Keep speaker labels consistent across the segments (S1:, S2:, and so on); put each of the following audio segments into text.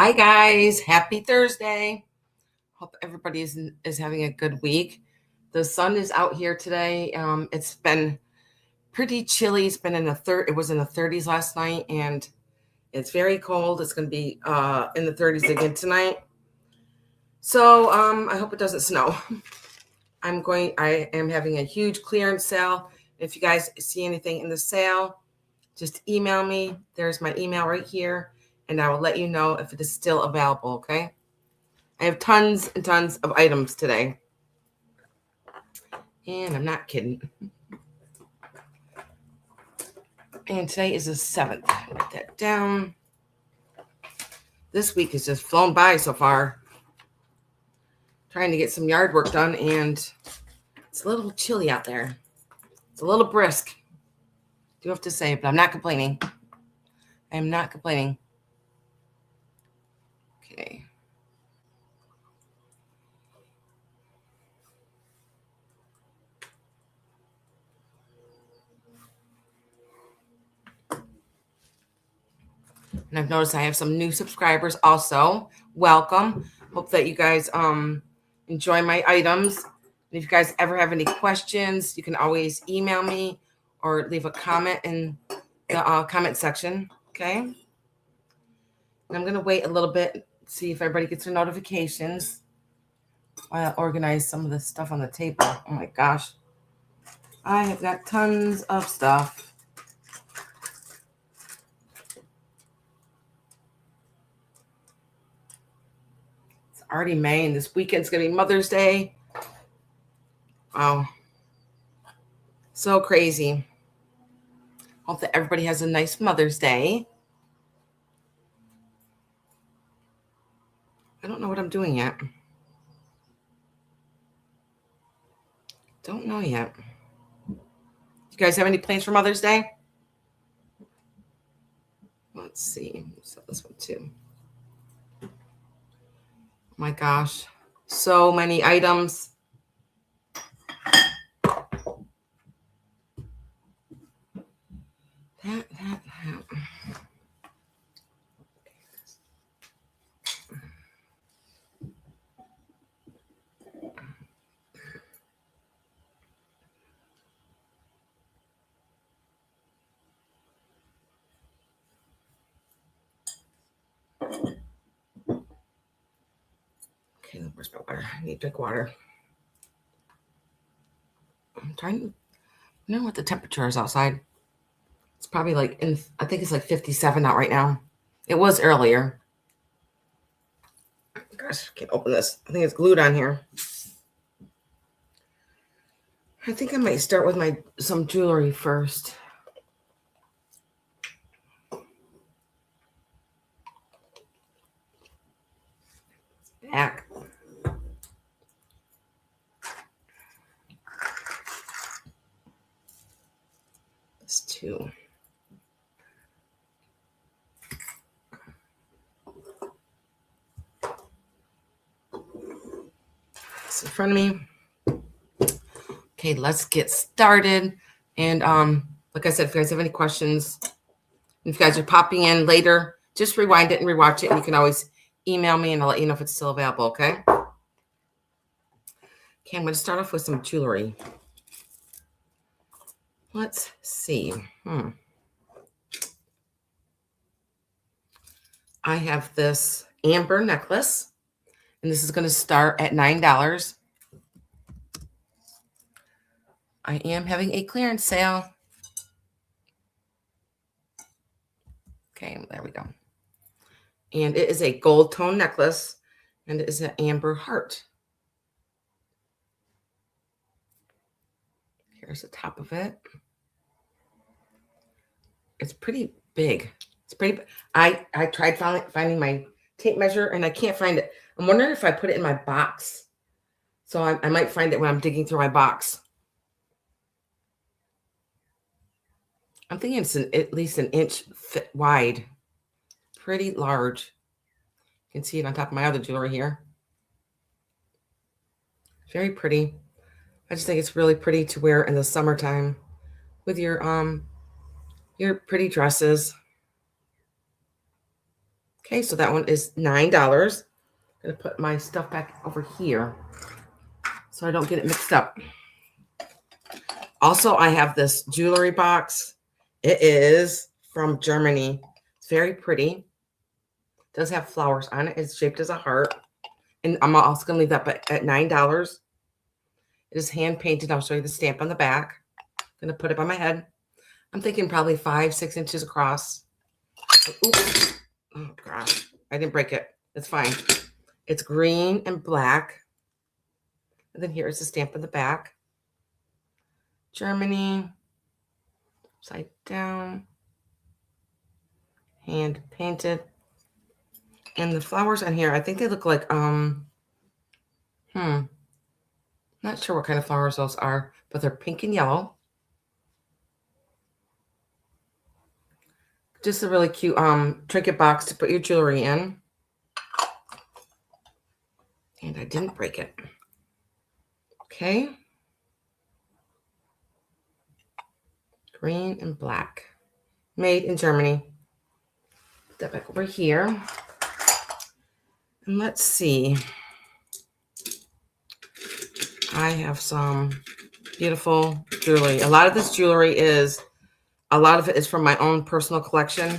S1: Hi guys, happy Thursday. Hope everybody is having a good week. The sun is out here today. It's been pretty chilly. It's been it was in the 30s last night, and it's very cold. It's going to be in the 30s again tonight. So I hope it doesn't snow. I am having a huge clearance sale. If you guys see anything in the sale, just email me. There's my email right here, and I will let you know if it is still available, okay? I have tons and tons of items today. And I'm not kidding. And today is the 7th. Write that down. This week has just flown by so far. Trying to get some yard work done, and it's a little chilly out there. It's a little brisk. Do have to say, but I'm not complaining. I am not complaining. Okay. And I've noticed I have some new subscribers also. Welcome. Hope that you guys enjoy my items. And if you guys ever have any questions, you can always email me or leave a comment in the comment section. Okay. And I'm going to wait a little bit, see if everybody gets their notifications while I organize some of this stuff on the table. Oh my gosh. I have got tons of stuff. Already May, and this weekend's gonna be Mother's Day. Wow, so crazy. Hope that everybody has a nice Mother's Day. I don't know what I'm doing yet. Don't know yet. You guys have any plans for Mother's Day? Let's see. Set this one too. My gosh, so many items. That. Okay, where's my water? I need to drink water. I'm trying to know what the temperature is outside. It's probably I think it's like 57 out right now. It was earlier. Gosh, I can't open this. I think it's glued on here. I think I might start with some jewelry first. Back. This too. It's in front of me. Okay, let's get started. And like I said, if you guys have any questions, if you guys are popping in later, just rewind it and rewatch it. And you can always email me and I'll let you know if it's still available, okay? Okay, I'm going to start off with some jewelry. Let's see. I have this amber necklace, and this is going to start at $9. I am having a clearance sale. Okay, there we go. And it is a gold tone necklace, and it is an amber heart. Here's the top of it. It's pretty big. It's pretty. I tried finding my tape measure, and I can't find it. I'm wondering if I put it in my box. So I might find it when I'm digging through my box. I'm thinking it's at least an inch wide. Pretty large. You can see it on top of my other jewelry here. Very pretty. I just think it's really pretty to wear in the summertime with your pretty dresses. Okay, so that one is $9. I'm going to put my stuff back over here so I don't get it mixed up. Also, I have this jewelry box. It is from Germany. It's very pretty. It does have flowers on it. It's shaped as a heart. And I'm also going to leave that at $9. It is hand painted. I'll show you the stamp on the back. I'm going to put it by my head. I'm thinking probably 5-6 inches across. Oops. Oh, gosh. I didn't break it. It's fine. It's green and black. And then here is the stamp on the back. Germany. Upside down. Hand painted. And the flowers on here, I think they look like, not sure what kind of flowers those are, but they're pink and yellow. Just a really cute trinket box to put your jewelry in. And I didn't break it. Okay. Green and black. Made in Germany. Put that back over here. And let's see. I have some beautiful jewelry. A lot of this jewelry is from my own personal collection,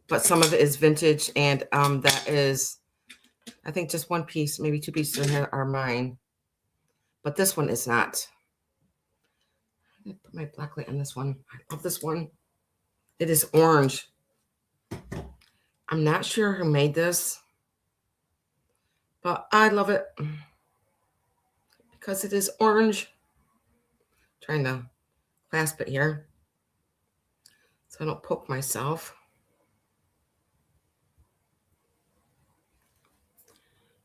S1: but some of it is vintage, and that is, I think, just one piece, maybe 2 pieces in here are mine, but this one is not. I'm going to put my black light on this one. I love this one. It is orange. I'm not sure who made this, but I love it because it is orange. I'm trying to clasp it here so I don't poke myself.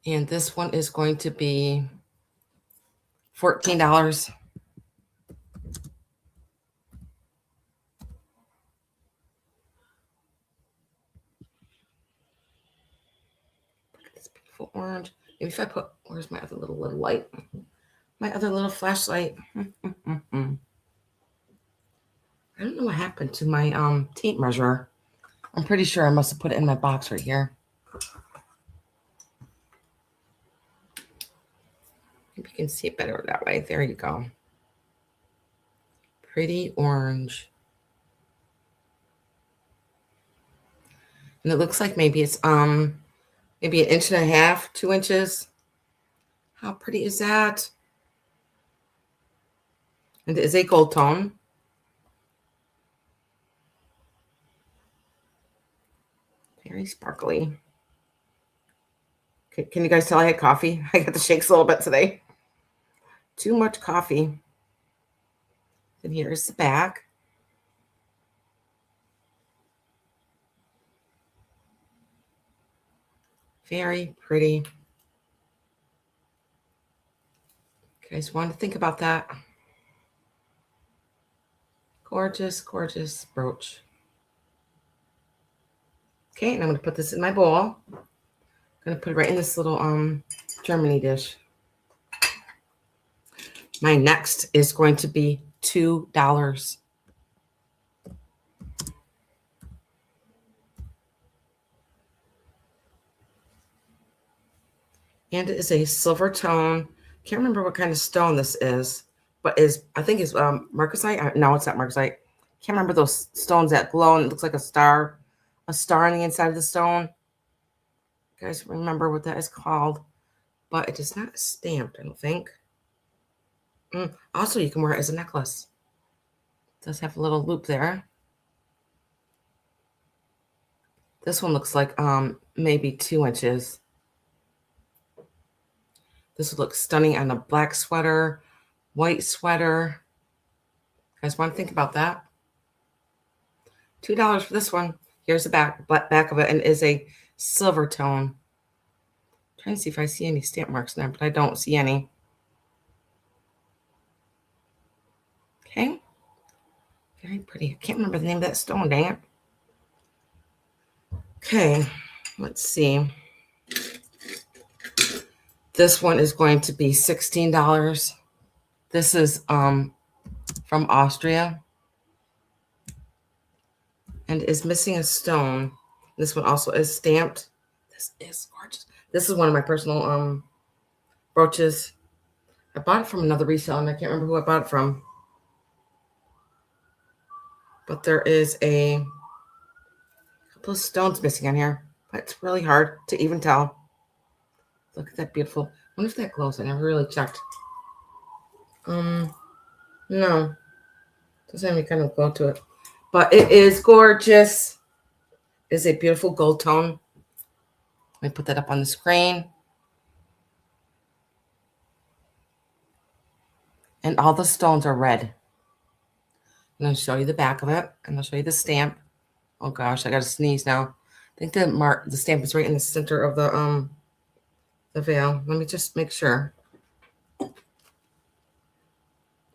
S1: And this one is going to be $14. This beautiful orange. Maybe if I put, where's my other little light? My other little flashlight. I don't know what happened to my tape measure. I'm pretty sure I must have put it in my box right here. Maybe you can see it better that way. There you go. Pretty orange. And it looks like maybe it's maybe 1.5 inches, 2 inches. How pretty is that? And it is a gold tone. Very sparkly. Okay, can you guys tell I had coffee? I got the shakes a little bit today. Too much coffee. And here's the back. Very pretty. You guys want to think about that. Gorgeous, gorgeous brooch. Okay, and I'm going to put this in my bowl. I'm going to put it right in this little Germany dish. My next is going to be $2. And it is a silver tone. Can't remember what kind of stone this is, but I think it's marcasite. No, it's not marcasite. Can't remember those stones that glow and it looks like a star on the inside of the stone. You guys remember what that is called? But it is not stamped, I don't think. Also, you can wear it as a necklace. It does have a little loop there. This one looks like maybe 2 inches. This would look stunning on a black sweater, white sweater. You guys want to think about that? $2 for this one. Here's the back of it, and it is a silver tone. I'm trying to see if I see any stamp marks in there, but I don't see any. Okay. Very pretty. I can't remember the name of that stone, dang it. Okay, let's see. This one is going to be $16. This is from Austria and is missing a stone. This one also is stamped. This is gorgeous. This is one of my personal brooches. I bought it from another reseller, and I can't remember who I bought it from. But there is a couple of stones missing on here. But it's really hard to even tell. Look at that beautiful. I wonder if that glows. I never really checked. No. Doesn't have any kind of glow to it. But it is gorgeous. It is a beautiful gold tone. Let me put that up on the screen. And all the stones are red. I'm going to show you the back of it. And I'll show you the stamp. Oh gosh, I got to sneeze now. I think the stamp is right in the center of the veil. Let me just make sure.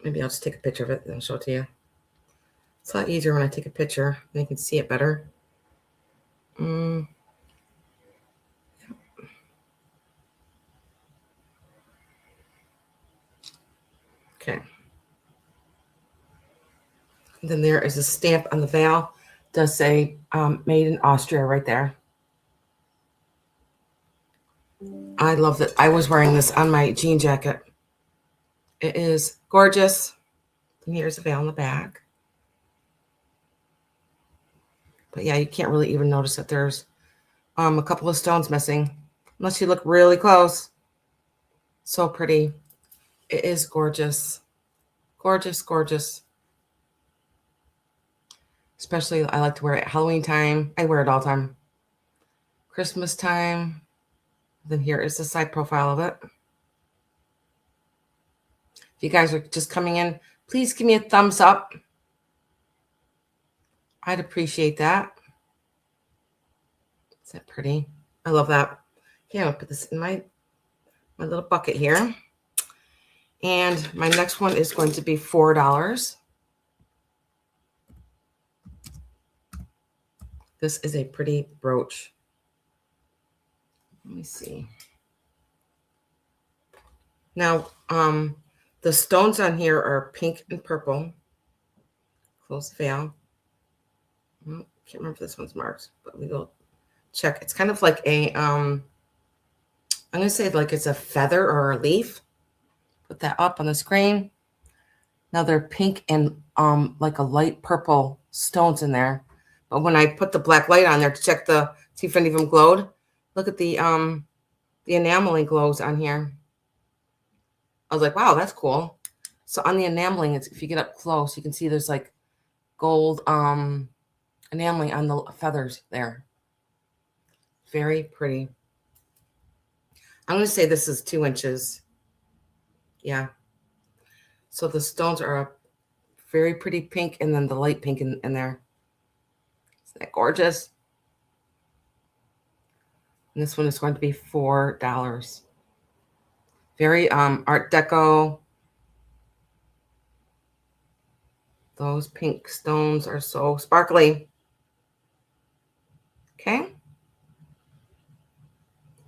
S1: Maybe I'll just take a picture of it and show it to you. It's a lot easier when I take a picture and you can see it better. Okay. And then there is a stamp on the veil. It does say made in Austria right there. I love that. I was wearing this on my jean jacket. It is gorgeous. And here's the veil on the back. But yeah, you can't really even notice that there's a couple of stones missing. Unless you look really close. So pretty. It is gorgeous. Gorgeous, gorgeous. Especially, I like to wear it at Halloween time. I wear it all the time. Christmas time. Then here is the side profile of it. If you guys are just coming in, please give me a thumbs up. I'd appreciate that. Is that pretty? I love that. Okay, I'm going to put this in my little bucket here. And my next one is going to be $4. This is a pretty brooch. Let me see. Now, the stones on here are pink and purple. Close the veil. Well, can't remember if this one's marked, but we will check. It's kind of like a, I'm going to say like it's a feather or a leaf. Put that up on the screen. Now they're pink and like a light purple stones in there. But when I put the black light on there to check see if any of them glowed, look at the enameling glows on here. I was like, wow, that's cool. So on the enameling, if you get up close, you can see there's like gold enameling on the feathers there. Very pretty. I'm going to say this is 2 inches. Yeah. So the stones are a very pretty pink and then the light pink in there. Isn't that gorgeous? And this one is going to be $4. Very Art Deco. Those pink stones are so sparkly. Okay.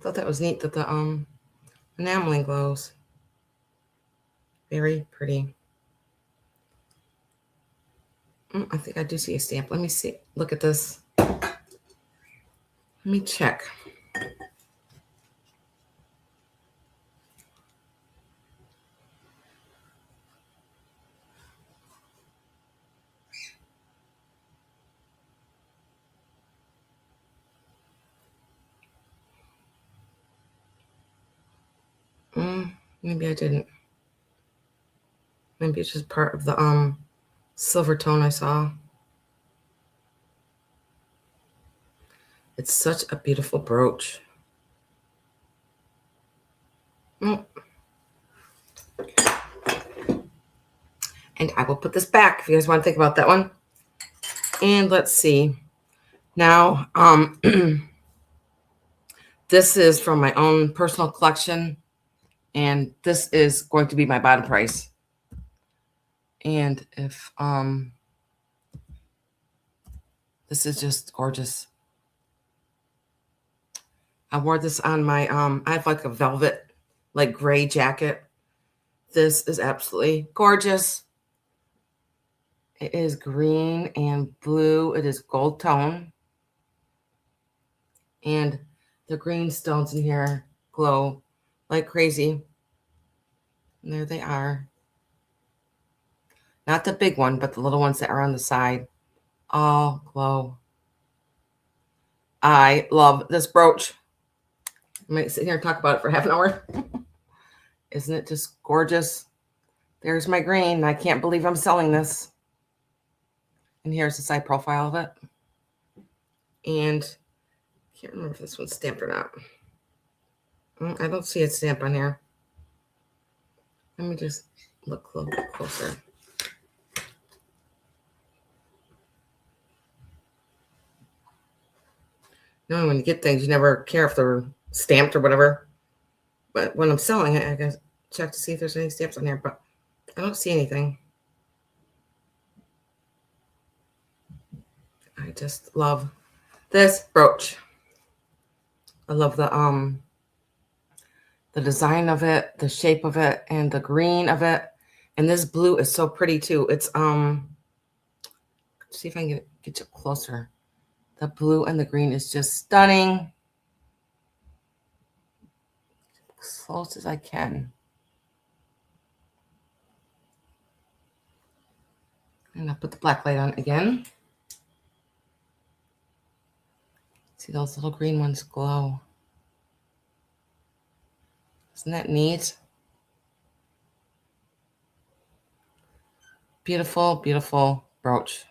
S1: Thought that was neat that the enameling glows. Very pretty. I think I do see a stamp. Let me see. Look at this. Let me check. Maybe I didn't. Maybe it's just part of the silver tone I saw. It's such a beautiful brooch. And I will put this back if you guys want to think about that one. And let's see. Now, this is from my own personal collection. And this is going to be my bottom price. And if this is just gorgeous. I wore this on my I have like a velvet like gray jacket. This is absolutely gorgeous. It is green and blue. It is gold tone. And the green stones in here glow like crazy. And there they are. Not the big one, but the little ones that are on the side. All glow. I love this brooch. I might sit here and talk about it for half an hour. Isn't it just gorgeous? There's my green. I can't believe I'm selling this. And here's the side profile of it. And I can't remember if this one's stamped or not. I don't see a stamp on here. Let me just look a little bit closer. No, when you get things, you never care if they're stamped or whatever. But when I'm selling it, I gotta check to see if there's any stamps on here. But I don't see anything. I just love this brooch. I love the design of it, the shape of it, and the green of it. And this blue is so pretty too. It's see if I can get you closer. The blue and the green is just stunning. As close as I can. And I'll put the black light on again. See those little green ones glow. Isn't that neat? Beautiful, beautiful brooch.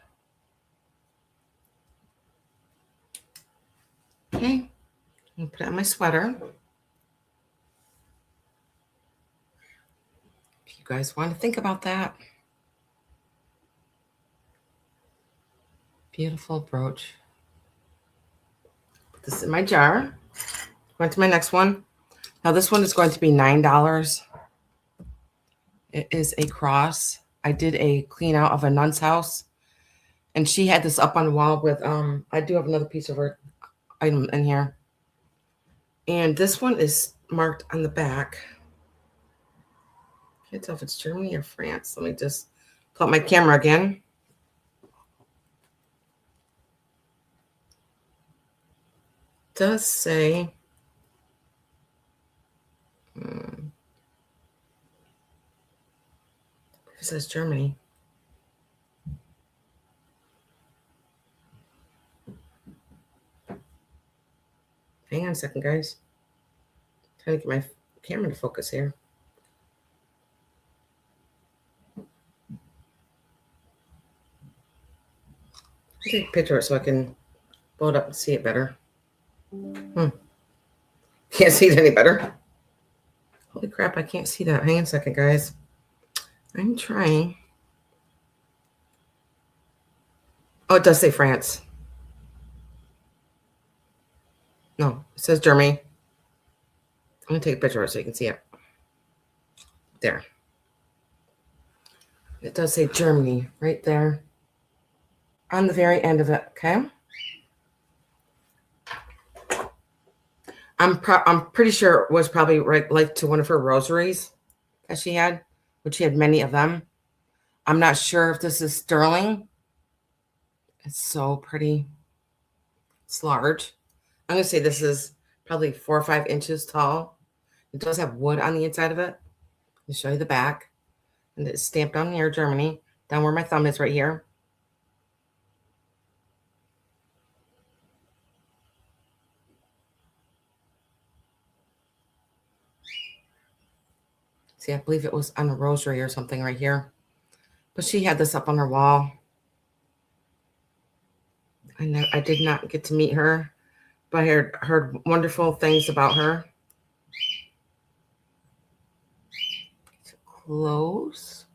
S1: Okay, I'm gonna put it on my sweater. If you guys want to think about that. Beautiful brooch. Put this in my jar. Going to my next one. Now this one is going to be $9. It is a cross. I did a clean out of a nun's house, and she had this up on the wall with I do have another piece of her item in here. And this one is marked on the back. Can't tell if it's Germany or France. Let me just pull up my camera again. It does say it says Germany. Hang on a second, guys. I'm trying to get my camera to focus here. I'll take a picture of it so I can blow it up and see it better. Can't see it any better. Holy crap, I can't see that. Hang on a second, guys. I'm trying. Oh, it does say France. No, it says Germany. I'm going to take a picture of it so you can see it. There. It does say Germany right there on the very end of it, okay? I'm pretty sure it was probably right like to one of her rosaries that she had, which she had many of them. I'm not sure if this is sterling. It's so pretty. It's large. I'm going to say this is probably 4 or 5 inches tall. It does have wood on the inside of it. I'll show you the back. And it's stamped on here, Germany, down where my thumb is right here. See, I believe it was on a rosary or something right here. But she had this up on her wall. I did not get to meet her, but I heard wonderful things about her. Close.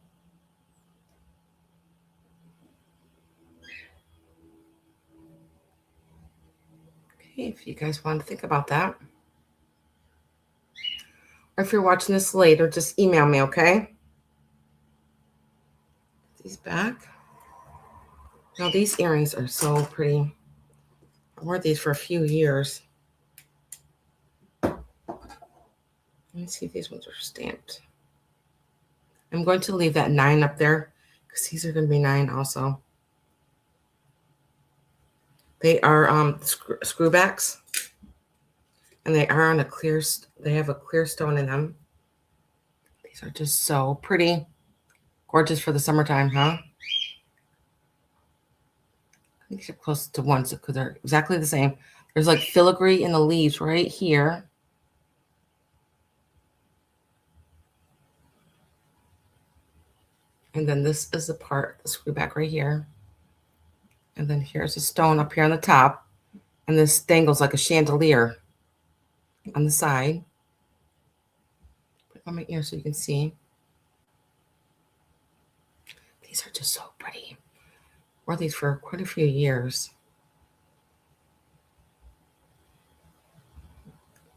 S1: Okay, if you guys want to think about that. Or if you're watching this later, just email me, okay? These back. Now, these earrings are so pretty. I wore these for a few years. Let me see if these ones are stamped. I'm going to leave that 9 up there because these are going to be 9 also. They are screwbacks. And they are on a clear, they have a clear stone in them. These are just so pretty. Gorgeous for the summertime, huh? I think they're close to one because they're exactly the same. There's like filigree in the leaves right here. And then this is the part, the screw back right here. And then here's a stone up here on the top. And this dangles like a chandelier on the side. Put it on my ear so you can see. These are just so pretty. Wore these for quite a few years.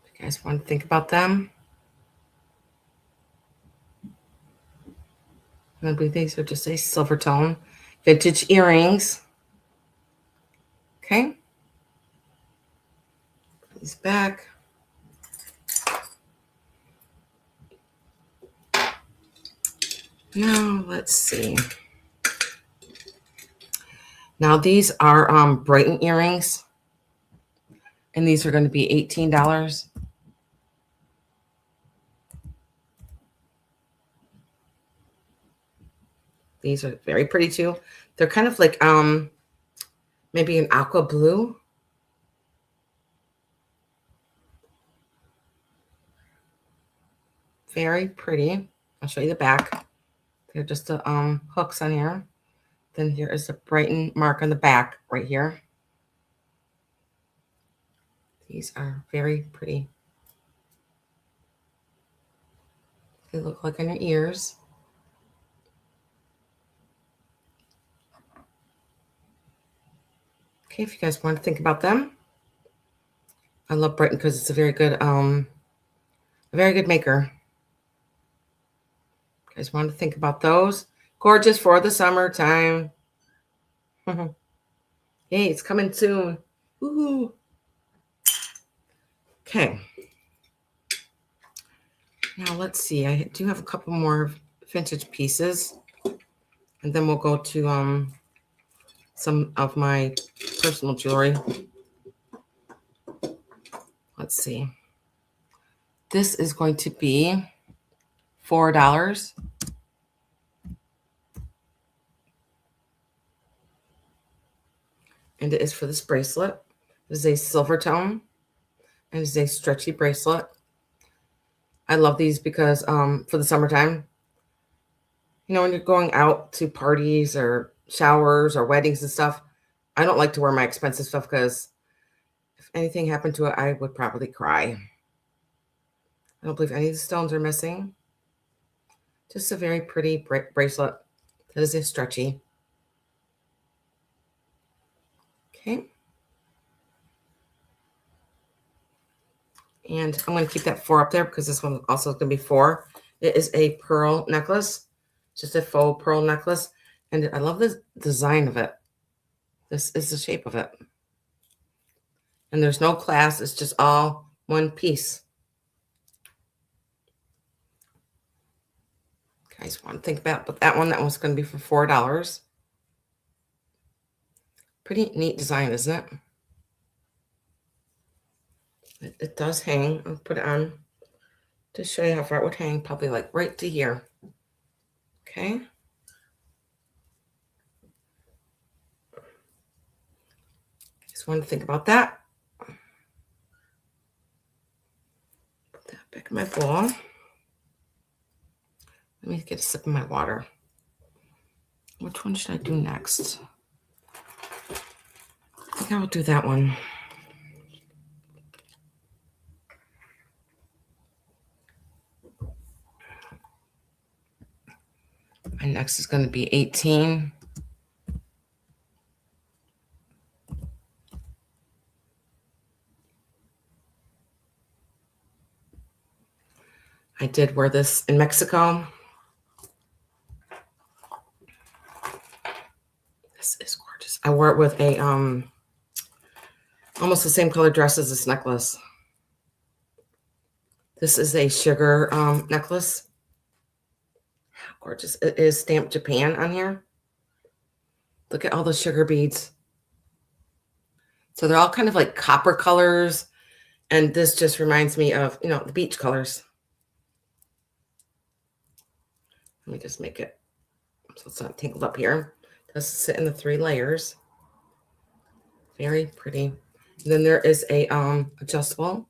S1: If you guys want to think about them. And I believe these are just a silver tone. Vintage earrings. Okay. Put these back. Now, let's see. Now, these are Brighton earrings. And these are going to be $18. These are very pretty too. They're kind of like maybe an aqua blue. Very pretty. I'll show you the back. They're just the hooks on here. Then here is the Brighton mark on the back right here. These are very pretty. They look like on your ears. Okay, if you guys want to think about them. I love Brighton because it's a very good maker. You guys want to think about those? Gorgeous for the summertime. Hey, it's coming soon. Woohoo. Okay. Now let's see. I do have a couple more vintage pieces. And then we'll go to some of my personal jewelry. Let's see. This is going to be $4. And it is for this bracelet. It is a silver tone. And it is a stretchy bracelet. I love these because for the summertime, you know, when you're going out to parties or showers or weddings and stuff, I don't like to wear my expensive stuff because if anything happened to it, I would probably cry. I don't believe any of the stones are missing. Just a very pretty bracelet that is a stretchy. Okay. And I'm going to keep that 4 up there because this one also is going to be 4. It is a pearl necklace. Just a faux pearl necklace. And I love the design of it. This is the shape of it. And there's no clasp. It's just all one piece. You guys want to think about but that one. That one's going to be for $4. Pretty neat design, isn't it? It does hang. I'll put it on to show you how far it would hang. Probably like right to here. Okay. Just want to think about that. Put that back in my bowl. Let me get a sip of my water. Which one should I do next? I think I will do that one. My next is going to be 18. I did wear this in Mexico. This is gorgeous. I wore it with a almost the same color dress as this necklace. This is a sugar necklace. How gorgeous. It is stamped Japan on here. Look at all the sugar beads. So they're all kind of like copper colors And this just reminds me of, the beach colors. Let me just make it so it's not tangled up here. It does sit in the 3 layers. Very pretty. And then there is a adjustable.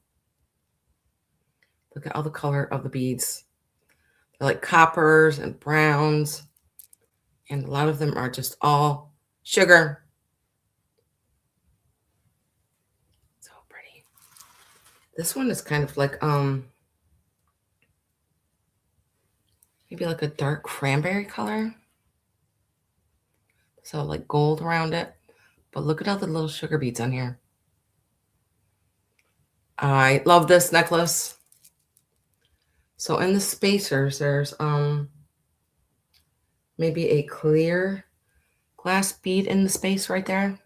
S1: Look at all the color of the beads. They're like coppers and browns. And a lot of them are just all sugar. So pretty. This one is kind of like maybe like a dark cranberry color. So like gold around it. But look at all the little sugar beads on here. I love this necklace. So in the spacers, there's maybe a clear glass bead in the space right there.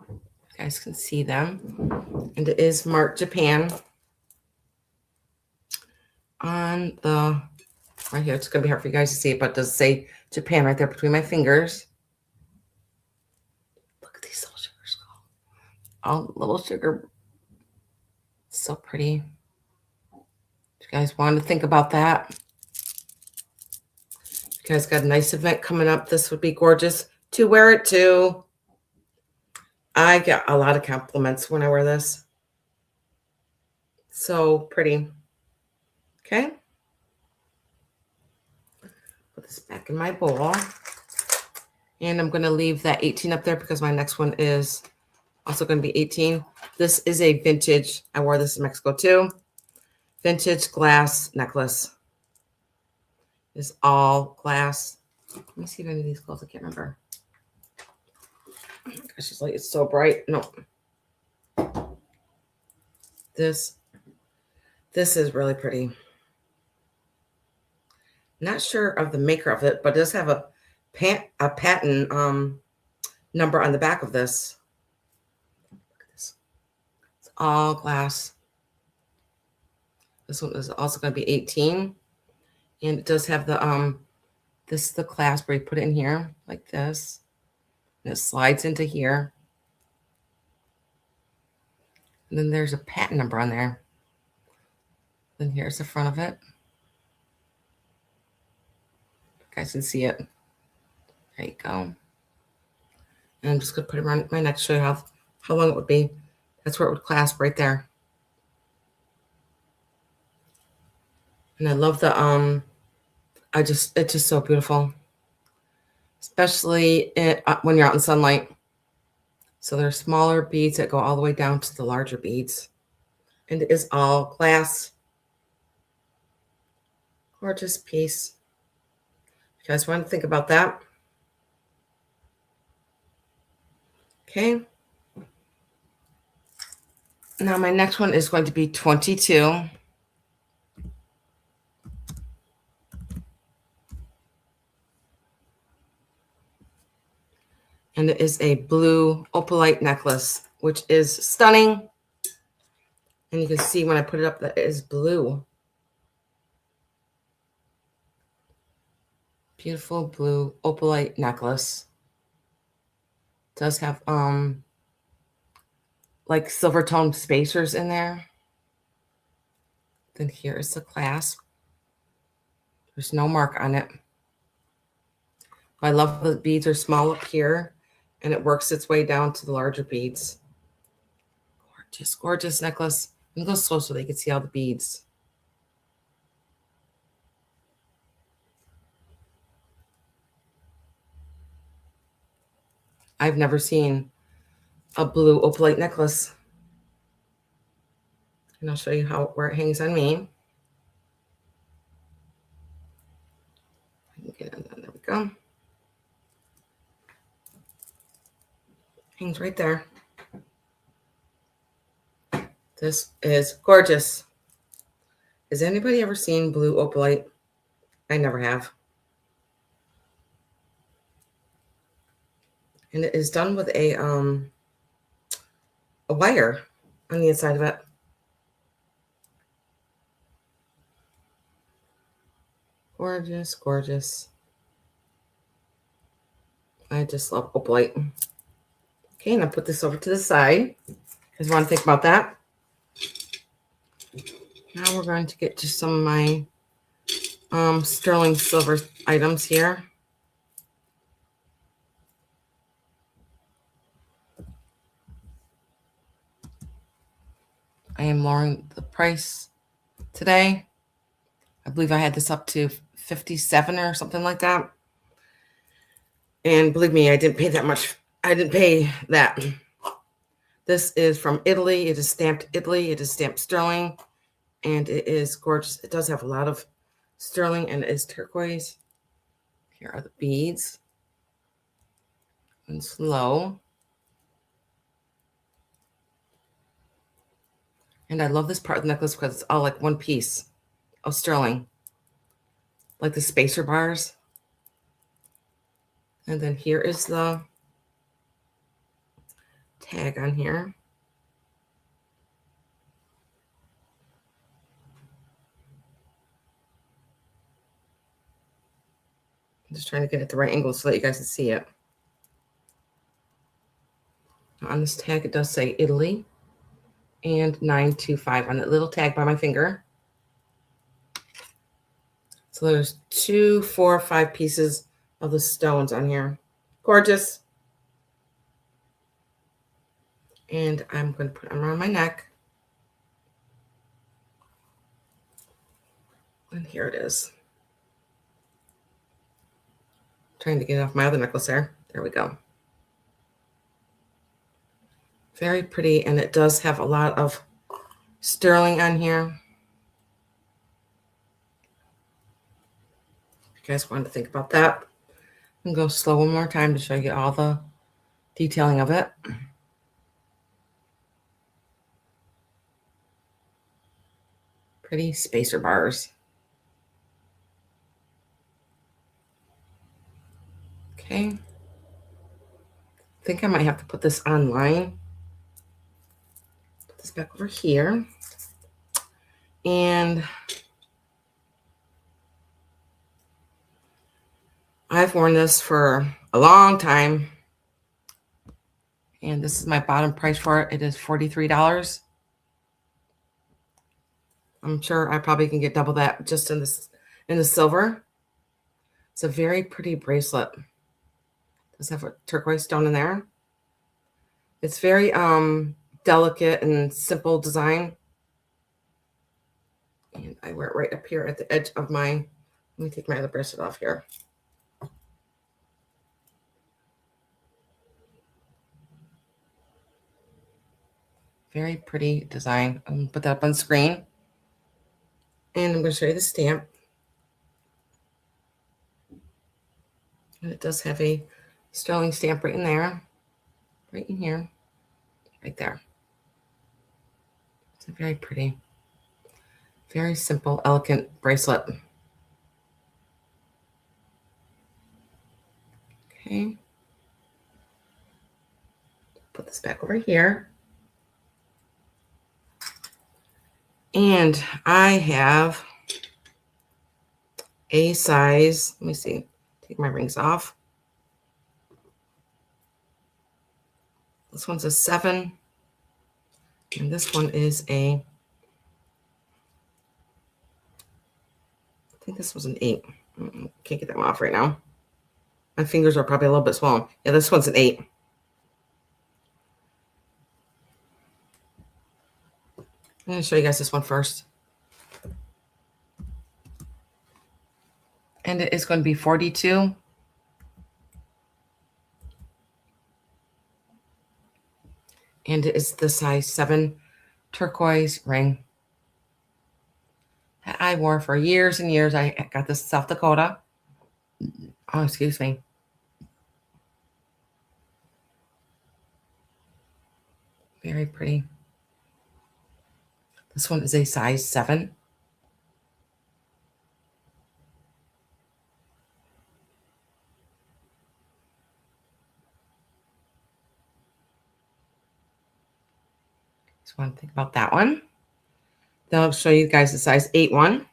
S1: You guys can see them. And it is marked Japan on the right here. It's going to be hard for you guys to see it, but it does say Japan right there between my fingers. Look at these little sugar skulls. All little sugar. So pretty. If you guys want to think about that. If you guys got a nice event coming up, this would be gorgeous to wear it to. I get a lot of compliments when I wear this. So pretty. Okay. Put this back in my bowl. And I'm going to leave that 18 up there because my next one is also going to be 18. This is a vintage. I wore this in Mexico too. Vintage glass necklace. It's all glass. Let me see if any of these close. I can't remember. Oh my gosh, it's so bright. No. This is really pretty. Not sure of the maker of it, but it does have a patent number on the back of this. Look at this. It's all glass. This one is also going to be 18. And it does have the this is the clasp where you put it in here like this. And it slides into here. And then there's a patent number on there. Then here's the front of it. You guys can see it. There you go. And I'm just going to put it around my neck to show you how long it would be. That's where it would clasp right there. And I love the it's just so beautiful. Especially when you're out in sunlight. So there's smaller beads that go all the way down to the larger beads. And it is all glass. Gorgeous piece. You guys want to think about that? Okay. Now my next one is going to be 22. And it is a blue opalite necklace, which is stunning. And you can see when I put it up that it is blue. Beautiful blue opalite necklace. It does have like silver tone spacers in there. Then here is the clasp. There's no mark on it. I love the beads are small up here and it works its way down to the larger beads. Gorgeous, gorgeous necklace. I'm going to go slow so they can see all the beads. I've never seen a blue opalite necklace. And I'll show you where it hangs on me. There we go. Hangs right there. This is gorgeous. Has anybody ever seen blue opalite? I never have. And it is done with a wire on the inside of it. Gorgeous, gorgeous. I just love opalite. Okay, and I'll put this over to the side. You guys want to think about that? Now we're going to get to some of my sterling silver items here. I am lowering the price today. I believe I had this up to 57 or something like that. And believe me, I didn't pay that much. I didn't pay that. This is from Italy. It is stamped Italy. It is stamped sterling. And it is gorgeous. It does have a lot of sterling and it is turquoise. Here are the beads. And slow. And I love this part of the necklace because it's all like one piece of sterling. Like the spacer bars. And then here is the tag on here. I'm just trying to get it at the right angle so that you guys can see it. On this tag, it does say Italy and 925 on that little tag by my finger. So there's 2, 4, 5 pieces of the stones on here. Gorgeous. And I'm going to put them around my neck. And here it is. Trying to get off my other necklace there. There we go. Very pretty, and it does have a lot of sterling on here. If you guys wanted to think about that, I'm going to go slow one more time to show you all the detailing of it. Pretty spacer bars. Okay. I think I might have to put this online. Put this back over here. And I've worn this for a long time. And this is my bottom price for it. It is $43. I'm sure I probably can get double that just in the silver. It's a very pretty bracelet. Does have a turquoise stone in there. It's very delicate and simple design. And I wear it right up here at the edge of my, let me take my other bracelet off here. Very pretty design. I'm going to put that up on screen. And I'm going to show you the stamp. And it does have a sterling stamp right in there. Right in here. Right there. It's very pretty. Very simple, elegant bracelet. Okay. Put this back over here. And I have a size, let me see, take my rings off. This one's a 7. And this one is I think this was an 8. Can't get that one off right now. My fingers are probably a little bit swollen. Yeah, this one's an 8. I'm going to show you guys this one first. And it is going to be 42. And it is the size 7 turquoise ring that I wore for years and years. I got this in South Dakota. Oh, excuse me. Very pretty. This one is a size 7. Just want to think about that one. Then I'll show you guys the size 8 one.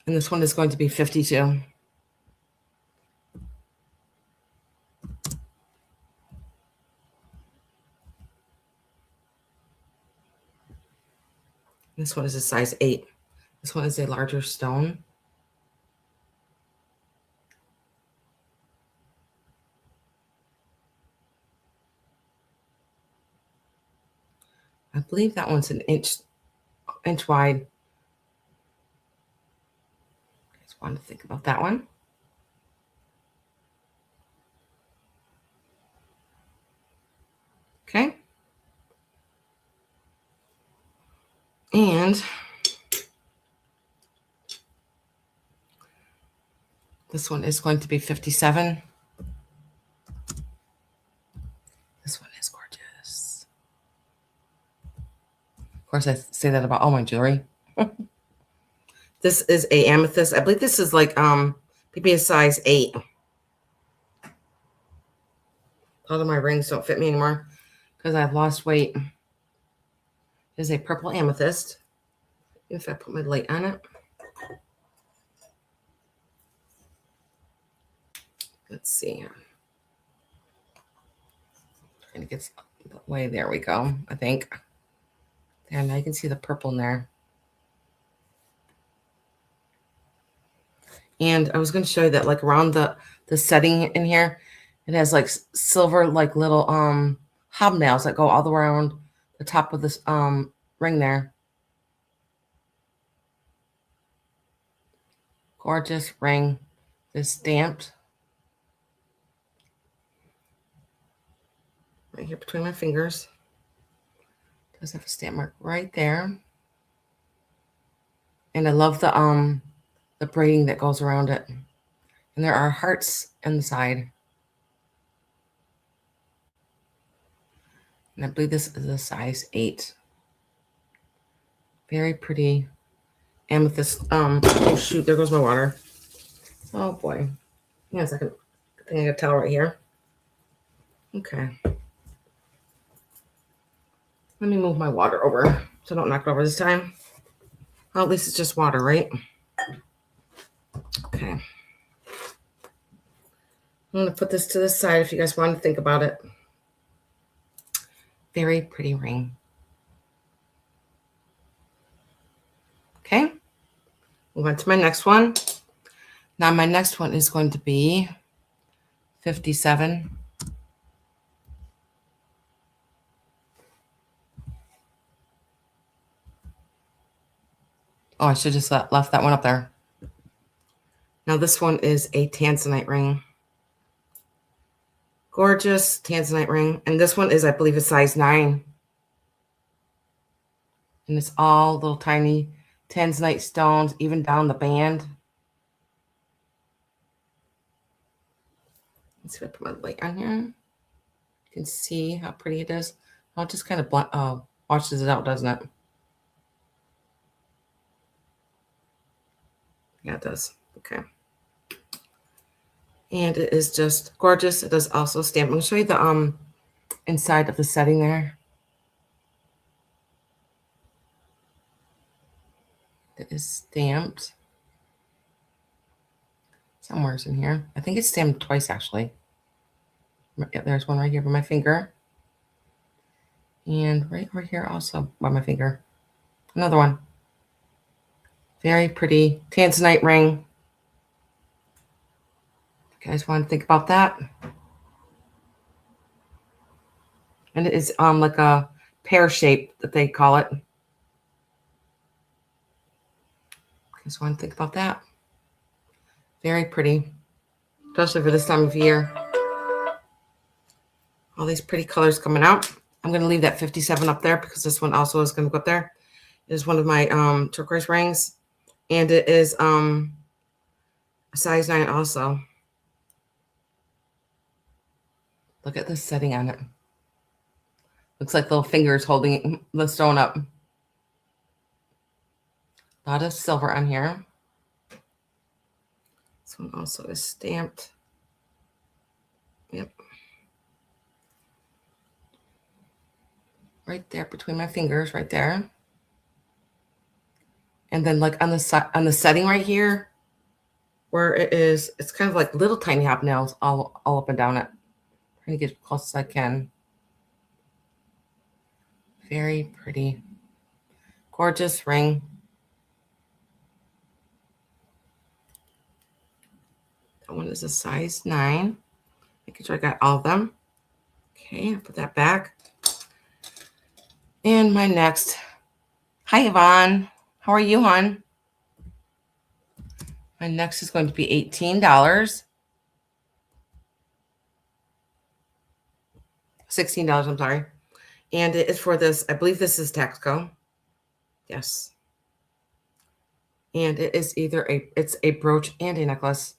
S1: And this one is going to be 52. This one is a size 8. This one is a larger stone. I believe that one's an inch wide. Just wanted to think about that one. Okay. And this one is going to be 57. This one is gorgeous. Of course, I say that about all my jewelry. This is a amethyst. I believe this is like maybe a size 8. A lot of my rings don't fit me anymore because I've lost weight. It is a purple amethyst. If I put my light on it. Let's see. Trying to get the way. There we go, I think. There, now you can see the purple in there. And I was going to show you that like around the setting in here, it has like silver like little hobnails that go all the way around the top of this ring there. Gorgeous ring. It's stamped right here between my fingers. Does have a stamp mark right there. And I love the braiding that goes around it. And there are hearts on the side. And I believe this is a size 8. Very pretty amethyst. Oh shoot, there goes my water. Oh boy. Yeah, a second. I think I got a towel right here. Okay. Let me move my water over so I don't knock it over this time. Well, at least it's just water, right? Okay. I'm going to put this to the side if you guys want to think about it. Very pretty ring. Okay. Move on to my next one. Now my next one is going to be 57. Oh, I should just left that one up there. Now this one is a tanzanite ring. Gorgeous tanzanite ring. And this one is, I believe, a size 9. And it's all little tiny tanzanite stones, even down the band. Let's see if I put my light on here. You can see how pretty it is. Oh, it just kind of washes it out, doesn't it? Yeah, it does. Okay. And it is just gorgeous. It does also stamp. I'm going to show you the inside of the setting there. It is stamped. Somewhere's in here. I think it's stamped twice, actually. Yeah, there's one right here by my finger. And right over here also by my finger. Another one. Very pretty tanzanite ring. You guys want to think about that? And it is like a pear shape that they call it. You guys want to think about that? Very pretty, especially for this time of year. All these pretty colors coming out. I'm going to leave that 57 up there because this one also is going to go up there. It is one of my turquoise rings. And it is a size 9 also. Look at the setting on it. Looks like little fingers holding the stone up. A lot of silver on here. This one also is stamped. Yep. Right there between my fingers, right there. And then like on the setting right here, where it is, it's kind of like little tiny hobnails all up and down it. Trying to get as close as I can. Very pretty. Gorgeous ring. That one is a size 9. Making sure I got all of them. Okay, I'll put that back. And my next. Hi, Yvonne. How are you, hon? My next is going to be $18. $16, I'm sorry. And it is for this, I believe this is Texaco. Yes. And it is it's a brooch and a necklace.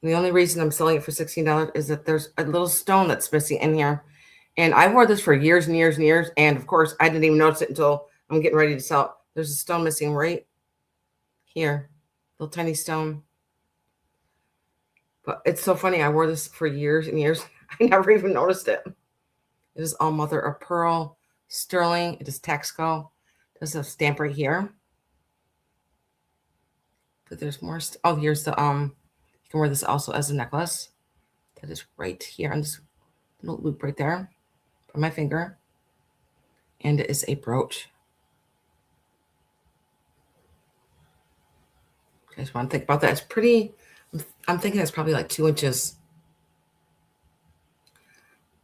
S1: And the only reason I'm selling it for $16 is that there's a little stone that's missing in here. And I wore this for years and years and years. And of course, I didn't even notice it until I'm getting ready to sell it. There's a stone missing right here. Little tiny stone. But it's so funny. I wore this for years and years. I never even noticed it. It is all mother of pearl, sterling. It is Texaco. There's a stamp right here. But there's more. Oh, here's the you can wear this also as a necklace. That is right here on this little loop right there on my finger. And it is a brooch. I just want to think about that. It's pretty. I'm thinking it's probably like 2 inches.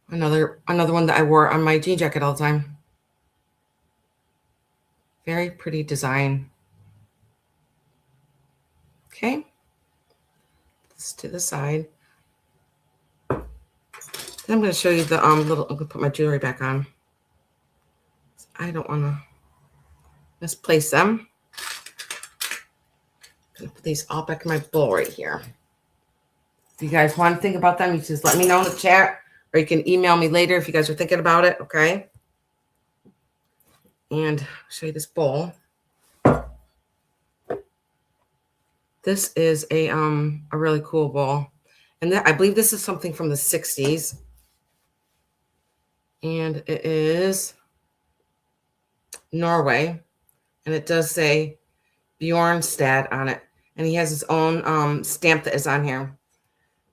S1: Another one that I wore on my jean jacket all the time. Very pretty design. Okay. This to the side. Then I'm going to show you the little. I'm going to put my jewelry back on. I don't want to misplace them. I'm going to put these all back in my bowl right here. If you guys want to think about them, you just let me know in the chat, or you can email me later if you guys are thinking about it. Okay. And I'll show you this bowl. This is a really cool bowl. And I believe this is something from the 60s. And it is Norway. And it does say Bjornstad on it. And he has his own stamp that is on here.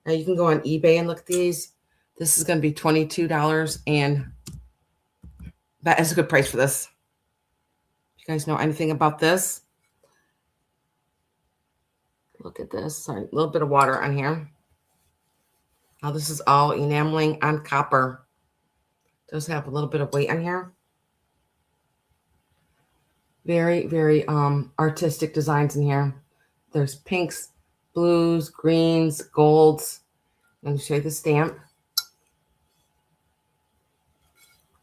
S1: Now you can go on eBay and look at these. This is going to be $22. And that is a good price for this. If you guys know anything about this. Look at this. Sorry, a little bit of water on here. Now this is all enameling on copper. Does have a little bit of weight on here. Very, very artistic designs in here. There's pinks, blues, greens, golds. Let me show you the stamp.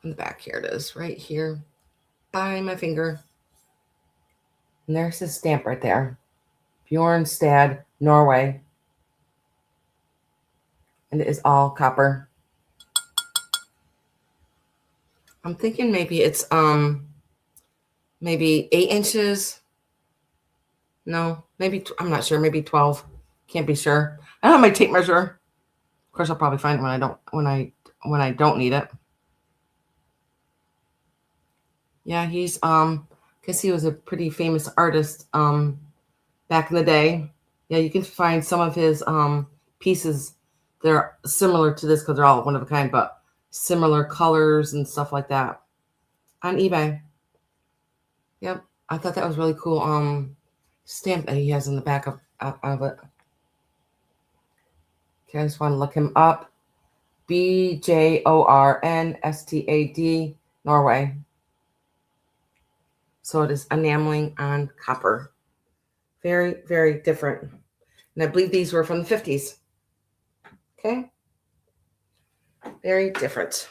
S1: On the back, here it is, right here by my finger. And there's his stamp right there. Bjornstad, Norway. And it is all copper. I'm thinking maybe it's maybe 8 inches. No, maybe I'm not sure. Maybe 12. Can't be sure. I don't have my tape measure. Of course, I'll probably find it when I don't need it. Yeah, he's because he was a pretty famous artist back in the day. Yeah, you can find some of his pieces. They're similar to this because they're all one of a kind, but similar colors and stuff like that on eBay. Yep, I thought that was really cool. Stamp that he has in the back of it. Okay, I just want to look him up. Bjornstad, Norway. So it is enameling on copper. Very, very different. And I believe these were from the 50s. Okay. Very different.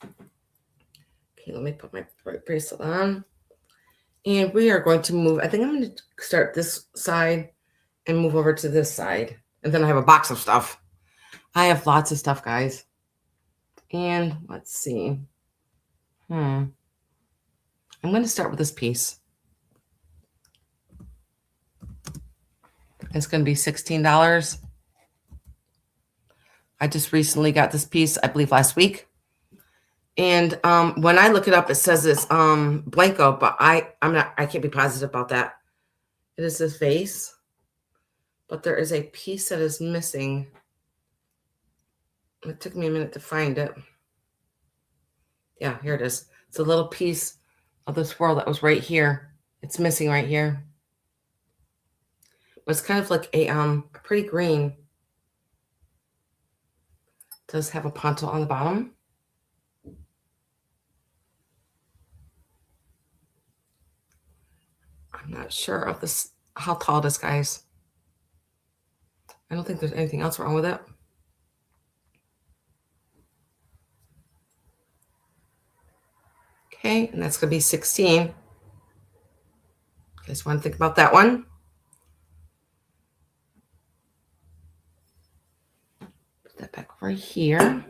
S1: Okay, let me put my bracelet on. And we are going to move. I think I'm going to start this side and move over to this side. And then I have a box of stuff. I have lots of stuff, guys. And let's see. I'm going to start with this piece. It's going to be $16. I just recently got this piece, I believe last week. And when I look it up, it says it's Blanco, but I can't be positive about that. It is this vase, but there is a piece that is missing. It took me a minute to find it. Yeah, here it is. It's a little piece of the swirl that was right here. It's missing right here. But it's kind of like a pretty green. It does have a poncho on the bottom. I'm not sure of this, how tall it is, guys. I don't think there's anything else wrong with it. Okay, and that's going to be 16. You guys want to think about that one? Put that back over here.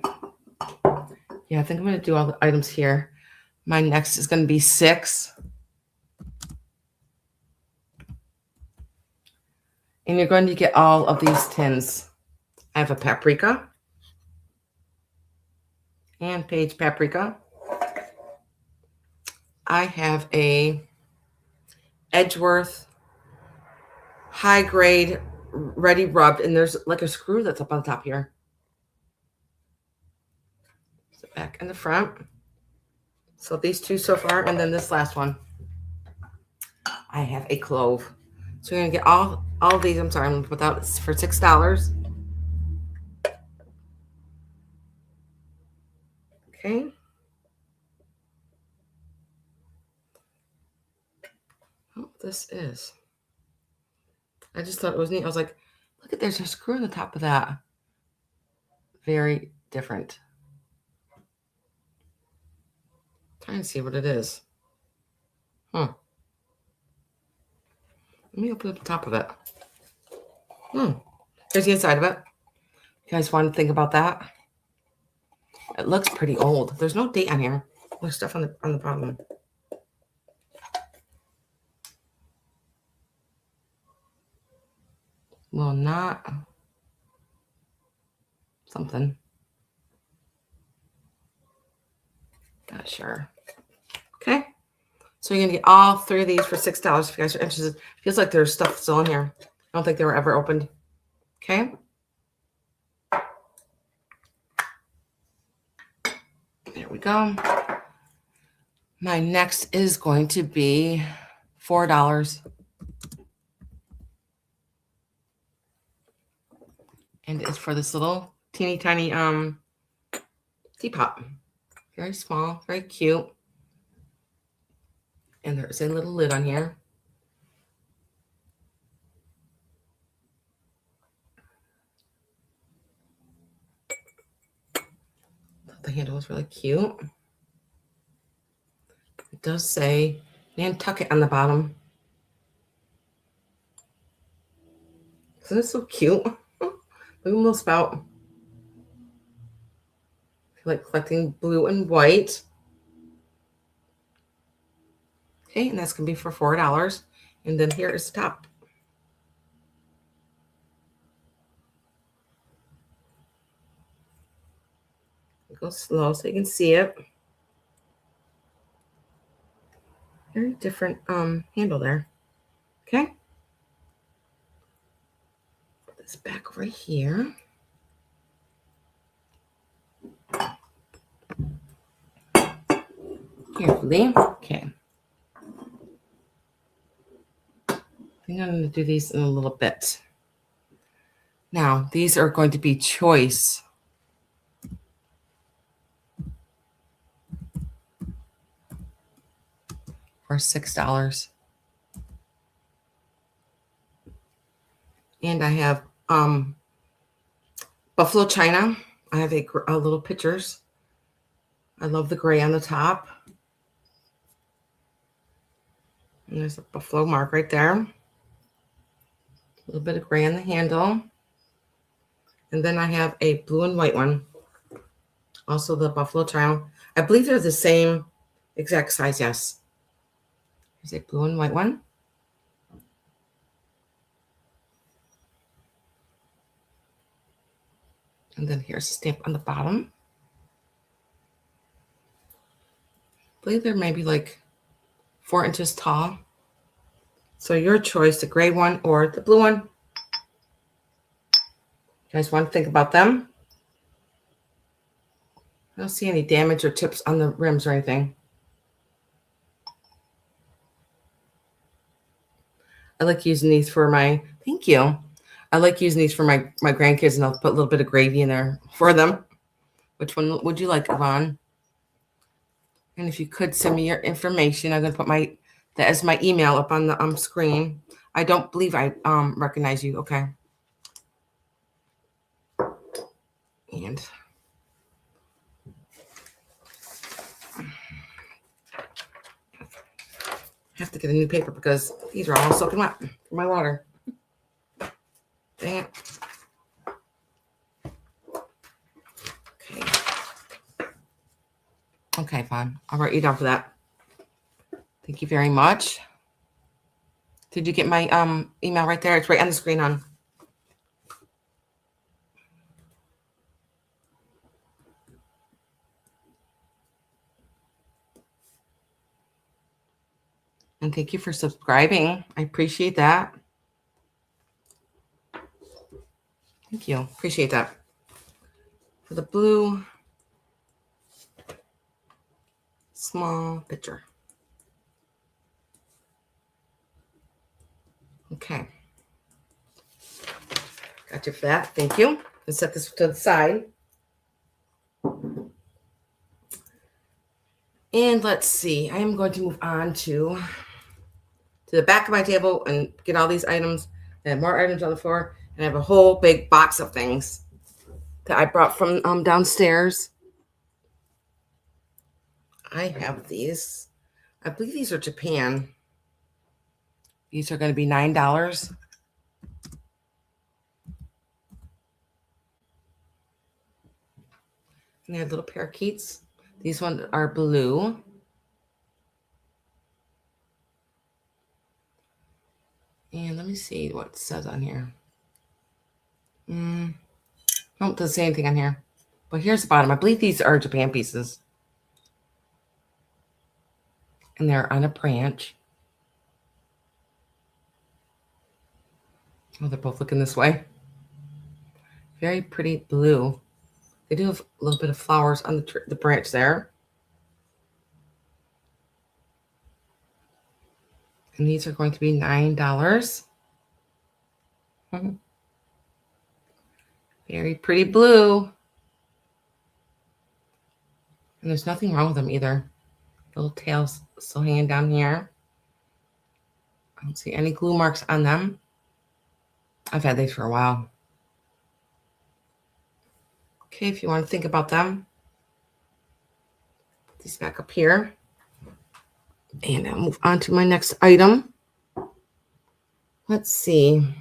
S1: Yeah, I think I'm going to do all the items here. My next is going to be 6. And you're going to get all of these tins. I have a paprika and page paprika. I have a Edgeworth high grade ready rubbed, and there's like a screw that's up on the top here. So back and the front. So these two so far, and then this last one. I have a clove. So you're gonna get all of these. I'm sorry, I'm gonna put that for $6. Okay. Oh, this is. I just thought it was neat. I was like, look at, there's a screw on the top of that. Very different. Trying to see what it is. Let me open up the top of it. Here's the inside of it. You guys want to think about that? It looks pretty old. There's no date on here. There's stuff on the bottom. Well, not something. Not sure. Okay. So you're gonna get all 3 of these for $6 if you guys are interested. Feels like there's stuff still in here. I don't think they were ever opened. Okay. There we go. My next is going to be $4. And it's for this little teeny tiny teapot. Very small, very cute. And there's a little lid on here. The handle is really cute. It does say Nantucket on the bottom. Isn't it so cute? Look at the little spout. I feel like collecting blue and white. Okay, and that's going to be for $4. And then here is the top. Go slow so you can see it. Very different handle there. Okay. Put this back over here. Carefully. Okay. I think I'm going to do these in a little bit. Now, these are going to be choice. For $6. And I have Buffalo China. I have a little pictures. I love the gray on the top. And there's a buffalo mark right there. A little bit of gray on the handle. And then I have a blue and white one. Also the Buffalo China. I believe they're the same exact size, yes. Here's a blue and white one. And then here's a stamp on the bottom. I believe they're maybe like 4 inches tall. So your choice, the gray one or the blue one. You guys want to think about them? I don't see any damage or chips on the rims or anything. I like using these for thank you. I like using these for my grandkids, and I'll put a little bit of gravy in there for them. Which one would you like, Yvonne? And if you could send me your information, I'm gonna put that as my email up on the screen. I don't believe I recognize you. Okay. And I have to get a new paper because these are all soaking wet from my water. Dang it. Okay. Okay, fine. I'll write you down for that. Thank you very much. Did you get my email right there? It's right on the screen, hon. And thank you for subscribing. I appreciate that. Thank you. Appreciate that. For the blue small picture. Okay. Got you for that. Thank you. Let's set this to the side. And let's see. I am going to move on to the back of my table and get all these items. I have more items on the floor, and I have a whole big box of things that I brought from downstairs. I have these. I believe these are Japan. These are going to be $9. And they have little parakeets. These ones are blue. And let me see what it says on here. Nope, doesn't say anything on here. But here's the bottom. I believe these are Japan pieces. And they're on a branch. Oh, they're both looking this way. Very pretty blue. They do have a little bit of flowers on the branch there. And these are going to be $9. Very pretty blue. And there's nothing wrong with them either. Little tails still hanging down here. I don't see any glue marks on them. I've had these for a while. Okay, if you want to think about them, put these back up here. And I'll move on to my next item. Let's see.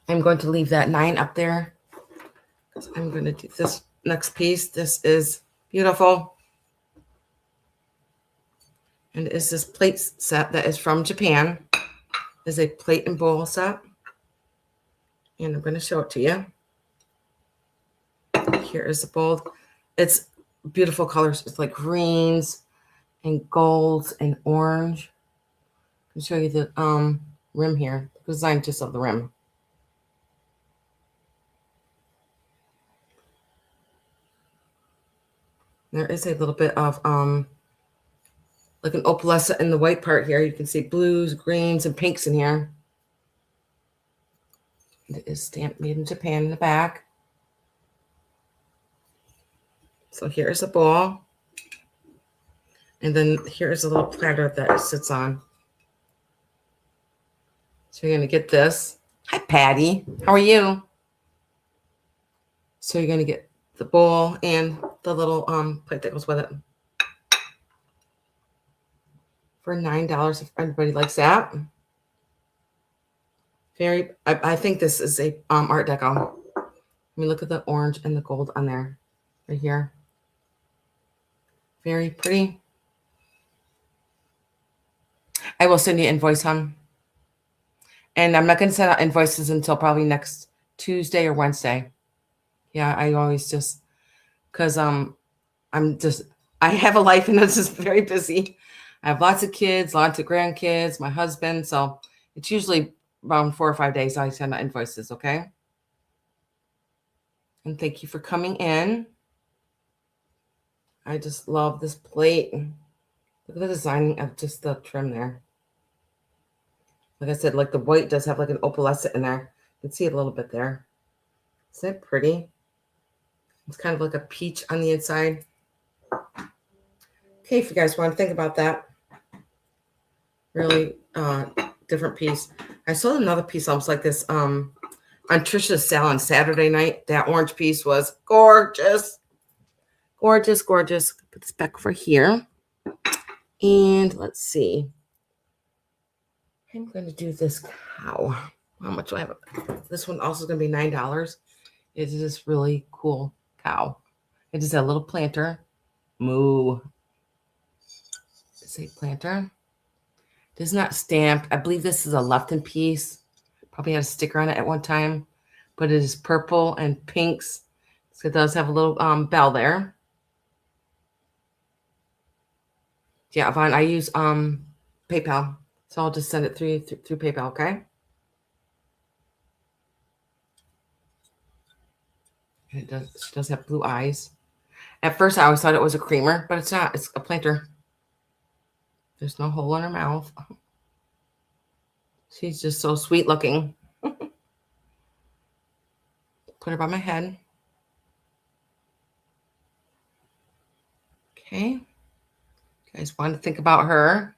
S1: I'm going to leave that 9 up there. I'm going to do this next piece. This is beautiful. And it's this plate set that is from Japan. It's a plate and bowl set. And I'm going to show it to you. Here is the bowl. It's beautiful colors. It's like greens and golds and orange. I can show you the rim here. The design just of the rim. There is a little bit of like an opalescent in the white part here. You can see blues, greens, and pinks in here. It is stamped made in Japan in the back. So here is a bowl. And then here is a little platter that it sits on. So you're going to get this. Hi, Patty. How are you? So you're going to get the bowl and the little plate that goes with it. For $9 if anybody likes that. I think this is a Art Deco. Let me look at the orange and the gold on there. Right here. Very pretty. I will send you an invoice, hon. And I'm not going to send out invoices until probably next Tuesday or Wednesday. Yeah, I always just, because I have a life and it's just very busy. I have lots of kids, lots of grandkids, my husband. So it's usually around 4 or 5 days I send out invoices, okay? And thank you for coming in. I just love this plate. Look at the design of just the trim there. Like I said, like the white does have like an opalescent in there. You can see it a little bit there. Isn't it pretty? It's kind of like a peach on the inside. Okay, if you guys want to think about that. Really different piece. I sold another piece almost like this on Trisha's sale on Saturday night. That orange piece was gorgeous. Gorgeous, gorgeous. Put this back over here. And let's see. I'm going to do this cow. How much do I have? This one also is going to be $9. It is this really cool cow. It is a little planter. Moo. It's a planter. It is not stamped. I believe this is a Lefton piece. Probably had a sticker on it at one time. But it is purple and pinks. So it does have a little bell there. Yeah, Yvonne, I use PayPal. So I'll just send it through PayPal, okay? And it does. She does have blue eyes. At first, I always thought it was a creamer, but it's not. It's a planter. There's no hole in her mouth. She's just so sweet looking. Put her by my head. Okay. You guys want to think about her.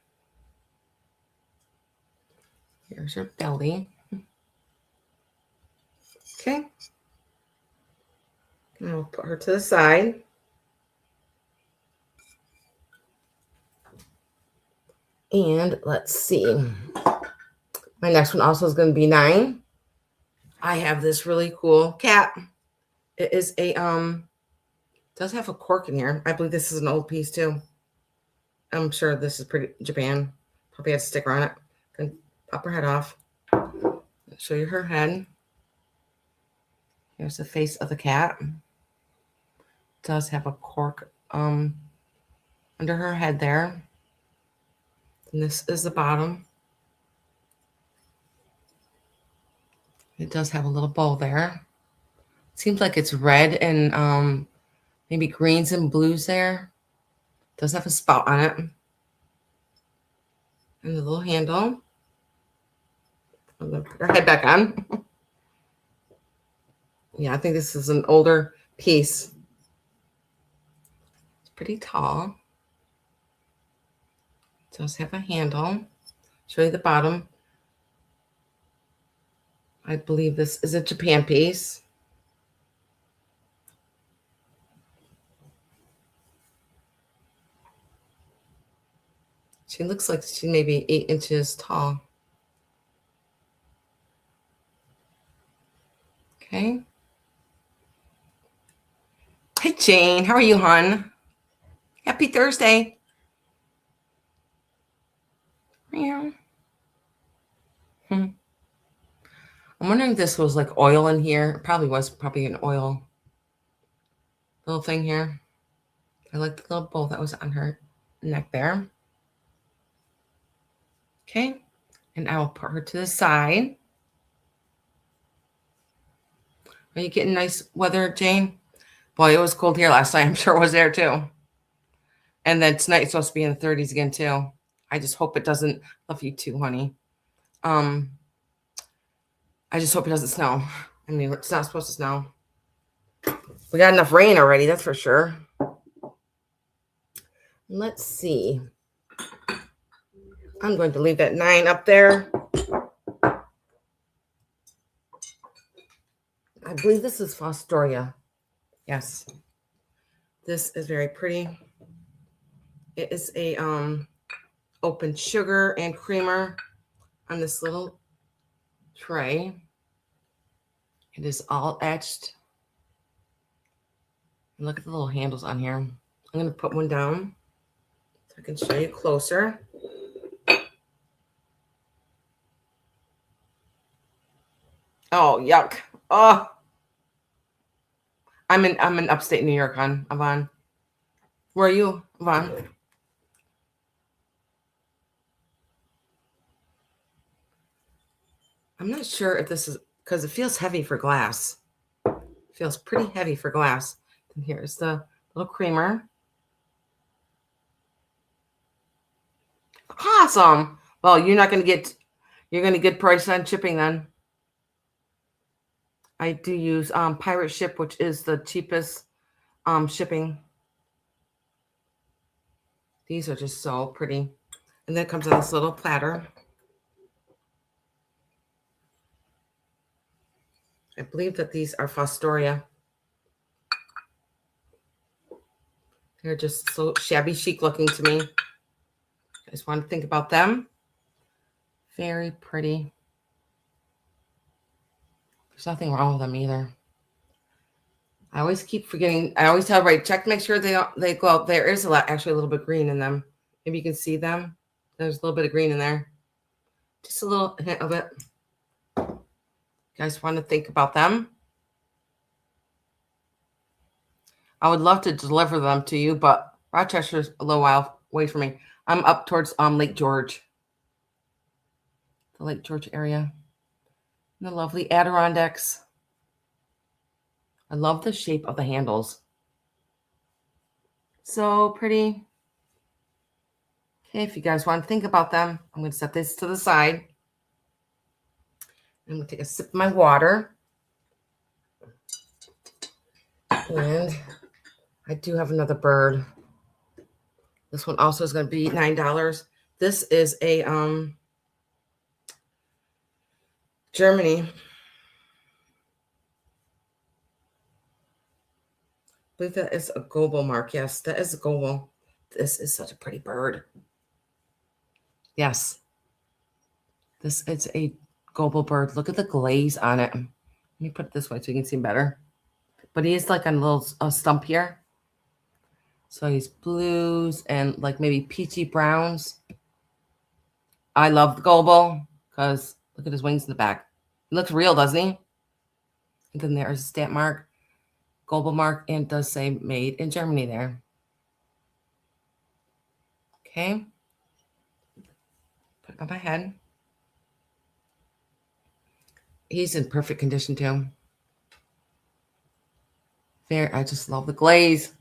S1: Here's her belly. Okay. And I'll put her to the side. And let's see. My next one also is going to be 9. I have this really cool cat. It is a does have a cork in here. I believe this is an old piece too. I'm sure this is pretty Japan. Probably has a sticker on it. Can pop her head off. Show you her head. Here's the face of the cat. It does have a cork under her head there. And this is the bottom. It does have a little bow there. Seems like it's red and maybe greens and blues there. It does have a spout on it. And the little handle. I'm going to put her head back on. Yeah, I think this is an older piece. It's pretty tall. It does have a handle. Show you the bottom. I believe this is a Japan piece. She looks like she may be 8 inches tall. Okay. Hey, Jane. How are you, hon? Happy Thursday. Yeah. I'm wondering if this was like oil in here. It probably was an oil little thing here. I like the little bowl that was on her neck there. Okay. And I will put her to the side. Are you getting nice weather, Jane? Boy, it was cold here last night. I'm sure it was there too. And then tonight it's supposed to be in the 30s again too. I just hope it doesn't. Love you too, honey. I just hope it doesn't snow. I mean, it's not supposed to snow. We got enough rain already, that's for sure. Let's see. I'm going to leave that 9 up there. I believe this is Fostoria. Yes. This is very pretty. It is a open sugar and creamer on this little tray. It is all etched. And look at the little handles on here. I'm going to put one down so I can show you closer. Oh, yuck. Oh. I'm in upstate New York, Yvonne. Where are you, Yvonne? I'm not sure if this is because it feels heavy for glass. It feels pretty heavy for glass. And here's the little creamer. Awesome. Well, you're not going to get You're going to get price on shipping then. I do use Pirate Ship, which is the cheapest shipping. These are just so pretty. And then it comes in this little platter. I believe that these are Fostoria. They're just so shabby chic looking to me. I just want to think about them. Very pretty. There's nothing wrong with them either. I always keep forgetting. I always tell everybody, check to make sure they go out. There is actually a little bit of green in them. Maybe you can see them. There's a little bit of green in there. Just a little hint of it. You guys want to think about them? I would love to deliver them to you, but Rochester's a little while away from me. I'm up towards Lake George. The Lake George area. And the lovely Adirondacks. I love the shape of the handles. So pretty. Okay, if you guys want to think about them, I'm going to set this to the side. I'm going to take a sip of my water. And I do have another bird. This one also is going to be $9. This is a Germany. I believe that is a Goble mark. Yes, that is a Goble. This is such a pretty bird. Yes. This is a Goble bird. Look at the glaze on it. Let me put it this way so you can see better. But he is like on a little stump here. So he's blues and like maybe peachy browns. I love the Goble because look at his wings in the back. He looks real, doesn't he? And then there's a stamp mark, Goble mark, and it does say made in Germany there. Okay. Put it on my head. He's in perfect condition too. I just love the glaze.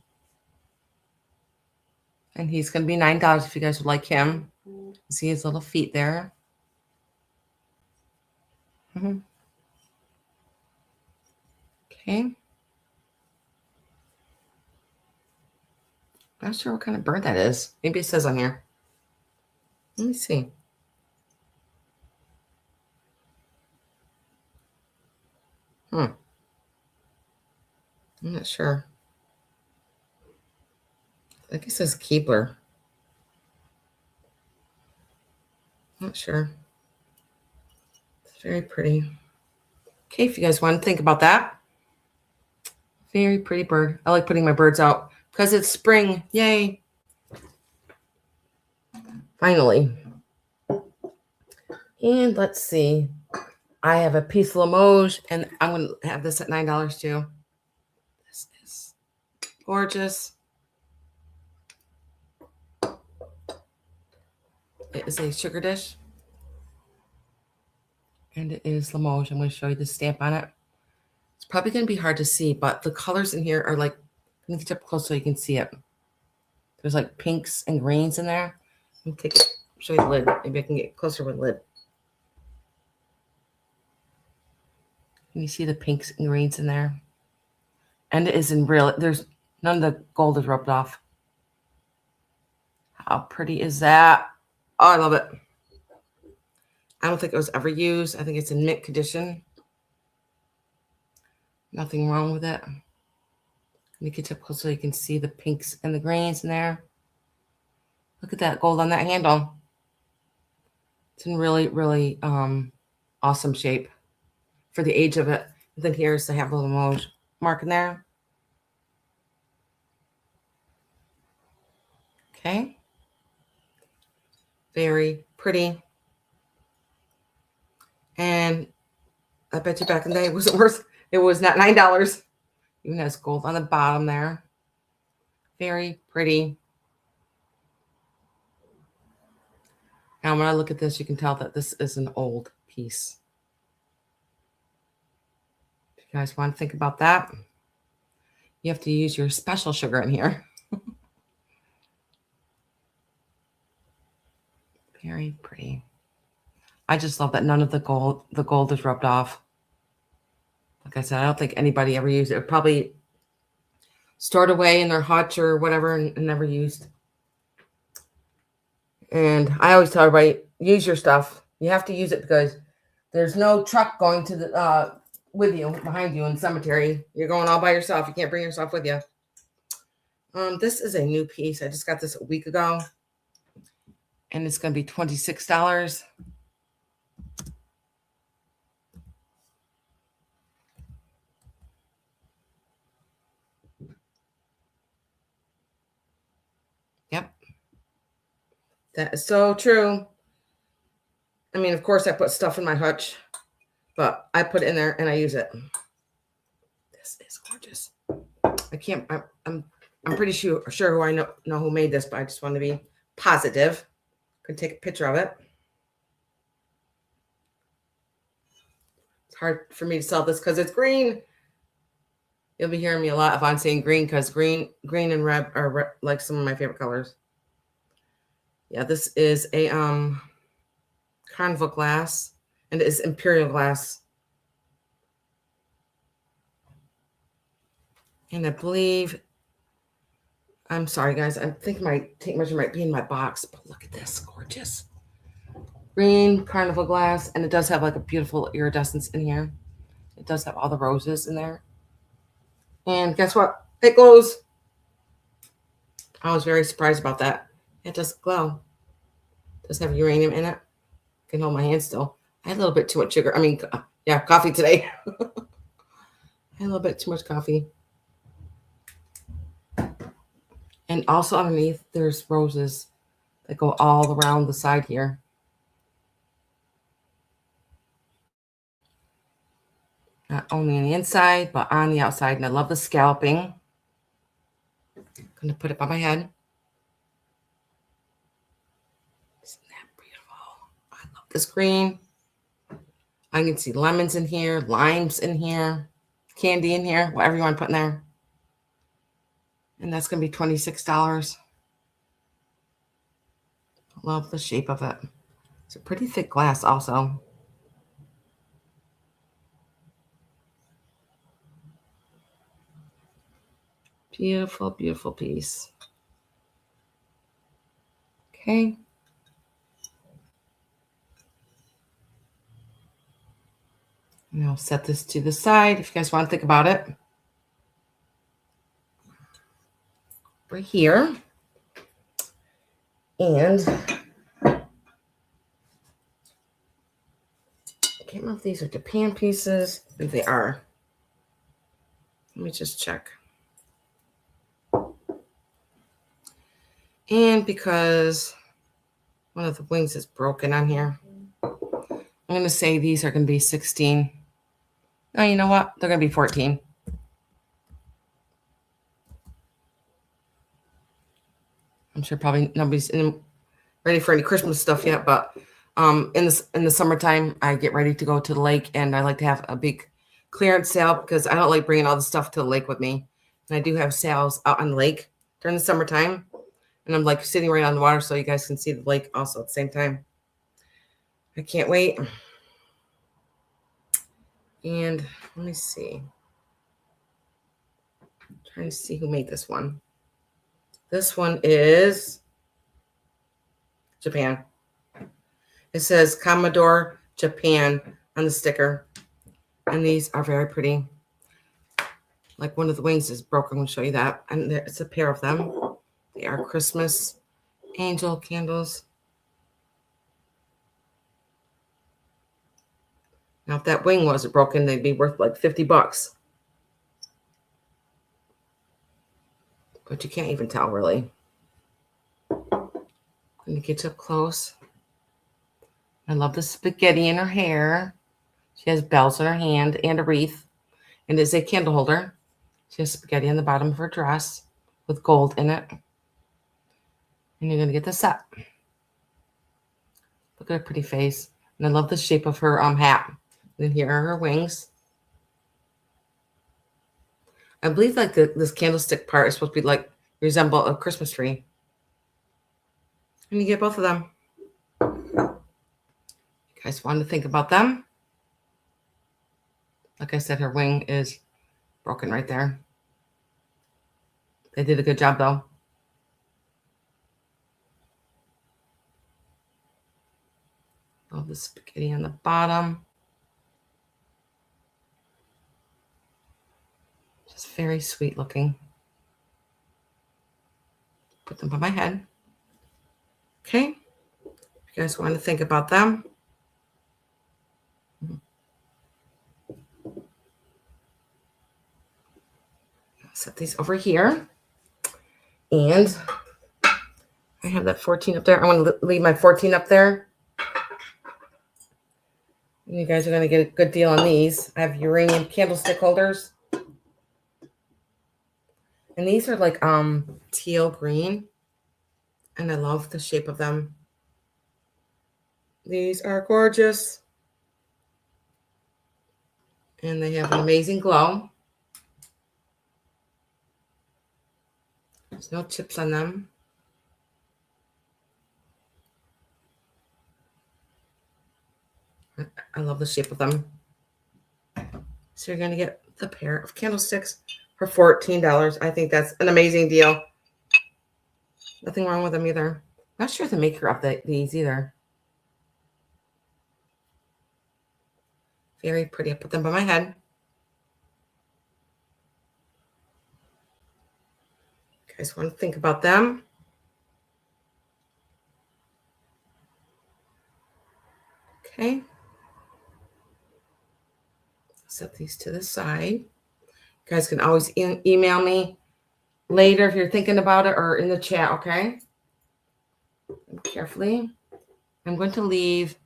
S1: And he's going to be $9 if you guys would like him. See his little feet there. Okay. Not sure what kind of bird that is. Maybe it says on here. Let me see. I'm not sure. I think it says Keebler. Not sure. It's very pretty. Okay, if you guys want to think about that. Very pretty bird. I like putting my birds out because it's spring. Yay. Finally. And let's see. I have a piece of Limoges, and I'm going to have this at $9 too. This is gorgeous. It is a sugar dish. And it is Limoges. I'm going to show you the stamp on it. It's probably going to be hard to see, but the colors in here are like, let me get up close so you can see it. There's like pinks and greens in there. Let me show you the lid. Maybe I can get closer with the lid. Can you see the pinks and greens in there? And it is in real, there's none of the gold is rubbed off. How pretty is that? Oh, I love it. I don't think it was ever used. I think it's in mint condition. Nothing wrong with it. Let me get up close so you can see the pinks and the greens in there. Look at that gold on that handle. It's in really, really awesome shape for the age of it. And then here's the have a little mark in there. Okay. Very pretty. And I bet you back in the day, was it worth? It was not $9. Even has gold on the bottom there. Very pretty. Now, when I look at this, you can tell that this is an old piece. If you guys want to think about that, you have to use your special sugar in here. Very pretty. I just love that none of the gold is rubbed off. Like I said, I don't think anybody ever used it. It probably stored away in their hutch or whatever and never used. And I always tell everybody, use your stuff. You have to use it because there's no truck going to the with you behind you in the cemetery. You're going all by yourself. You can't bring yourself with you. This is a new piece. I just got this a week ago, and it's going to be $26. Yep, that is so true. I mean, of course, I put stuff in my hutch, but I put it in there and I use it. This is gorgeous. I can't. I'm pretty sure who I know who made this, but I just want to be positive. Could take a picture of it. It's hard for me to sell this because it's green. You'll be hearing me a lot if I'm saying green because green and red are like some of my favorite colors. Yeah, this is a carnival glass, and it is imperial glass. And I believe, I'm sorry guys, I think my tape measure might be in my box, but look at this, gorgeous. Green carnival glass, and it does have like a beautiful iridescence in here. It does have all the roses in there. And guess what? It glows. I was very surprised about that. It does glow. It does have uranium in it. I can hold my hand still. I had a little bit too much sugar. I mean, yeah, coffee today. I had a little bit too much coffee. And also underneath, there's roses that go all around the side here. Not only on the inside, but on the outside. And I love the scalloping. I'm going to put it by my head. Isn't that beautiful? I love this green. I can see lemons in here, limes in here, candy in here, whatever you want to put in there. And that's going to be $26. Love the shape of it. It's a pretty thick glass also. Beautiful, beautiful piece. Okay. And I'll set this to the side if you guys want to think about it. Right here. And I can't remember if these are Japan pieces. I think they are. Let me just check. And because one of the wings is broken on here, I'm going to say these are going to be 16. Oh, you know what? They're going to be 14. I'm sure probably nobody's ready for any Christmas stuff yet, but in the summertime, I get ready to go to the lake, and I like to have a big clearance sale because I don't like bringing all the stuff to the lake with me. And I do have sales out on the lake during the summertime, and I'm like sitting right on the water so you guys can see the lake also at the same time. I can't wait. And let me see. I'm trying to see who made this one. This one is Japan. It says Commodore Japan on the sticker. And these are very pretty. Like one of the wings is broken. I'm going to show you that. And it's a pair of them. They are Christmas angel candles. Now, if that wing wasn't broken, they'd be worth like $50. But you can't even tell, really. Let me get you up close. I love the spaghetti in her hair. She has bells in her hand and a wreath. And it's a candle holder. She has spaghetti on the bottom of her dress with gold in it. And you're going to get the set. Look at her pretty face. And I love the shape of her hat. And then here are her wings. I believe like this candlestick part is supposed to be like resemble a Christmas tree. And you get both of them. You I just wanted to think about them. Like I said, her wing is broken right there. They did a good job though. All the spaghetti on the bottom. Just very sweet looking. Put them by my head. Okay. If you guys want to think about them. Set these over here. And I have that 14 up there. I want to leave my 14 up there. You guys are going to get a good deal on these. I have uranium candlestick holders. And these are like teal green. And I love the shape of them. These are gorgeous. And they have an amazing glow. There's no chips on them. I love the shape of them. So you're going to get the pair of candlesticks for $14. I think that's an amazing deal. Nothing wrong with them either. Not sure the maker of these either. Very pretty. I put them by my head. You guys want to think about them. Okay. Set these to the side. You guys can always email me later if you're thinking about it or in the chat, okay? And carefully. I'm going to leave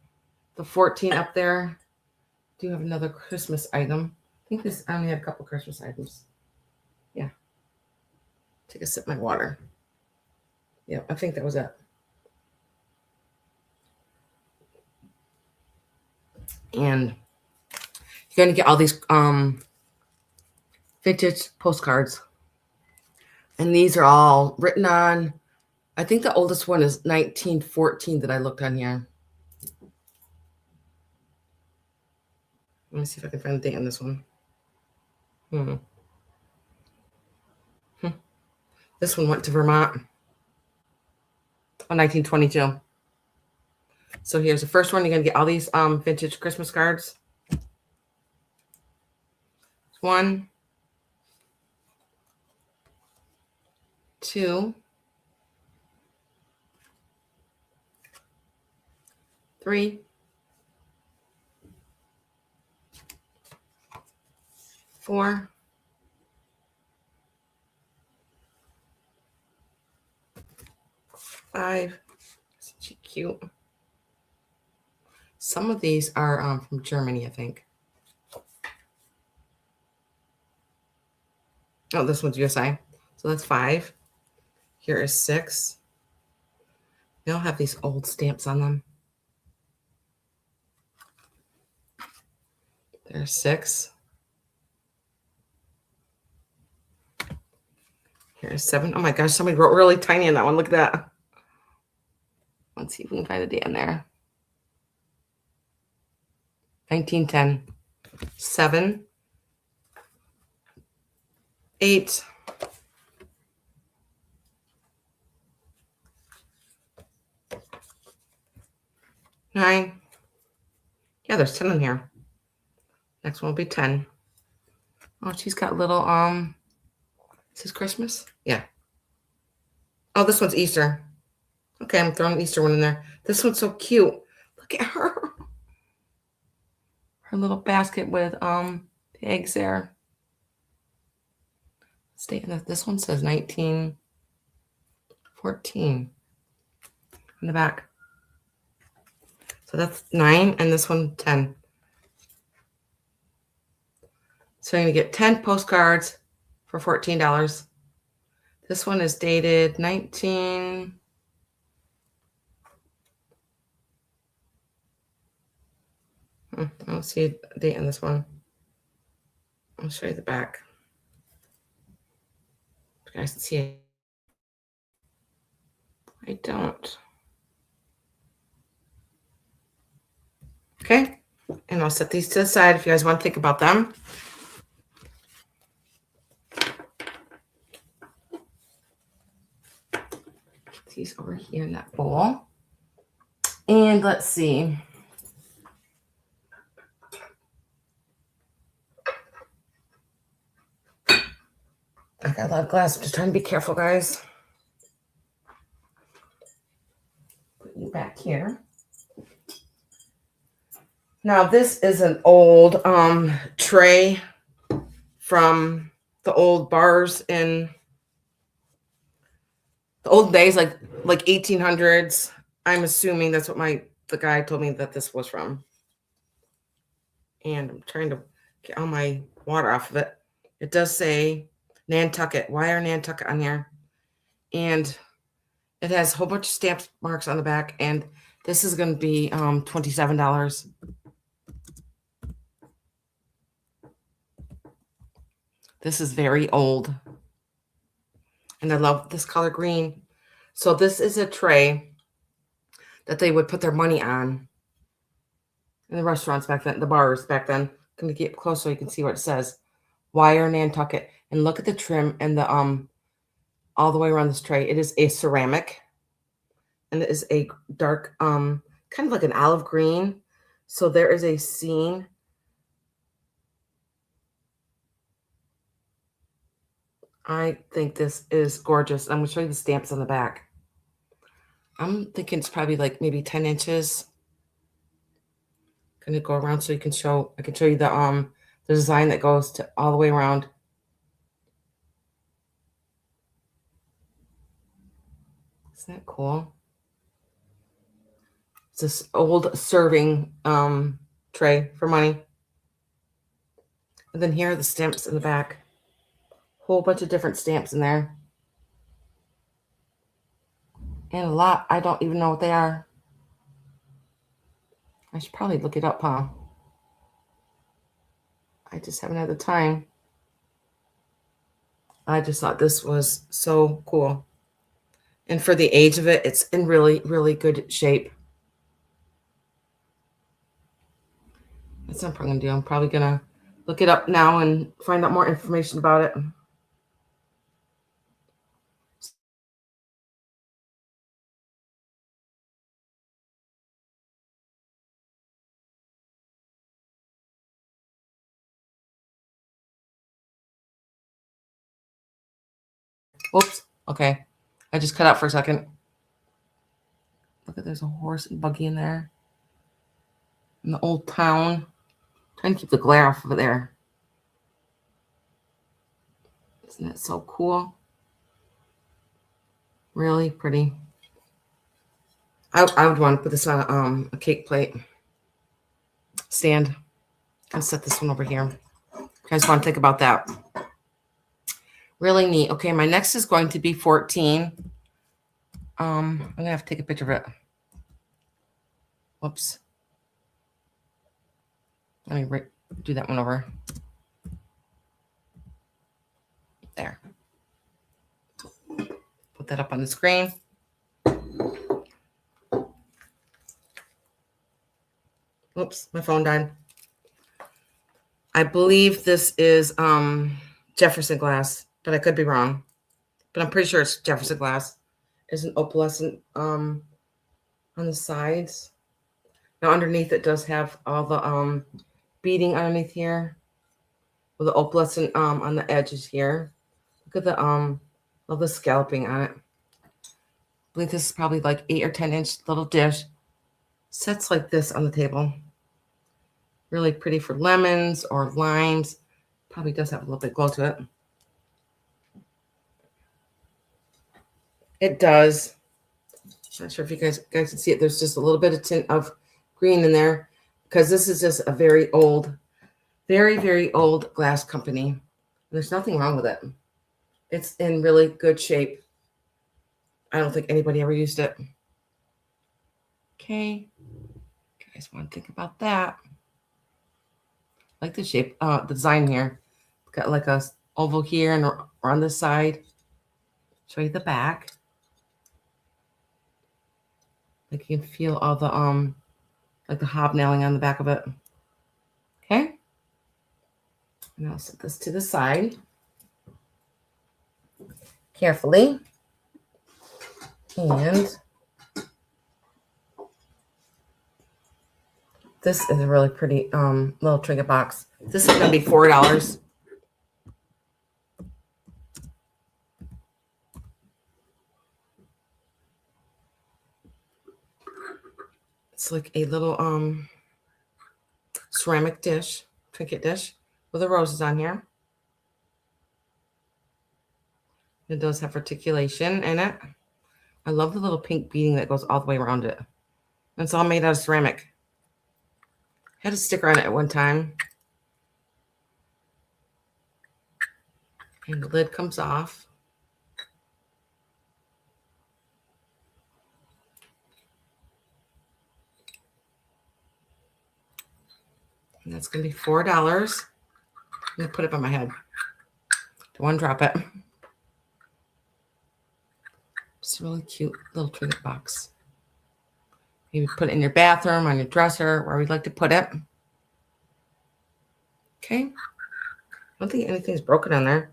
S1: the 14 up there. I do have another Christmas item. I think I only had a couple Christmas items. Yeah. Take a sip of my water. Yeah, I think that was it. And you're going to get all these vintage postcards. And these are all written on, I think the oldest one is 1914 that I looked on here. Let me see if I can find the date on this one. This one went to Vermont. 1922. So here's the first one. You're going to get all these vintage Christmas cards. 1, 2, 3, 4, 5. Isn't she cute? Some of these are from Germany, I think. Oh, this one's USA. So that's 5. Here is 6. They all have these old stamps on them. There's 6. Here's 7. Oh my gosh, somebody wrote really tiny on that one. Look at that. Let's see if we can find a date in there. 1910. 7, 8, 9. Yeah, there's 10 in here. Next one will be 10. Oh, she's got little, is this Christmas? Yeah. Oh, this one's Easter. Okay, I'm throwing an Easter one in there. This one's so cute. Look at her. Her little basket with the eggs there. This one says 1914 on the back. So that's 9, and this one 10. So you're going to get 10 postcards for $14. This one is dated 19... I don't see a date on this one. I'll show you the back. You guys can see it. I don't. And I'll set these to the side if you guys want to think about them. These over here in that bowl. And let's see. I got a lot of glass. I'm just trying to be careful, guys. Put you back here. Now, this is an old tray from the old bars in the old days, like 1800s. I'm assuming that's what the guy told me that this was from. And I'm trying to get all my water off of it. It does say Nantucket. Why are Nantucket on here? And it has a whole bunch of stamp marks on the back. And this is going to be $27. This is very old. And I love this color green. So this is a tray that they would put their money on in the restaurants back then, the bars back then. I'm going to get close so you can see what it says. Wire Nantucket. And look at the trim and the all the way around this tray. It is a ceramic. And it is a dark, kind of like an olive green. So there is a scene. I think this is gorgeous. I'm going to show you the stamps on the back. I'm thinking it's probably like maybe 10 inches. Going to go around so you can show. I can show you the design that goes to all the way around. Isn't that cool? It's this old serving tray for money. And then here are the stamps in the back. Whole bunch of different stamps in there. And a lot, I don't even know what they are. I should probably look it up, huh? I just haven't had the time. I just thought this was so cool. And for the age of it, it's in really, really good shape. That's what I'm probably going to do. I'm probably going to look it up now and find out more information about it. Oops. Okay. I just cut out for a second. Look at, there's a horse and buggy in there. In the old town. Trying to keep the glare off of there. Isn't that so cool? Really pretty. I would want to put this on a cake plate stand. I'll set this one over here. You guys want to think about that. Really neat. Okay, my next is going to be 14. I'm going to have to take a picture of it. Whoops. Let me do that one over. There. Put that up on the screen. Oops, my phone died. I believe this is Jefferson glass, but I could be wrong. But I'm pretty sure it's Jefferson glass. There's an opalescent on the sides. Now underneath it does have all the beading underneath here, with the opalescent on the edges here. Look at the all the scalloping on it. I believe this is probably like 8 or 10 inch little dish. Sets like this on the table. Really pretty for lemons or limes. Probably does have a little bit of glow to it. It does. Not sure if you guys can see it. There's just a little bit of tint of green in there because this is just a very old, very, very old glass company. There's nothing wrong with it. It's in really good shape. I don't think anybody ever used it. Okay. You guys want to think about that. I like the shape, the design here. It's got like a oval here and on this side. Show you the back. Like you can feel all the like the hobnailing on the back of it. And I'll set this to the side carefully. And this is a really pretty little trinket box. This is going to be $4. It's like a little ceramic dish, trinket dish with the roses on here. It does have articulation in it. I love the little pink beading that goes all the way around it. And it's all made out of ceramic. Had a sticker on it at one time. And the lid comes off. And that's going to be $4. I'm going to put it on my head. Don't want to drop it. It's a really cute little trinket box. Maybe put it in your bathroom, on your dresser, where we'd like to put it. Okay. I don't think anything's broken on there.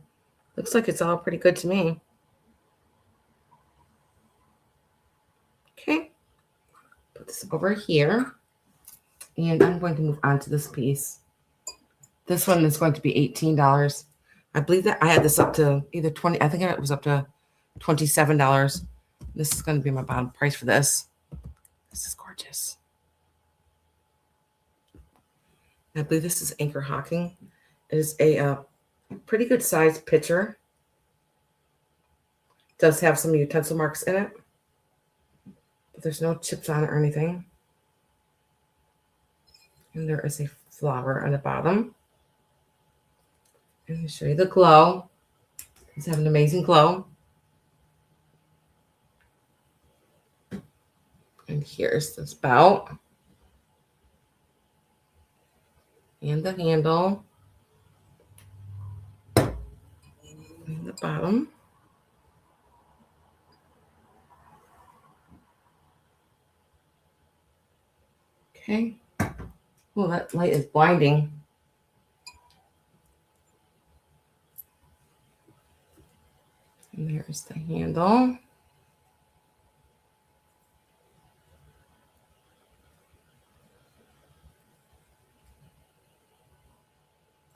S1: Looks like it's all pretty good to me. Okay. Put this over here. And I'm going to move on to this piece. This one is going to be $18. I believe that I had this up to either 20. I think it was up to $27. This is going to be my bottom price for this. This is gorgeous. I believe this is Anchor Hawking. It is a pretty good sized pitcher. It does have some utensil marks in it, but there's no chips on it or anything. And there is a flower on the bottom. And let me show you the glow. It's having an amazing glow. And here's the spout. And the handle. And the bottom. Okay. Well, that light is blinding. And there's the handle.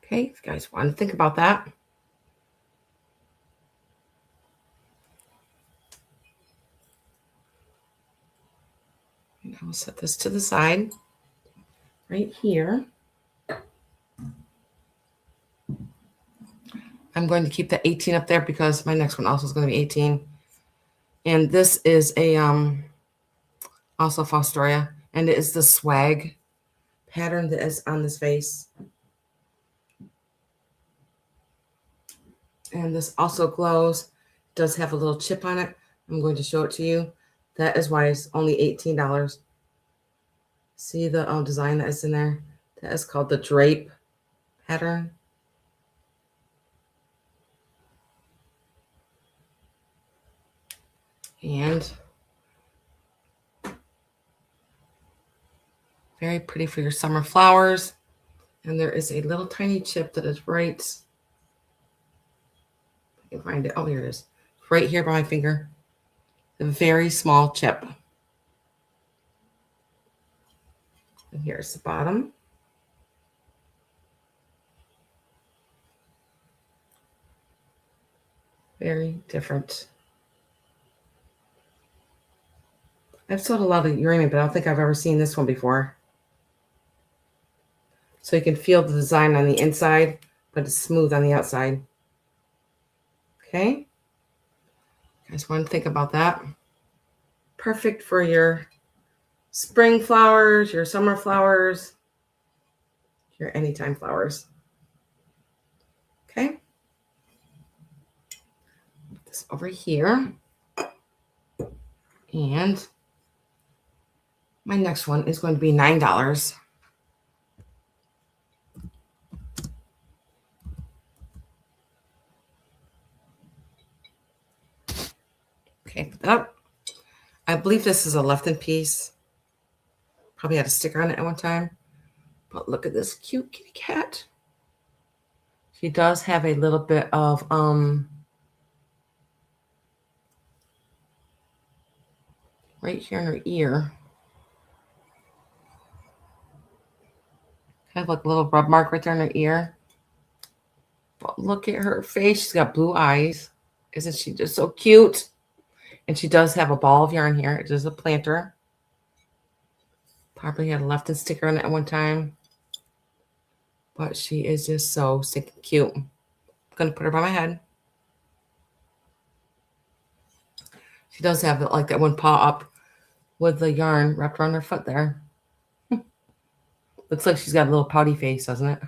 S1: Okay, if you guys want to think about that. And I will set this to the side right here. I'm going to keep the 18 up there because my next one also is going to be 18. And this is a also Fostoria, and it is the swag pattern that is on this vase. And this also glows. It does have a little chip on it. I'm going to show it to you. That is why it's only $18. See the design that is in there? That is called the drape pattern. And very pretty for your summer flowers. And there is a little tiny chip that is right. I can find it. Oh, here it is. Right here by my finger. A very small chip. And here's the bottom. Very different. I've sold a lot of uranium, but I don't think I've ever seen this one before. So you can feel the design on the inside, but it's smooth on the outside. Okay. You guys want to think about that? Perfect for your spring flowers, your summer flowers, your anytime flowers. Okay. Put this over here. And my next one is going to be $9. Okay, put that up. I believe this is a left-in piece. Probably had a sticker on it at one time. But look at this cute kitty cat. She does have a little bit of right here in her ear. Have like a little rub mark right there in her ear. But look at her face. She's got blue eyes. Isn't she just so cute? And she does have a ball of yarn here. It is a planter. Probably had a left-in sticker on it at one time. But she is just so stinking cute. I'm going to put her by my head. She does have like that one paw up with the yarn wrapped around her foot there. Looks like she's got a little pouty face, doesn't it?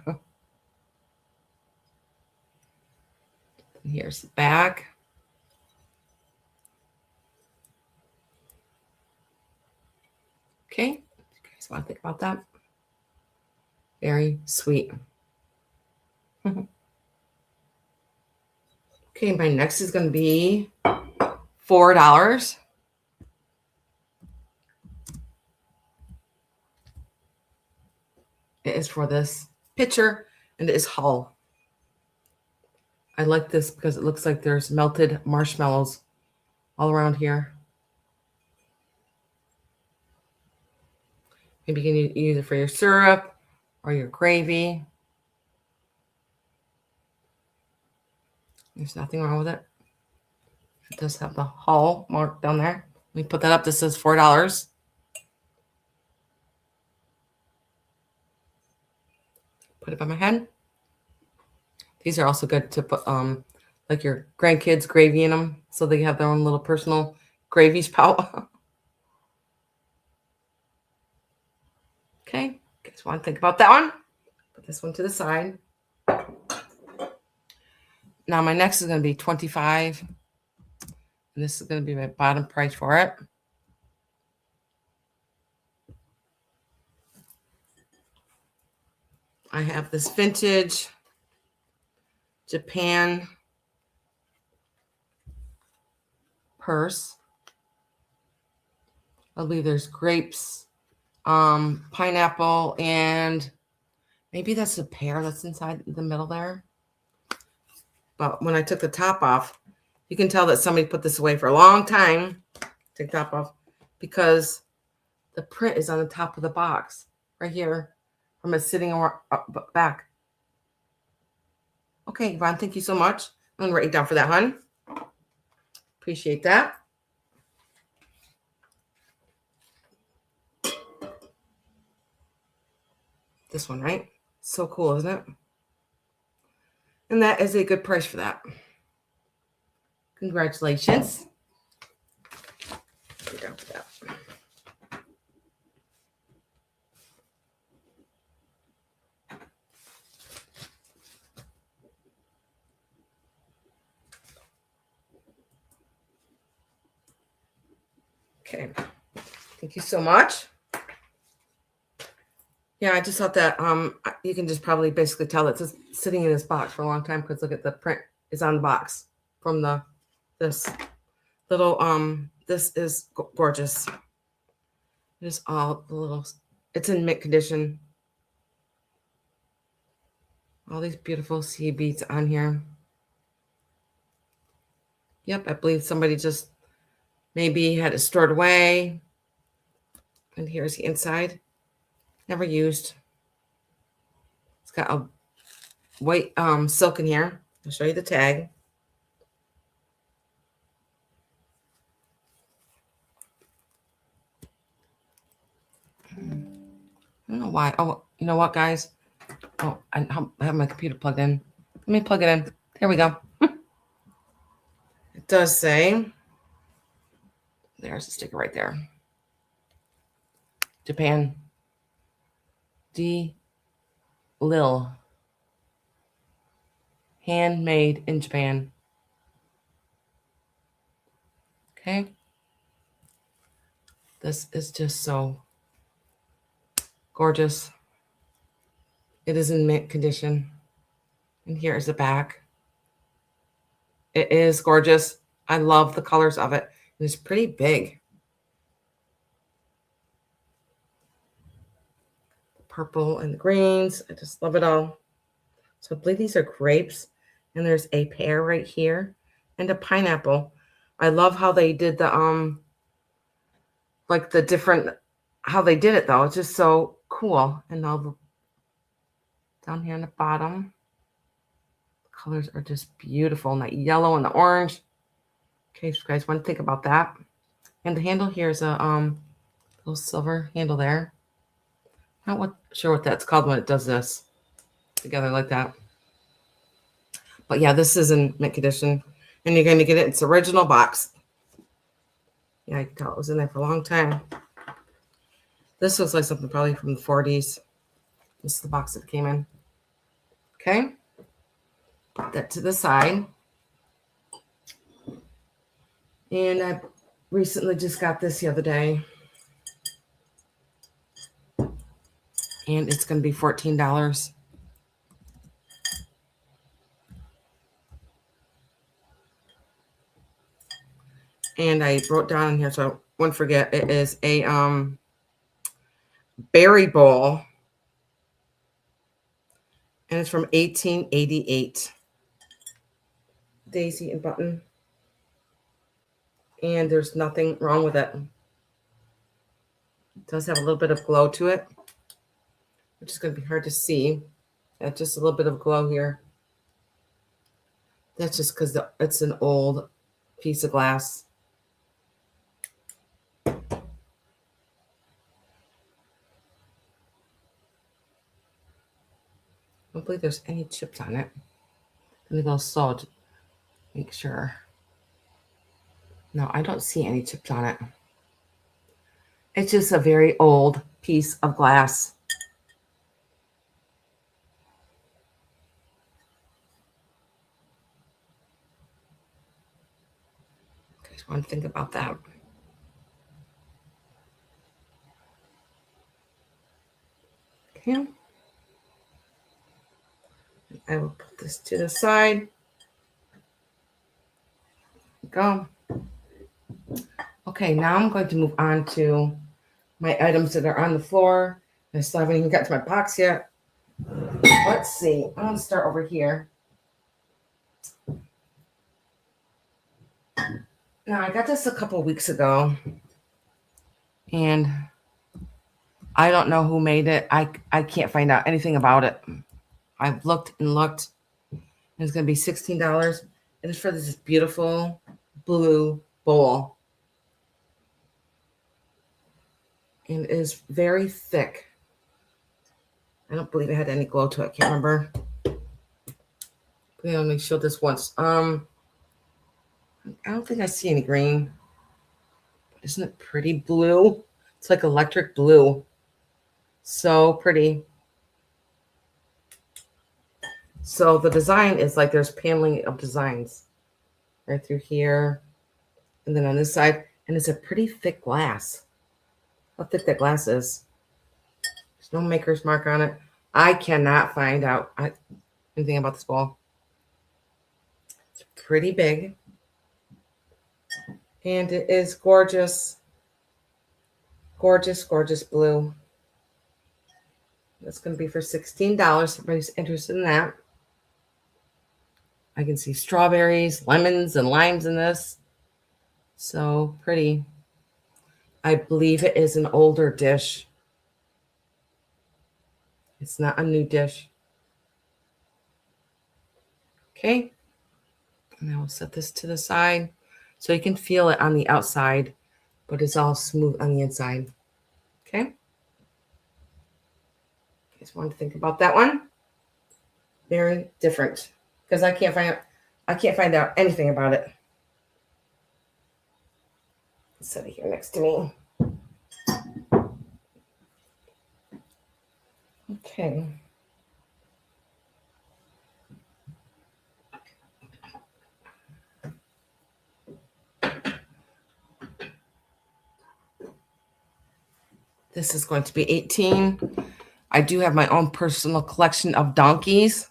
S1: Here's the back. Okay. You guys want to think about that? Very sweet. Okay, my next is going to be $4. It is for this picture, and it is Hull. I like this because it looks like there's melted marshmallows all around here. Maybe you can use it for your syrup or your gravy. There's nothing wrong with it. It does have the Hull mark down there. Let me put that up. This says $4. Put it by my head. These are also good to put like your grandkids' gravy in them, so they have their own little personal gravy spout. Okay, guys want to think about that one? Put this one to the side. Now my next is going to be $25, and this is going to be my bottom price for it. I have this vintage Japan purse. I believe there's grapes, pineapple, and maybe that's a pear that's inside the middle there. But when I took the top off, you can tell that somebody put this away for a long time. Take the top off because the print is on the top of the box right here from it sitting back. Okay, Yvonne, thank you so much. I'm going to write you down for that, hon. Appreciate that. This one, right? So cool, isn't it? And that is a good price for that. Congratulations. Get down for that. Okay. Thank you so much. Yeah, I just thought that you can just probably basically tell it's just sitting in this box for a long time because look at the print is on the box from this little this is gorgeous. It is all the little, it's in mint condition. All these beautiful sea beads on here. Yep, I believe somebody just maybe had it stored away. And here's the inside. Never used. It's got a white silk in here. I'll show you the tag. I don't know why. Oh, you know what, guys? Oh, I have my computer plugged in. Let me plug it in. There we go. It does say, there's a sticker right there. Japan. D. Lil. Handmade in Japan. Okay. This is just so gorgeous. It is in mint condition. And here is the back. It is gorgeous. I love the colors of it. And it's pretty big. The purple and the greens. I just love it all. So I believe these are grapes, and there's a pear right here and a pineapple. I love how they did the like the different, how they did it though. It's just so cool. And all the down here on the bottom, the colors are just beautiful. And that yellow and the orange. Okay, so you guys want to think about that. And the handle here is a little silver handle there. Not sure what that's called when it does this together like that. But yeah, this is in mint condition, and you're going to get it. It's original box. Yeah, I can tell it was in there for a long time. This looks like something probably from the 40s. This is the box that it came in. Okay, put that to the side. And I recently just got this the other day, and it's going to be $14. And I wrote down in here so I won't forget. It is a berry bowl, and it's from 1888. Daisy and button, and there's nothing wrong with it. It does have a little bit of glow to it, which is going to be hard to see. That's just a little bit of glow here. That's just because it's an old piece of glass. I don't believe there's any chips on it. Let me go slow to make sure. No, I don't see any chips on it. It's just a very old piece of glass. I just want to think about that. Okay. I will put this to the side. Go. Okay, now I'm going to move on to my items that are on the floor. I still haven't even got to my box yet. Let's see. I'm going to start over here. Now, I got this a couple weeks ago, and I don't know who made it. I can't find out anything about it. I've looked and looked, and it's going to be $16. And it's for this beautiful blue bowl. And it is very thick. I don't believe it had any glow to it. I can't remember. Let me show this once. I don't think I see any green. Isn't it pretty blue? It's like electric blue. So pretty. So the design is like there's paneling of designs right through here. And then on this side. And it's a pretty thick glass. How thick that glass is. There's no maker's mark on it. I cannot find out anything about this bowl. It's pretty big. And it is gorgeous. Gorgeous, gorgeous blue. That's going to be for $16. Somebody's interested in that. I can see strawberries, lemons, and limes in this. So pretty. I believe it is an older dish. It's not a new dish. Okay. And I will set this to the side so you can feel it on the outside, but it's all smooth on the inside. Okay. Just wanted to think about that one. Very different because I can't find out anything about it. Set it here next to me. Okay. This is going to be 18. I do have my own personal collection of donkeys,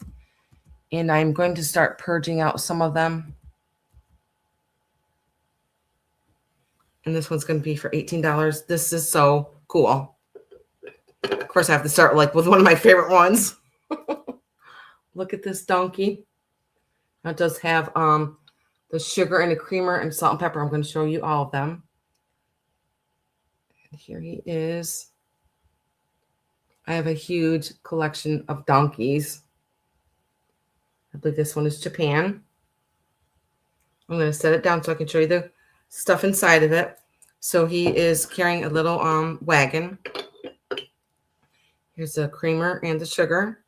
S1: and I'm going to start purging out some of them. And this one's going to be for $18. This is so cool. Of course, I have to start like with one of my favorite ones. Look at this donkey. It does have the sugar and the creamer and salt and pepper. I'm going to show you all of them. And here he is. I have a huge collection of donkeys. I believe this one is Japan. I'm going to set it down so I can show you the stuff inside of it. So he is carrying a little wagon. Here's the creamer and the sugar.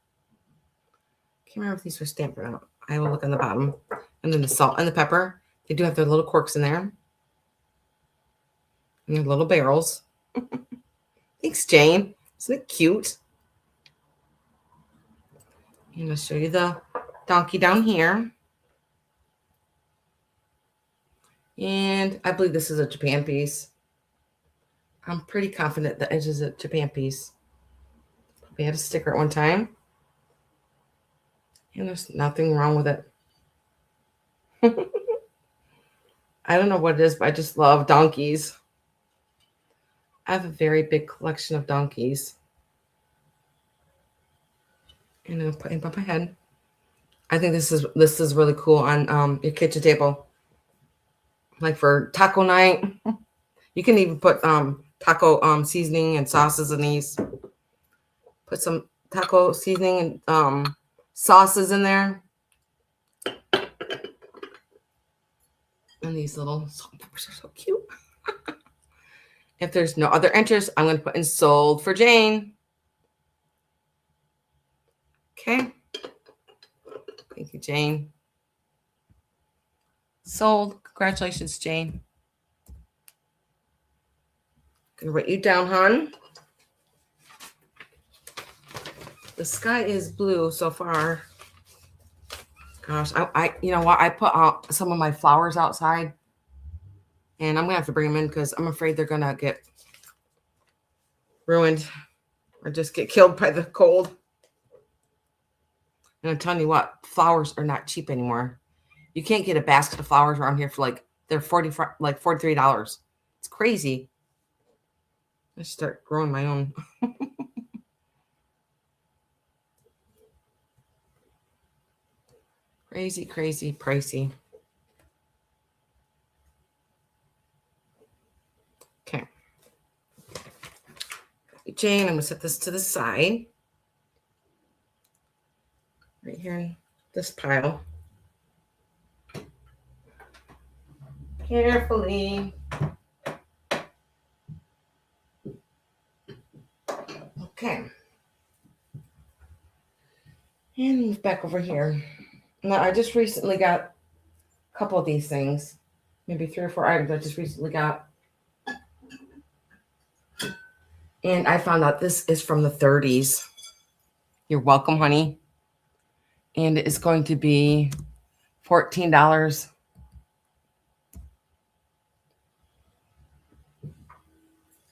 S1: Can't remember if these were stamped or not. I will look on the bottom. And then the salt and the pepper. They do have their little corks in there. And their little barrels. Thanks, Jane. Isn't it cute? And I'll show you the donkey down here. And I believe this is a Japan piece. I'm pretty confident that it is a Japan piece. We had a sticker at one time. And there's nothing wrong with it. I don't know what it is, but I just love donkeys. I have a very big collection of donkeys. And I'm putting it on my head. I think this is really cool on your kitchen table. Like for taco night. You can even put taco seasoning and sauces in these. Put some taco seasoning and sauces in there. And these little salt and peppers are so cute. If there's no other interest, I'm going to put in sold for Jane. Okay. Thank you, Jane. Sold. Congratulations, Jane. Gonna write you down, hon. The sky is blue so far. Gosh, I you know what? I put out some of my flowers outside, and I'm gonna have to bring them in because I'm afraid they're gonna get ruined or just get killed by the cold. And I'm telling you what, flowers are not cheap anymore. You can't get a basket of flowers around here for they're $43. It's crazy. I should start growing my own. Crazy, crazy, pricey. Okay. Jane, I'm going to set this to the side. Right here in this pile. Carefully. Okay. And move back over here. Now, I just recently got a couple of these things. Maybe 3 or 4 items I just recently got. And I found out this is from the 30s. You're welcome, honey. And it's going to be $14.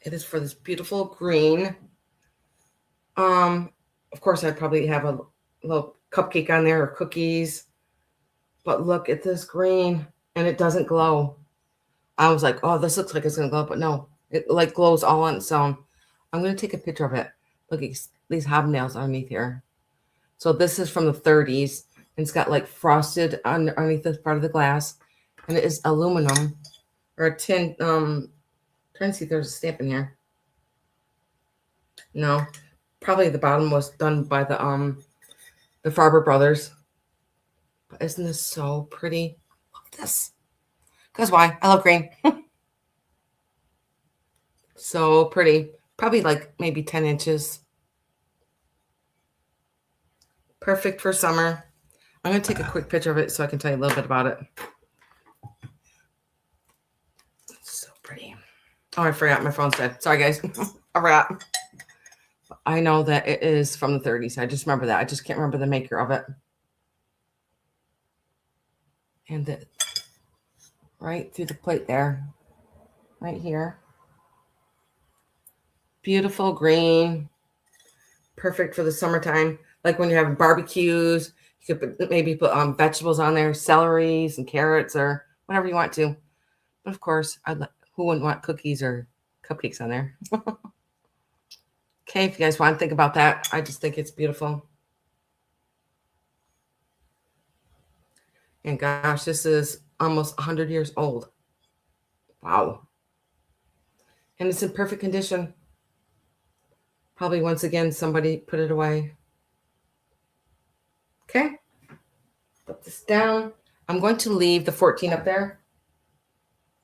S1: It is for this beautiful green. Of course, I'd probably have a little cupcake on there or cookies. But look at this green, and it doesn't glow. I was like, oh, this looks like it's going to glow, but no. It glows all on its own. I'm going to take a picture of it. Look at these hobnails underneath here. So this is from the 30s. And it's got frosted underneath this part of the glass. And it is aluminum or a tin. Trying to see if there's a stamp in here. No. Probably the bottom was done by the Farber brothers. But isn't this so pretty? Look at this. Because why? I love green. So pretty. Probably maybe 10 inches. Perfect for summer. I'm going to take a quick picture of it so I can tell you a little bit about it. So pretty. Oh, I forgot my phone's dead. Sorry, guys. I forgot. I know that it is from the 30s. I just remember that. I just can't remember the maker of it. And it right through the plate there. Right here. Beautiful green. Perfect for the summertime. Like when you're having barbecues. You could maybe put vegetables on there. Celeries and carrots or whatever you want to. But of course, who wouldn't want cookies or cupcakes on there? Okay, if you guys want to think about that, I just think it's beautiful. And gosh, this is almost 100 years old. Wow. And it's in perfect condition. Probably once again, somebody put it away. Okay. Put this down. I'm going to leave the 14 up there.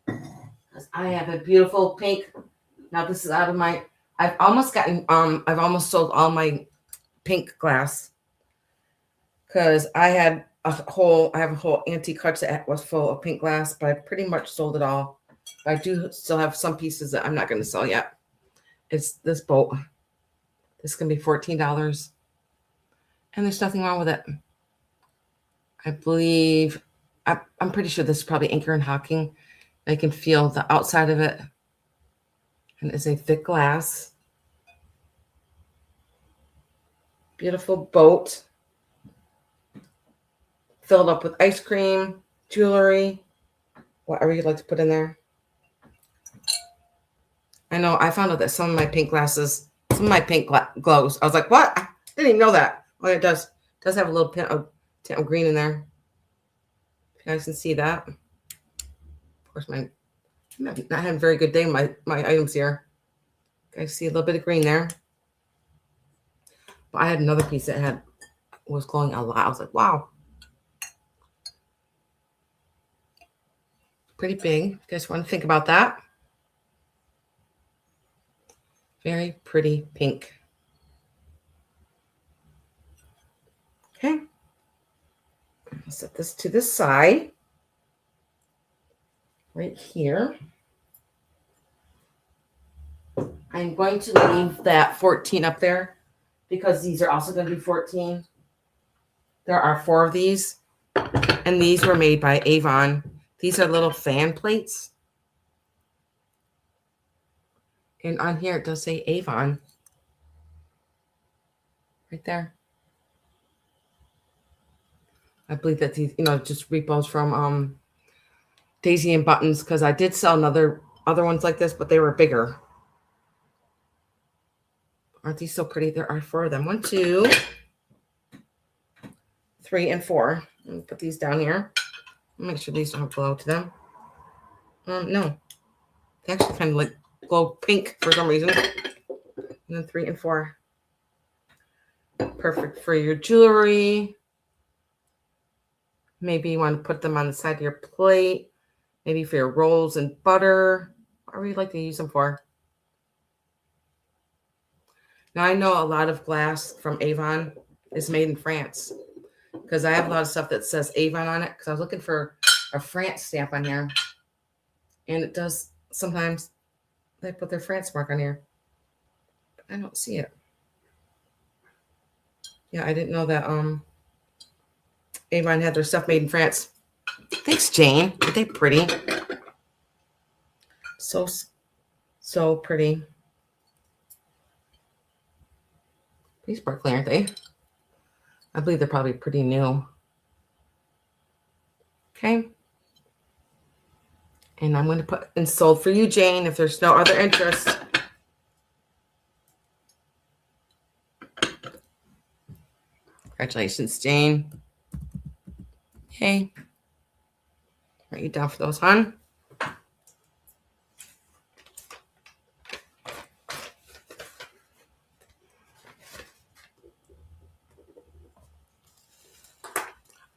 S1: Because I have a beautiful pink. Now this is out of my, I've almost sold all my pink glass. Because I have a whole antique hutch that was full of pink glass, but I pretty much sold it all. But I do still have some pieces that I'm not going to sell yet. It's this boat. This is going to be $14. And there's nothing wrong with it. I believe, I'm pretty sure this is probably Anchor and Hocking. I can feel the outside of it. And it's a thick glass. Beautiful boat. Filled up with ice cream, jewelry, whatever you'd like to put in there. I know I found out that some of my pink glasses, some of my pink glows. I was like, what? I didn't even know that. Oh, it does. It does have a little tint of green in there. If you guys can see that. Of course, I'm not having a very good day with my items here. You guys see a little bit of green there. But I had another piece that was glowing a lot. I was like, wow. Pretty big. You guys want to think about that? Very pretty pink. Okay. I'll set this to the side. Right here. I'm going to leave that 14 up there because these are also going to be 14. There are 4 of these, and these were made by Avon. These are little fan plates. And on here, it does say Avon. Right there. I believe that these, just repos from Daisy and Buttons, because I did sell other ones like this, but they were bigger. Aren't these so pretty? There are 4 of them. 1, 2, 3, and 4. Let me put these down here. Make sure these don't have glow to them. No. They actually kind of like glow pink for some reason. And then 3 and 4. Perfect for your jewelry. Maybe you want to put them on the side of your plate. Maybe for your rolls and butter. Whatever you'd like to use them for. Now, I know a lot of glass from Avon is made in France. Because I have a lot of stuff that says Avon on it. Because I was looking for a France stamp on here. And it does, sometimes they put their France mark on here. But I don't see it. Yeah, I didn't know that Avon had their stuff made in France. Thanks, Jane. Aren't they pretty? So pretty. Pretty sparkly, aren't they? I believe they're probably pretty new. Okay. And I'm going to put in sold for you, Jane, if there's no other interest. Congratulations, Jane. Hey. Write you down for those, hon.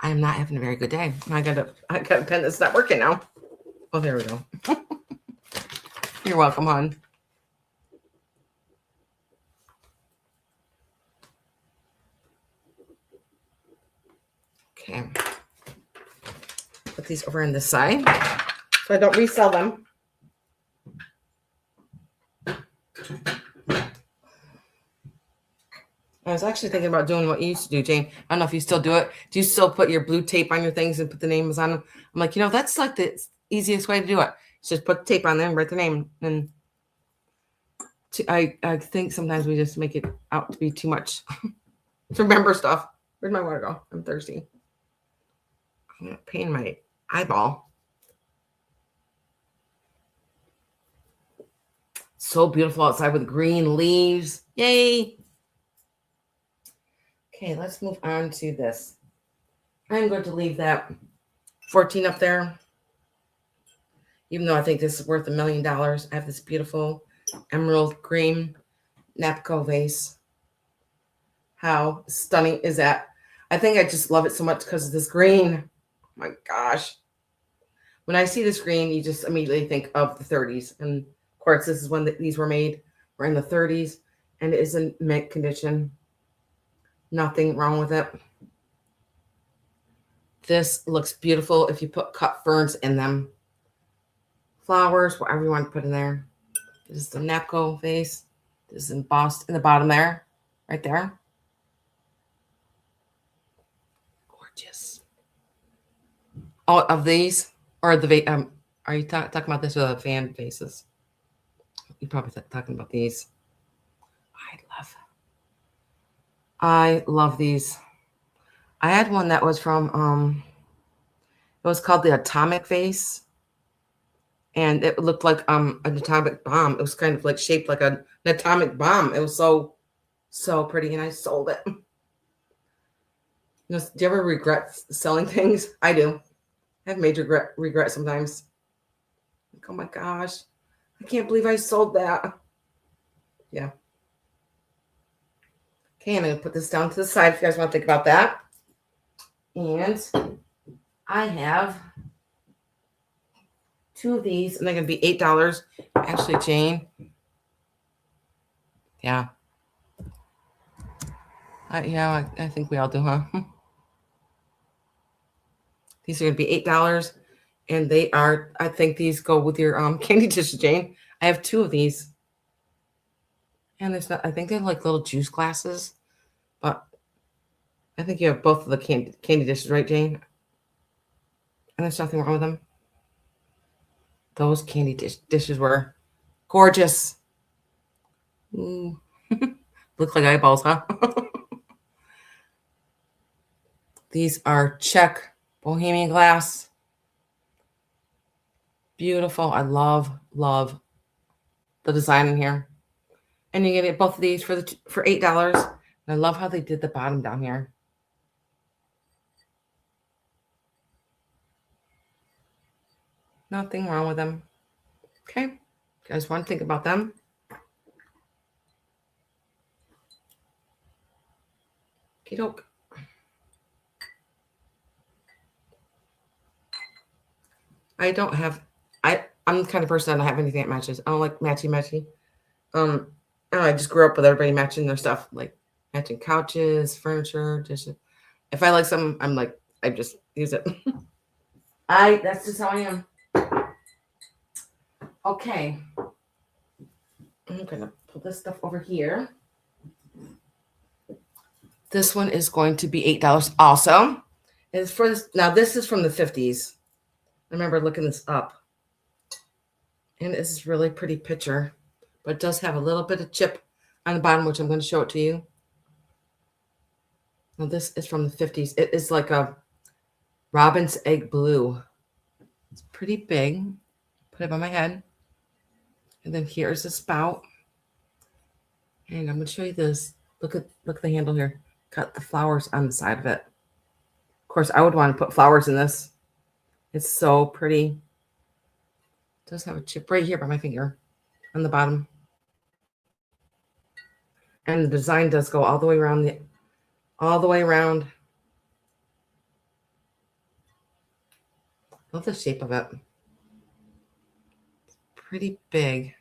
S1: I am not having a very good day. I got a pen that's not working now. Oh, there we go. You're welcome, hon. Okay. Put these over on this side so I don't resell them. I was actually thinking about doing what you used to do, Jane. I don't know if you still do it. Do you still put your blue tape on your things and put the names on them? I'm like, that's like the easiest way to do it. Just put tape on there and write the name. And I think sometimes we just make it out to be too much to remember stuff. Where'd my water go? I'm thirsty. I'm going to pain my eyeball. So beautiful outside with green leaves. Yay. Okay, let's move on to this. I'm going to leave that 14 up there. Even though I think this is worth $1 million, I have this beautiful emerald green Napco vase. How stunning is that? I think I just love it so much because of this green. Oh my gosh. When I see this green, you just immediately think of the 30s. And of course, this is when these were made. We're in the 30s, and it is in mint condition. Nothing wrong with it. This looks beautiful if you put cut ferns in them. Flowers, whatever you want to put in there. This is the Napco vase. This is embossed in the bottom there, right there. Gorgeous. All of these, or the are you talking about this or the fan vases? You're probably talking about these. I love these. I had one that was from it was called the atomic vase, and it looked like an atomic bomb. It was kind of like shaped like an atomic bomb. It was so pretty, and I sold it. You know, do you ever regret selling things? I do. I have major regret sometimes. Like, oh my gosh, I can't believe I sold that. Yeah. Okay, I'm going to put this down to the side if you guys want to think about that. And I have 2 of these, and they're going to be $8. Actually, Jane. Yeah. I think we all do, huh? These are going to be $8, and they are, I think these go with your candy dishes, Jane. I have 2 of these. And there's not, I think they're like little juice glasses, but I think you have both of the candy dishes, right, Jane? And there's nothing wrong with them. Those candy dishes were gorgeous. Look like eyeballs, huh? These are Czech Bohemian glass. Beautiful. I love the design in here. And you get both of these for $8. And I love how they did the bottom down here. Nothing wrong with them. Okay. You guys want to think about them? Okey-doke. I'm the kind of person that don't have anything that matches. I don't like matchy. I just grew up with everybody matching their stuff, like matching couches, furniture, dishes. If I like something, I'm like, I just use it. That's just how I am. Okay. I'm gonna pull this stuff over here. This one is going to be $8 also. It's for this. Now this is from the 50s. I remember looking this up. And this is really pretty picture, but it does have a little bit of chip on the bottom, which I'm going to show it to you. Now this is from the 50s. It is like a robin's egg blue. It's pretty big. Put it on my head. And then here's the spout. And I'm going to show you this. Look at the handle here. Got the flowers on the side of it. Of course, I would want to put flowers in this. It's so pretty. It does have a chip right here by my finger on the bottom. And the design does go all the way around Love the shape of it. It's pretty big.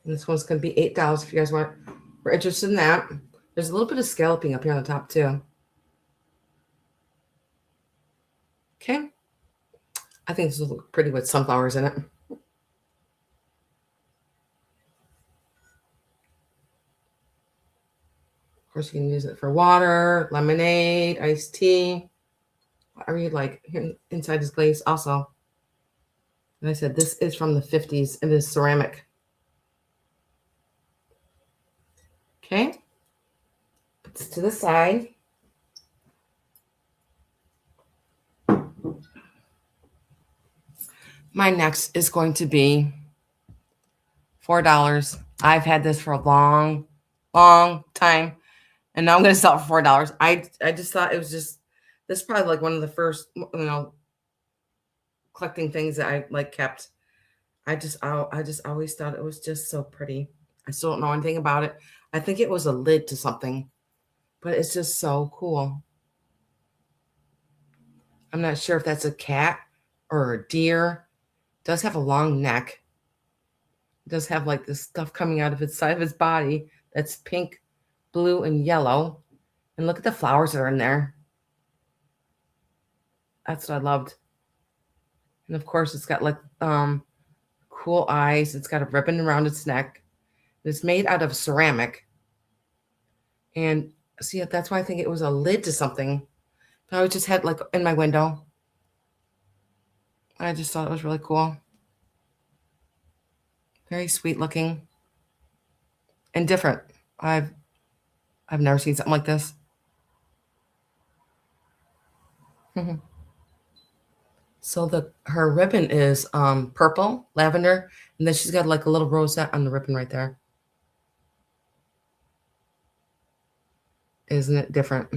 S1: And this one's going to be $8 if you guys were interested in that. There's a little bit of scalloping up here on the top too. Okay. I think this will look pretty with sunflowers in it. Of course, you can use it for water, lemonade, iced tea, whatever you'd like. Here inside is glaze also. And I said this is from the 50s. It is ceramic. Okay. Put this to the side. My next is going to be $4. I've had this for a long long time. And now I'm going to sell it for $4. I just thought it was just, this is probably like one of the first, collecting things that I like kept. I just always thought it was just so pretty. I still don't know anything about it. I think it was a lid to something, but it's just so cool. I'm not sure if that's a cat or a deer. It does have a long neck. It does have like this stuff coming out of its side of its body that's pink, blue, and yellow. And look at the flowers that are in there. That's what I loved. And of course, it's got like cool eyes. It's got a ribbon around its neck. It's made out of ceramic. And see, that's why I think it was a lid to something. I always just had like in my window. I just thought it was really cool. Very sweet looking and different. I've never seen something like this. So her ribbon is purple, lavender, and then she's got like a little rosette on the ribbon right there. Isn't it different?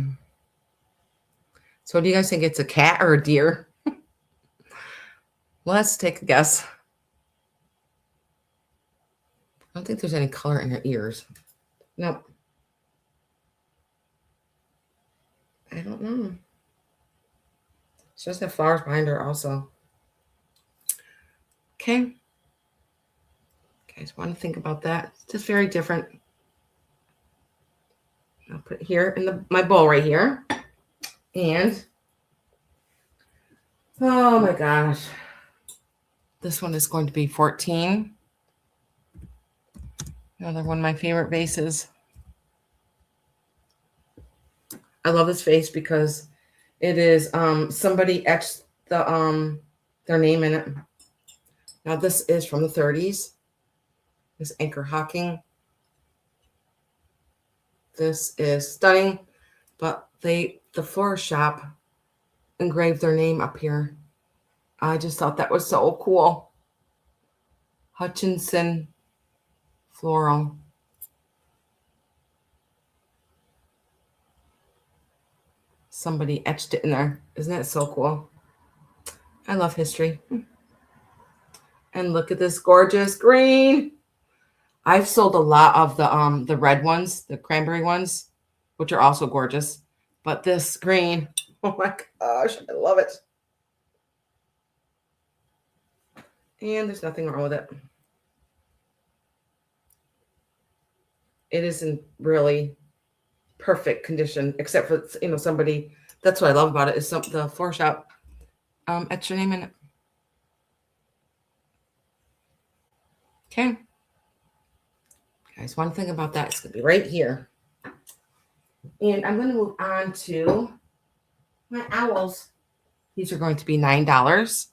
S1: So do you guys think it's a cat or a deer? Let's take a guess. I don't think there's any color in her ears. Nope. I don't know. She does have flowers behind her also. Okay. You guys want to think about that? It's just very different. I'll put it here in my bowl right here. And, oh my gosh. This one is going to be 14. Another one of my favorite vases. I love this vase because it is somebody etched their name in it. Now this is from the 30s. This Anchor Hocking. This is stunning, but the florist shop engraved their name up here. I just thought that was so cool. Hutchinson Floral. Somebody etched it in there. Isn't that so cool? I love history. And look at this gorgeous green. I've sold a lot of the red ones, the cranberry ones, which are also gorgeous. But this green, oh my gosh, I love it. And there's nothing wrong with it. It is in really perfect condition, except for somebody. That's what I love about it is the floor shop etched your name in it. Okay. Guys, one thing about that, it's going to be right here. And I'm going to move on to my owls. These are going to be $9.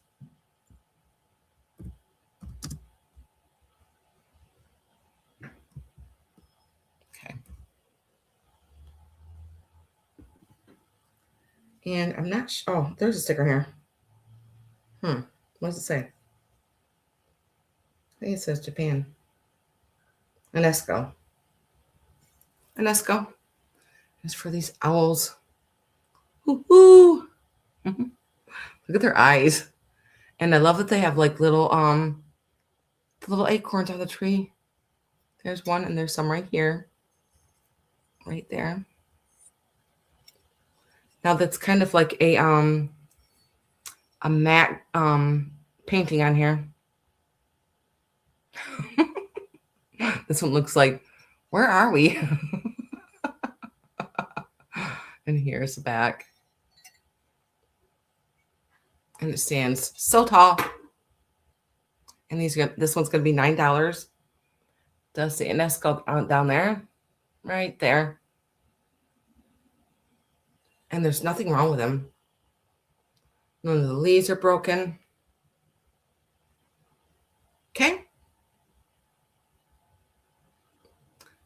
S1: Okay. And I'm not sure. Oh, there's a sticker here. What does it say? I think it says Japan. UNESCO. It's for these owls. Woo-hoo. Look at their eyes. And I love that they have like little acorns on the tree. There's one and there's some right here. Right there. Now that's kind of like a matte painting on here. This one looks like, where are we? And here's the back. And it stands so tall. And this one's going to be $9. Does the UNESCO down there? Right there. And there's nothing wrong with them. None of the leaves are broken. Okay.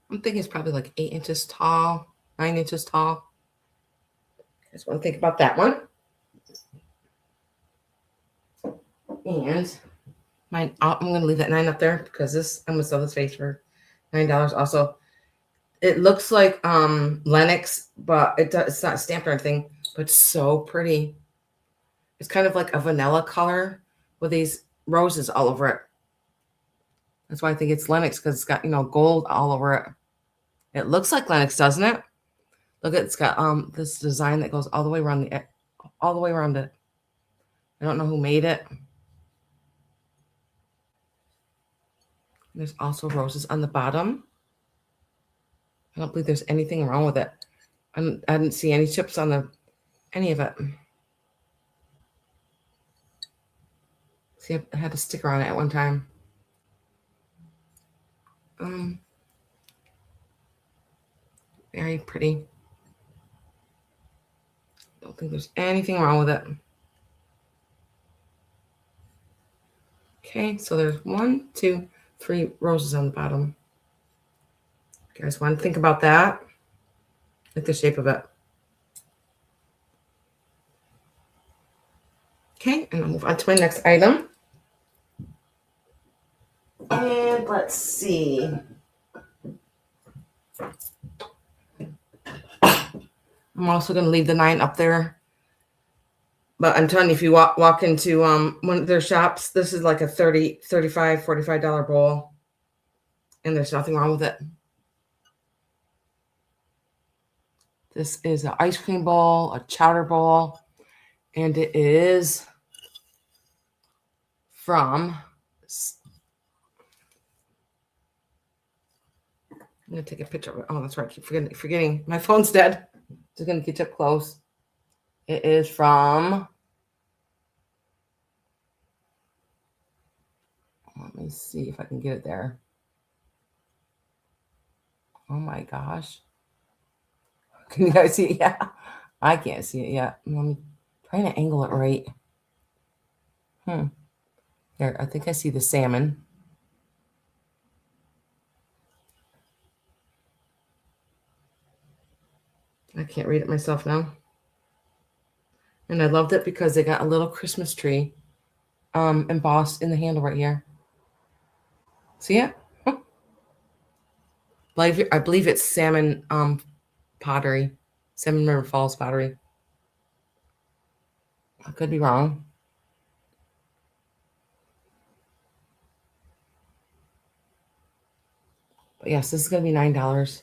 S1: I'm thinking it's probably like 8 inches tall, 9 inches tall. I just want to think about that one. And I'm going to leave that 9 up there because I'm going to sell this vase for $9 also. It looks like Lennox, but it's not stamped or anything, but it's so pretty. It's kind of like a vanilla color with these roses all over it. That's why I think it's Lennox, because it's got, gold all over it. It looks like Lennox, doesn't it? Look, it's got this design that goes all the way around it. I don't know who made it. There's also roses on the bottom. I don't believe there's anything wrong with it. I didn't see any chips on any of it. See, I had a sticker on it at one time. Very pretty. Don't think there's anything wrong with it. Okay, so there's 1, 2, 3 roses on the bottom. You guys want to think about that? Like the shape of it. Okay, and I'll move on to my next item. And let's see. I'm also going to leave the 9 up there. But I'm telling you, if you walk into one of their shops, this is like a $30, $35, $45 bowl. And there's nothing wrong with it. This is an ice cream bowl, a chowder bowl, and it is from... I'm going to take a picture of it. Oh, that's right. I keep forgetting. My phone's dead. Just going to get up close. It is from... Let me see if I can get it there. Oh my gosh. Can you guys see it? Yeah. I can't see it yet. I'm trying to angle it right. There, I think I see the salmon. I can't read it myself now. And I loved it because they got a little Christmas tree embossed in the handle right here. See it? I believe it's salmon pottery. Salmon River Falls pottery. I could be wrong. But yes, this is going to be $9.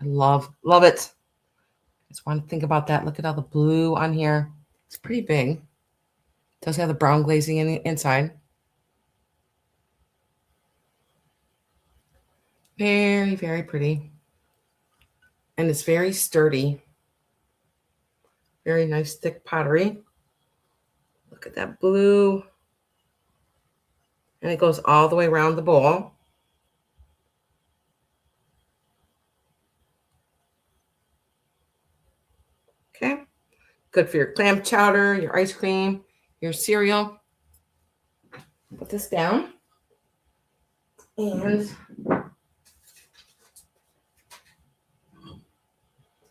S1: I love it. Just want to think about that. Look at all the blue on here. It's pretty big. It does have the brown glazing in the inside. Very, very pretty. And it's very sturdy. Very nice thick pottery. Look at that blue. And it goes all the way around the bowl. Okay. Good for your clam chowder, your ice cream, your cereal. Put this down. And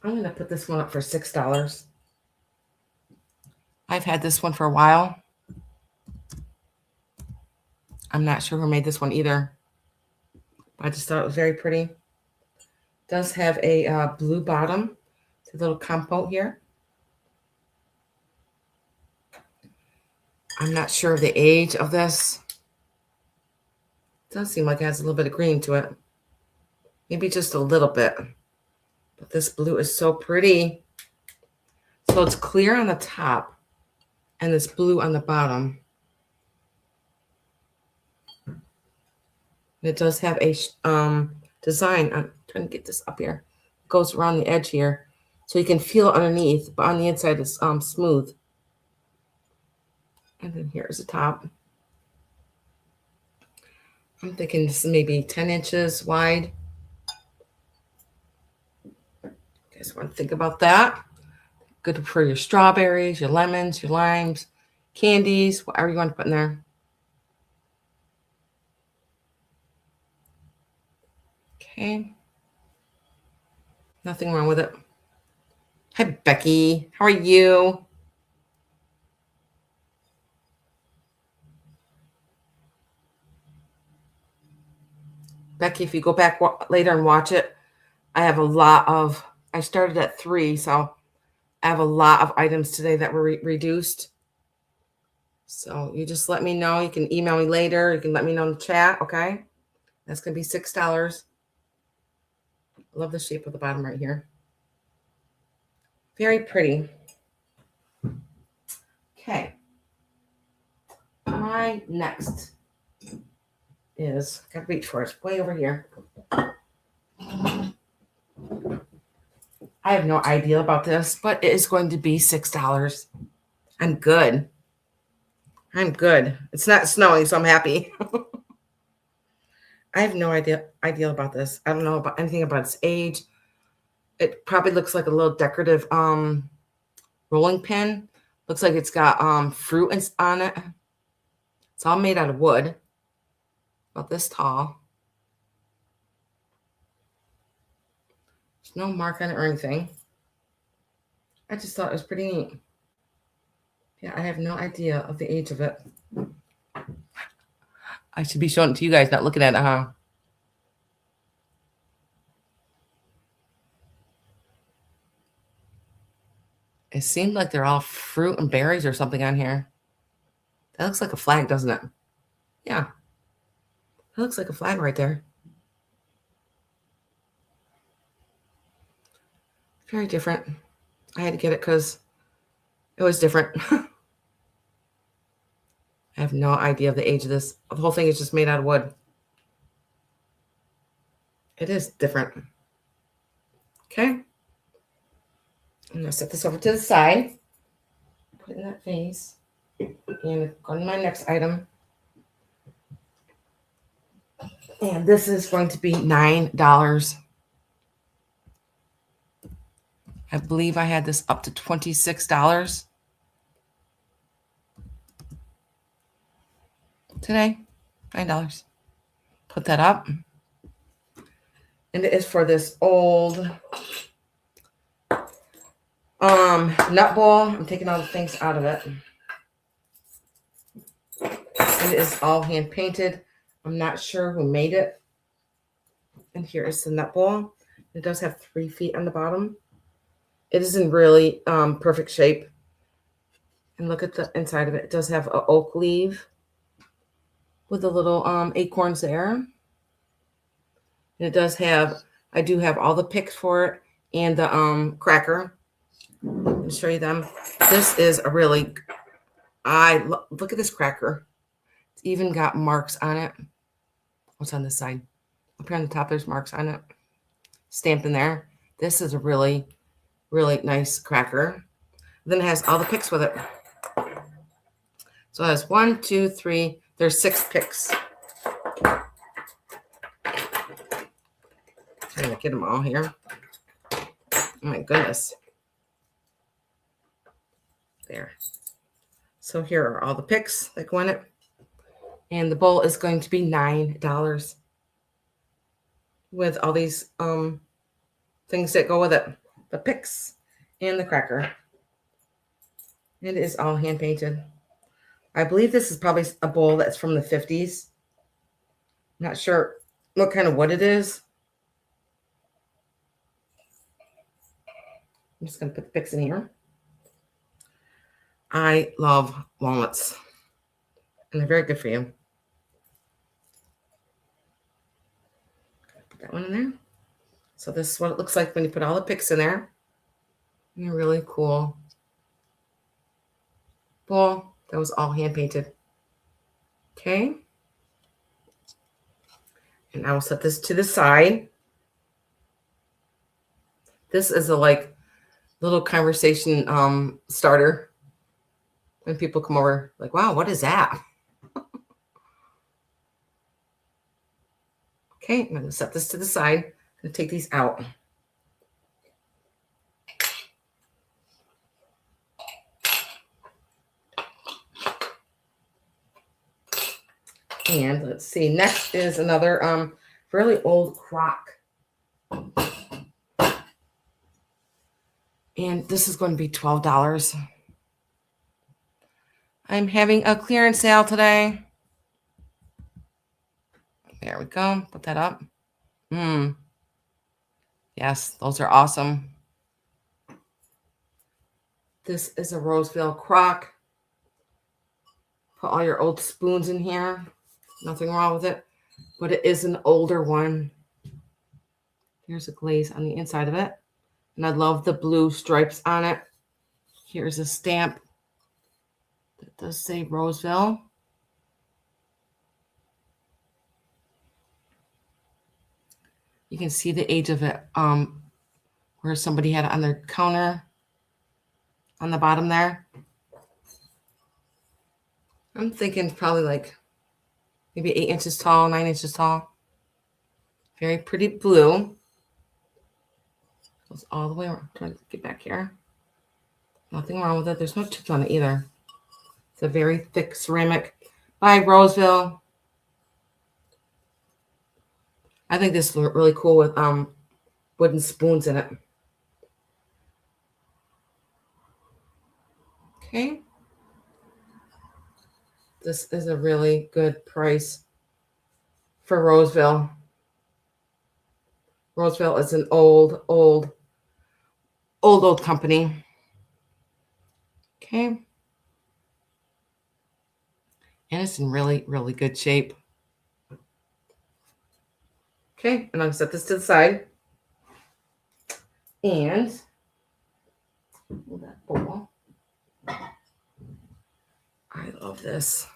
S1: I'm going to put this one up for $6. I've had this one for a while. I'm not sure who made this one either. I just thought it was very pretty. It does have a blue bottom. It's a little compote here. I'm not sure of the age of this. It does seem like it has a little bit of green to it. Maybe just a little bit. But this blue is so pretty. So it's clear on the top and this blue on the bottom. And it does have a design. I'm trying to get this up here. It goes around the edge here. So you can feel it underneath, but on the inside it's smooth. And then here's the top. I'm thinking this is maybe 10 inches wide. You guys want to think about that? Good for your strawberries, your lemons, your limes, candies, whatever you want to put in there. Okay. Nothing wrong with it. Hi, Becky. How are you? Becky, if you go back later and watch it, I have a lot of, I started at 3, so I have a lot of items today that were reduced. So you just let me know. You can email me later. You can let me know in the chat, okay? That's going to be $6. I love the shape of the bottom right here. Very pretty. Okay. My next is, gotta reach for it, way over here. I have no idea about this, but it is going to be $6. I'm good. I'm good. It's not snowing, so I'm happy. I have no idea about this. I don't know about anything about its age. It probably looks like a little decorative rolling pin. Looks like it's got fruit on it. It's all made out of wood. About this tall. There's no mark on it or anything. I just thought it was pretty neat. Yeah, I have no idea of the age of it. I should be showing it to you guys, not looking at it, huh? It seemed like they're all fruit and berries or something on here. That looks like a flag, doesn't it? Yeah. That looks like a flag right there. Very different. I had to get it because it was different. I have no idea of the age of this. The whole thing is just made out of wood. It is different. Okay. I'm going to set this over to the side. Put it in that vase. And go to my next item. And this is going to be $9. I believe I had this up to $26 today. $9. Put that up. And it is for this old nut bowl. I'm taking all the things out of it. And it is all hand painted. I'm not sure who made it. And here is the nut bowl. It does have 3 feet on the bottom. It is in really perfect shape. And look at the inside of it. It does have an oak leaf with the little acorns there. And it does have, I do have all the picks for it and the cracker. I'll show you them. This is a really, look at this cracker. It's even got marks on it. What's on this side? Up here on the top, there's marks on it. Stamped in there. This is a really, really nice cracker. Then it has all the picks with it. So it has 1, 2, 3. There's 6 picks. Trying to get them all here. Oh my goodness. There. So here are all the picks that go in it. And the bowl is going to be $9 with all these things that go with it. The picks and the cracker. It is all hand painted. I believe this is probably a bowl that's from the 50s. Not sure what kind of wood it is. I'm just going to put the picks in here. I love walnuts. And they're very good for you. Put that one in there. So this is what it looks like when you put all the picks in there. And a really cool bowl that was all hand painted. Okay. And I will set this to the side. This is a little conversation starter. When people come over, like, wow, what is that? Okay, I'm going to set this to the side. I'm going to take these out. And let's see, next is another really old crock. And this is going to be $12. I'm having a clearance sale today. There we go. Put that up. Yes, those are awesome. This is a Roseville crock. Put all your old spoons in here. Nothing wrong with it, but it is an older one. Here's a glaze on the inside of it. And I love the blue stripes on it. Here's a stamp that does say Roseville. You can see the age of it, where somebody had it on their counter on the bottom there. I'm thinking probably like maybe 8 inches tall, 9 inches tall. Very pretty blue. Goes all the way around. Trying to get back here. Nothing wrong with it. There's no chips on it either. It's a very thick ceramic by Roseville. I think this is really cool with wooden spoons in it. Okay. This is a really good price for Roseville. Roseville is an old company. Okay. And it's in really, really good shape. Okay, and I'm gonna set this to the side. And that bowl. I love this.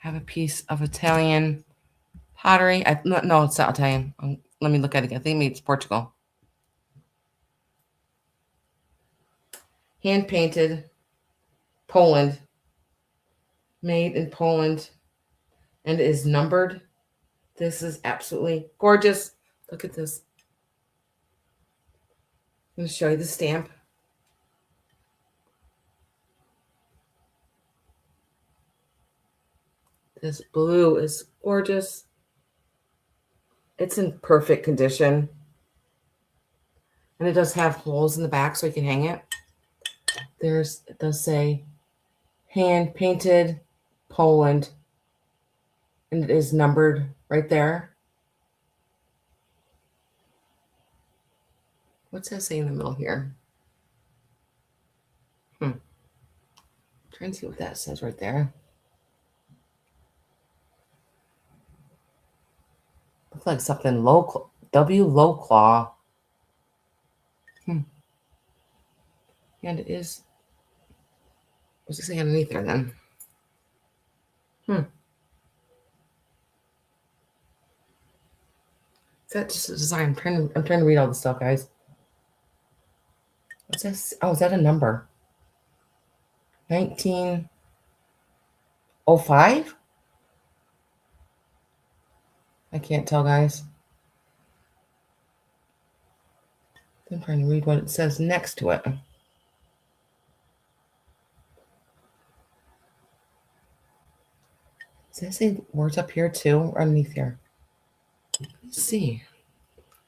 S1: I have a piece of Italian pottery. No, it's not Italian. Let me look at it again. I think maybe it's Portugal. Hand painted, Poland. Made in Poland, and it is numbered. This is absolutely gorgeous. Look at this. I'm going to show you the stamp. This blue is gorgeous. It's in perfect condition. And it does have holes in the back so you can hang it. It does say hand painted Poland. And it is numbered right there. What's that say in the middle here? I'm trying to see what that says right there. Looks like something low, W low claw. And it is. What's it say underneath there then? Is that just a design? I'm trying to read all the stuff, guys. What's this? Oh, is that a number? 1905? I can't tell, guys. I'm trying to read what it says next to it. Does that say words up here too, or underneath here? Let's see.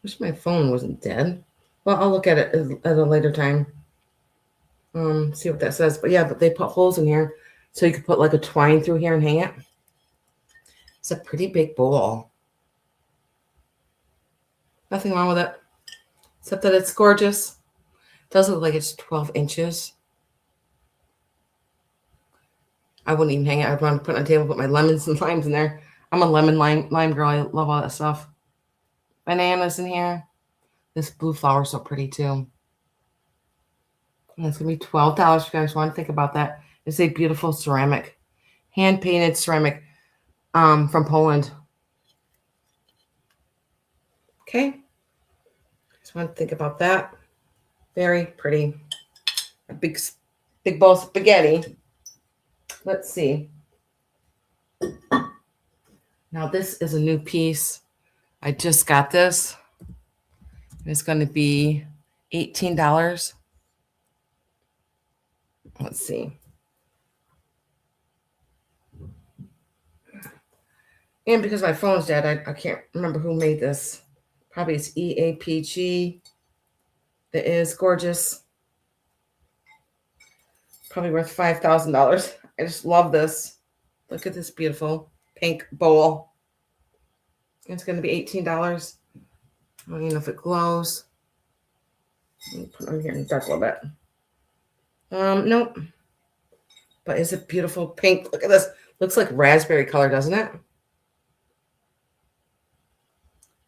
S1: Wish my phone wasn't dead. Well, I'll look at it at a later time. See what that says. But yeah, but they put holes in here so you could put like a twine through here and hang it. It's a pretty big bowl. Nothing wrong with it, except that it's gorgeous. It does look like it's 12 inches. I wouldn't even hang it. I'd want to put it on the table, put my lemons and limes in there. I'm a lemon lime girl. I love all that stuff. Bananas in here. This blue flower is so pretty too. And it's going to be $12 if you guys want to think about that. It's a beautiful ceramic. Hand-painted ceramic from Poland. Okay. Just want to think about that. Very pretty. A big bowl of spaghetti. Let's see. Now this is a new piece. I just got this. It's going to be $18. Let's see. And because my phone's dead, I can't remember who made this. Probably it's EAPG. It is gorgeous. Probably worth $5,000. I just love this. Look at this beautiful pink bowl. It's going to be $18. I don't even know if it glows. Let me put it on here in the dark a little bit. Nope. But is it beautiful pink? Look at this. Looks like raspberry color, doesn't it?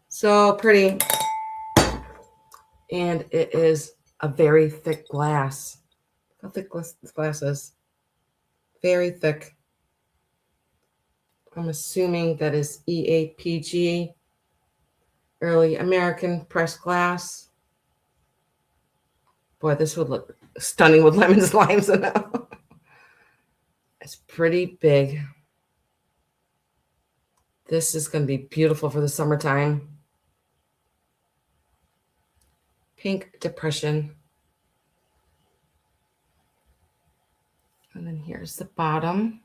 S1: So pretty. And it is a very thick glass. How thick this glass is? Very thick. I'm assuming that is EAPG, early American pressed glass. Boy, this would look stunning with lemons, limes, and it's pretty big. This is going to be beautiful for the summertime. Pink depression. And then here's the bottom.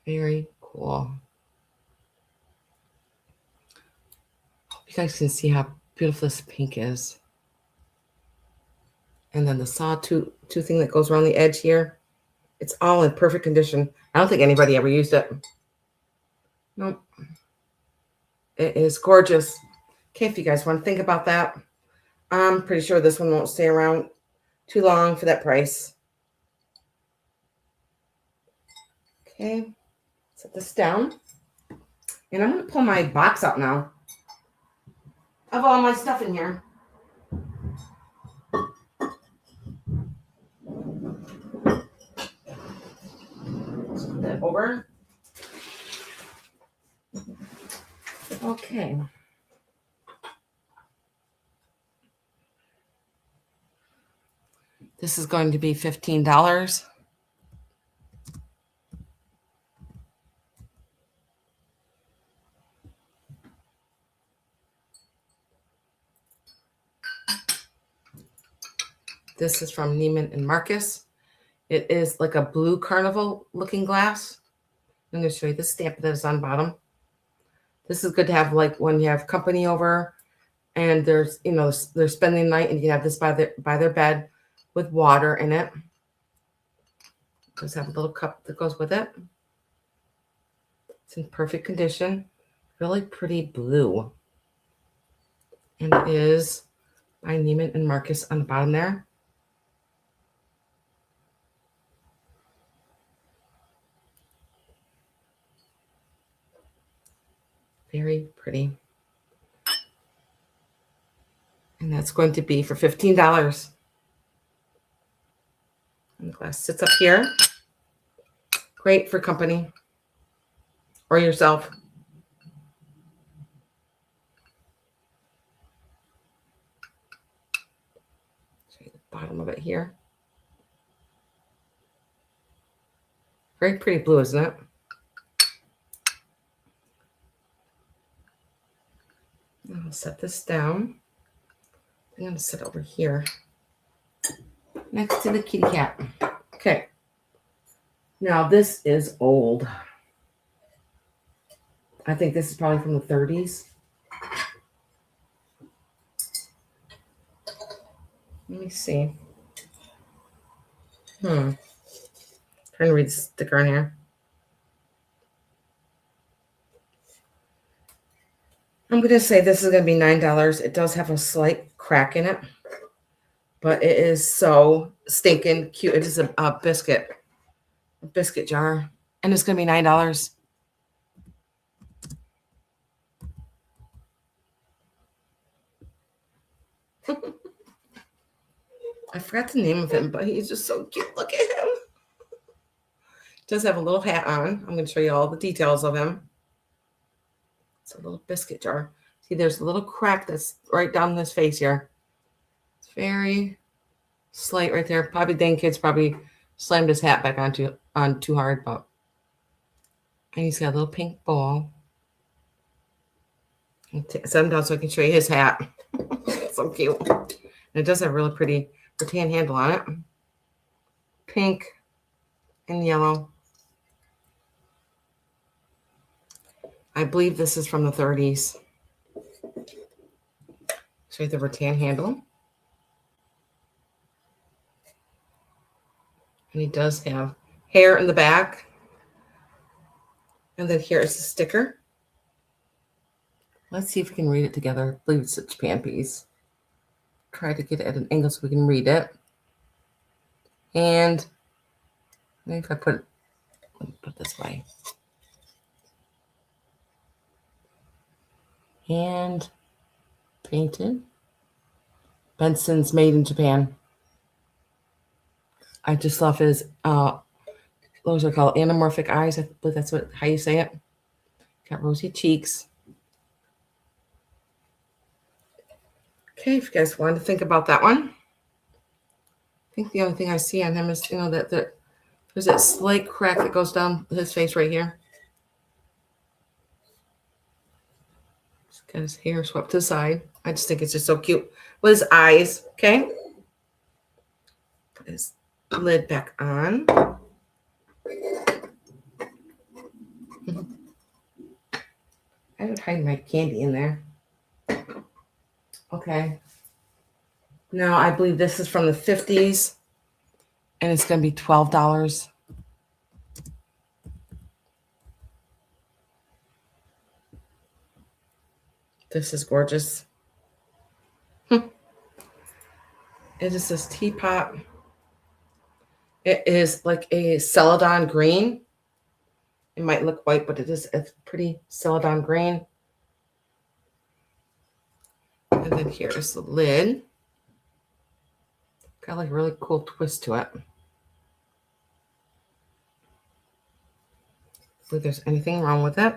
S1: Very cool. Hope you guys can see how beautiful this pink is. And then the sawtooth thing that goes around the edge here. It's all in perfect condition. I don't think anybody ever used it. Nope. It is gorgeous. Okay, if you guys want to think about that, I'm pretty sure this one won't stay around too long for that price. Okay, set this down. And I'm going to pull my box out now of all my stuff in here. Put that over. Okay. This is going to be $15. This is from Neiman and Marcus. It is like a blue carnival looking glass. I'm going to show you the stamp that is on bottom. This is good to have like when you have company over and there's, you know, they're spending the night and you have this by their bed with water in it. Just have a little cup that goes with it. It's in perfect condition. Really pretty blue. And it is by Neiman and Marcus on the bottom there. Very pretty. And that's going to be for $15. And the glass sits up here. Great for company or yourself. Show you the bottom of it here. Very pretty blue, isn't it? I'll set this down. I'm going to sit over here next to the kitty cat. Okay. Now this is old. I think this is probably from the 30s. Let me see. Trying to read the sticker on here. I'm going to say this is going to be $9. It does have a slight crack in it, but it is so stinking cute. It is a biscuit jar, and it's going to be $9. I forgot the name of him, but he's just so cute. Look at him. Does have a little hat on. I'm going to show you all the details of him. It's a little biscuit jar. See, there's a little crack that's right down this face here. It's very slight right there. Probably dang kid's probably slammed his hat back on too hard, but and he's got a little pink ball. Set him down so I can show you his hat. So cute. And it does have a really pretty rattan handle on it. Pink and yellow. I believe this is from the 30s. Show you the rattan handle. And he does have hair in the back. And then here is the sticker. Let's see if we can read it together. I believe it's a Japan piece. Try to get it at an angle so we can read it. And maybe if I put it this way. And painted. Benson's made in Japan. I just love his those are called anamorphic eyes. I believe that's how you say it. Got rosy cheeks. Okay, if you guys want to think about that one. I think the only thing I see on him is, that there's that slight crack that goes down his face right here. He's got his hair swept to the side. I just think it's just so cute with his eyes. Okay. Put his lid back on. I would hide my candy in there. Okay. Now I believe this is from the 50s, and it's going to be $12. This is gorgeous. It is this teapot. It is like a celadon green. It might look white, but it's pretty celadon green. And then here is the lid. Got like a really cool twist to it. If there's anything wrong with it.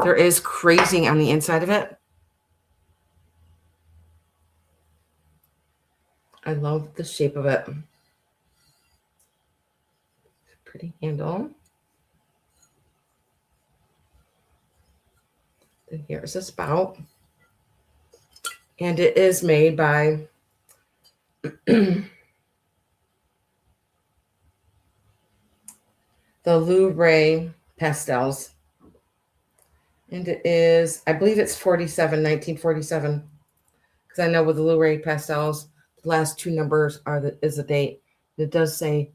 S1: There is crazing on the inside of it. I love the shape of it. Pretty handle. And here's a spout. And it is made by the Lou-Ray Pastels. And it is, I believe it's 1947. Because I know with the Lou-Ray Pastels, the last two numbers is the date. It does say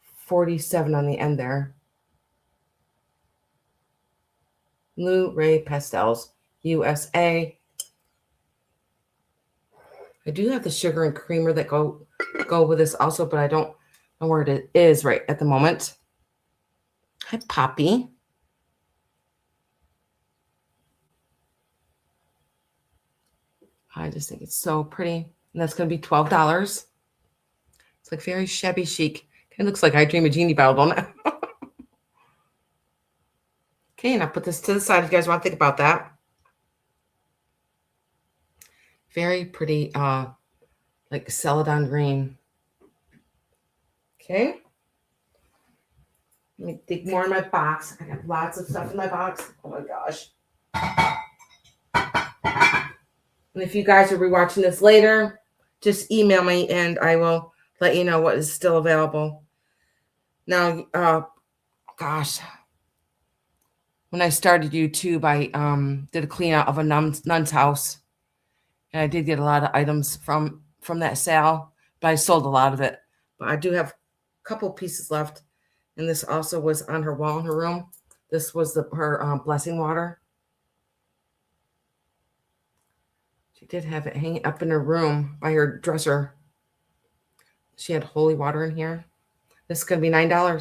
S1: 47 on the end there. Lou-Ray Pastels, USA. I do have the sugar and creamer that go with this also, but I don't know where it is right at the moment. Hi, Poppy. I just think it's so pretty. And that's going to be $12. It's like very shabby chic. Kind of looks like I Dream a Genie bottle, don't it? Okay, and I'll put this to the side if you guys want to think about that. Very pretty, like celadon green. Okay. Let me dig more in my box. I got lots of stuff in my box. Oh my gosh. And if you guys are rewatching this later, just email me and I will let you know what is still available. Now, gosh, when I started YouTube, I did a clean out of a nun's house. And I did get a lot of items from that sale, but I sold a lot of it. But I do have a couple pieces left. And this also was on her wall in her room. This was her blessing water. She did have it hanging up in her room by her dresser. She had holy water in here. This is going to be $9. I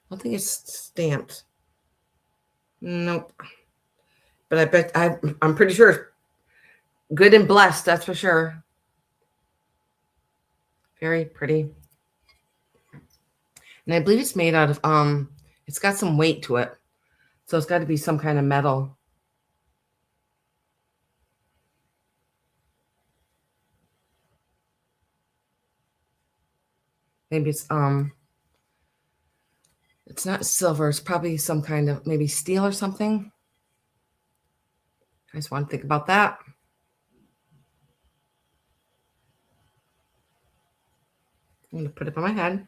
S1: don't think it's stamped. Nope. But I bet I'm pretty sure good and blessed, that's for sure. Very pretty. And I believe it's made out of, it's got some weight to it. So it's got to be some kind of metal. Maybe it's not silver. It's probably some kind of maybe steel or something. I just want to think about that. I'm going to put it on my head.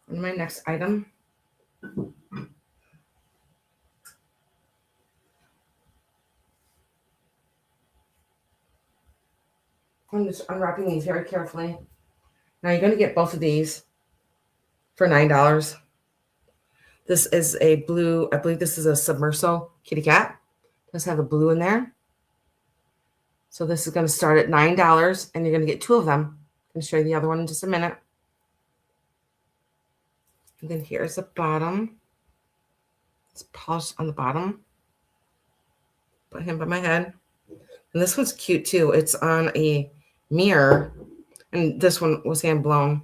S1: And my next item. I'm just unwrapping these very carefully. Now you're going to get both of these for $9. This is a blue, I believe this is a submersible kitty cat. Does have the blue in there. So this is going to start at $9, and you're going to get 2 of them. I'm going to show you the other one in just a minute. And then here's the bottom. It's polished on the bottom. Put him by my head. And this one's cute too. It's on a mirror. And this one was hand blown.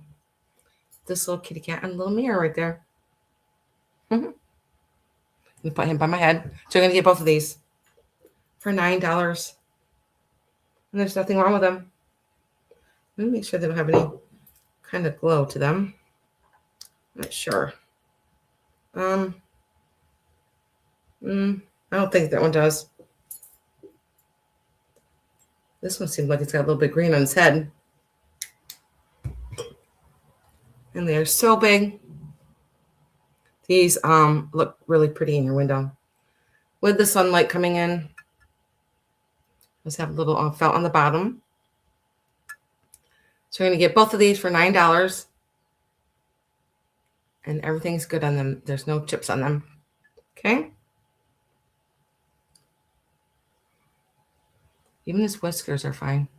S1: This little kitty cat and a little mirror right there. Mm-hmm. And put him by my head. So I'm going to get both of these for $9. And there's nothing wrong with them. Let me make sure they don't have any kind of glow to them. I'm not sure. I don't think that one does. This one seems like it's got a little bit green on its head. And they're so big. These look really pretty in your window. With the sunlight coming in. Let's have a little felt on the bottom. So we're going to get both of these for $9. And everything's good on them. There's no chips on them. Okay? Even his whiskers are fine.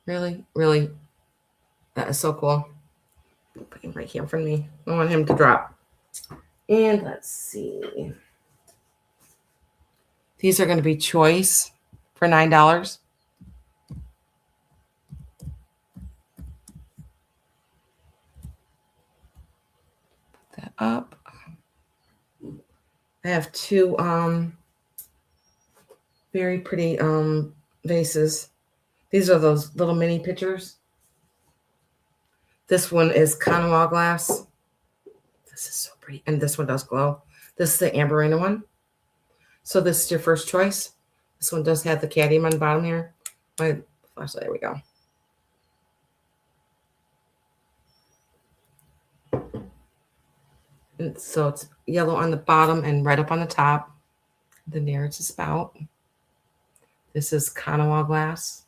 S1: Really, really, that is so cool. Put him right here in front of me. I want him to drop. And let's see. These are going to be choice for $9. Put that up. I have 2 very pretty vases. These are those little mini pictures. This one is Kanawha glass. This is so pretty. And this one does glow. This is the Amberina one. So this is your first choice. This one does have the cadmium on the bottom here. My flashlight, there we go. And so it's yellow on the bottom and red up on the top. Then there's a spout. This is Kanawha glass.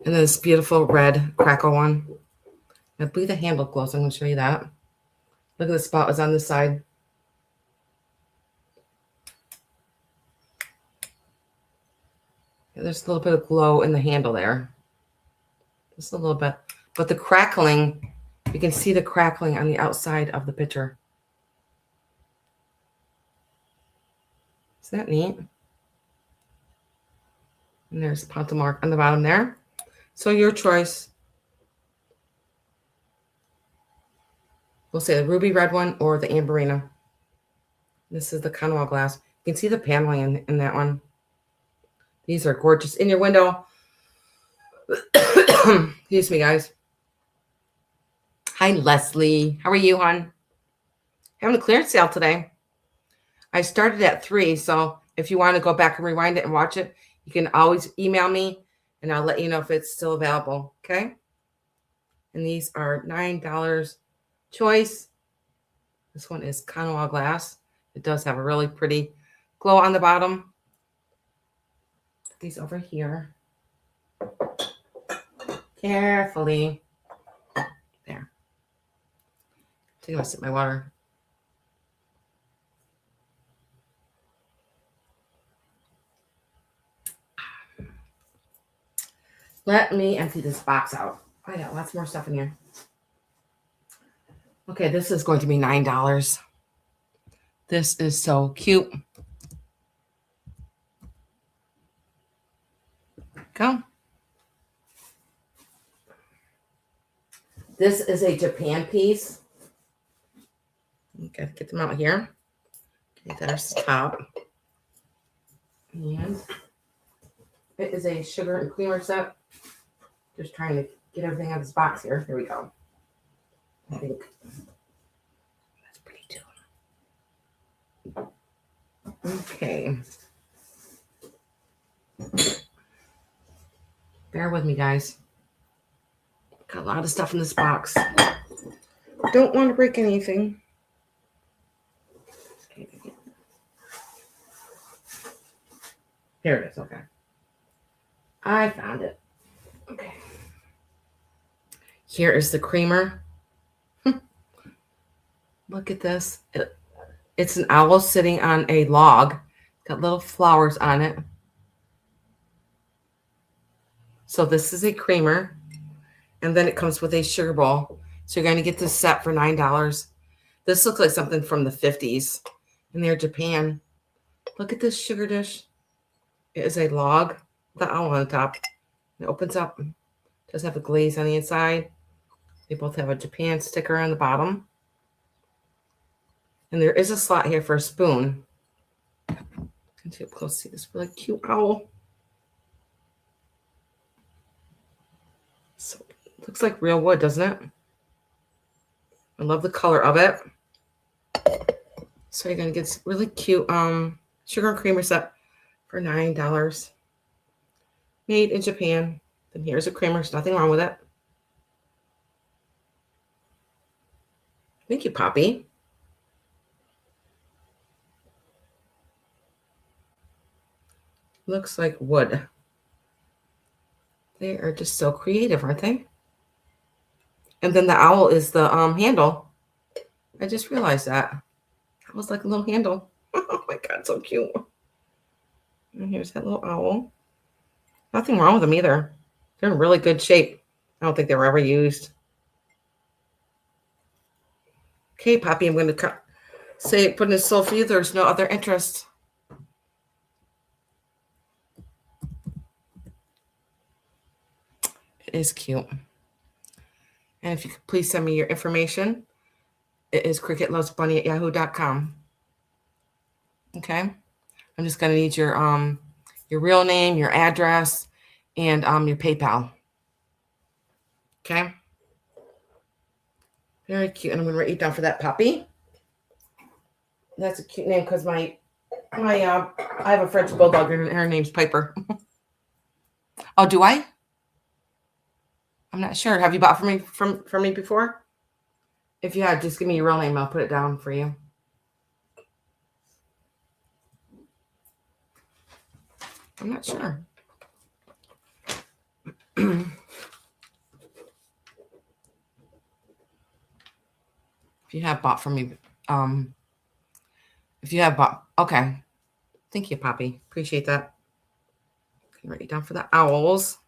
S1: And then this beautiful red crackle one. I believe the handle glows. I'm going to show you that. Look at the spout is on this side. There's a little bit of glow in the handle there. Just a little bit. But the crackling, you can see the crackling on the outside of the picture. Isn't that neat? And there's a ponto mark on the bottom there. So your choice. We'll say the ruby red one or the Amberina. This is the Kanawha glass. You can see the paneling in that one. These are gorgeous in your window. Excuse me, guys. Hi, Leslie. How are you, hon? Having a clearance sale today. I started at 3, so if you want to go back and rewind it and watch it, you can always email me, and I'll let you know if it's still available, okay? And these are $9 choice. This one is Kanawha glass. It does have a really pretty glow on the bottom. Put these over here. Carefully. There. Take a sip of my water. Let me empty this box out. I got lots more stuff in here. Okay, this is going to be $9. This is so cute. Go. This is a Japan piece. Okay, get them out here. Okay, there's the top. And it is a sugar and creamer set. Just trying to get everything out of this box here. Here we go. I think that's pretty too. Okay. Bear with me, guys. Got a lot of stuff in this box. Don't want to break anything. Okay. Here it is. Okay. I found it. Okay. Here is the creamer. Look at this. It's an owl sitting on a log. Got little flowers on it. So this is a creamer. And then it comes with a sugar bowl. So you're going to get this set for $9. This looks like something from the 50s. And they're Japan. Look at this sugar dish. It is a log with the owl on the top. It opens up. It does have a glaze on the inside. They both have a Japan sticker on the bottom. And there is a slot here for a spoon. Can see up close, see this really cute owl. So it looks like real wood, doesn't it? I love the color of it. So you're gonna get this really cute sugar and creamer set for $9. Made in Japan. Then here's a creamer, there's nothing wrong with it. Thank you, Poppy. Looks like wood. They are just so creative, aren't they? And then the owl is the handle. I just realized that. That was like a little handle. Oh my God, so cute. And here's that little owl. Nothing wrong with them either. They're in really good shape. I don't think they were ever used. Okay, Poppy, I'm going to put in a soul for you. There's no other interest. It is cute. And if you could please send me your information, it is cricketlovesbunny@yahoo.com. Okay. I'm just going to need your real name, your address, and your PayPal. Okay. Very cute. And I'm going to write you down for that, Poppy. That's a cute name because I have a French bulldog and her name's Piper. Oh, do I? I'm not sure. Have you bought from me before? If you have, just give me your real name. I'll put it down for you. I'm not sure. If you have bought from me, if you have bought, okay. Thank you, Poppy. Appreciate that. Can write it down for the owls.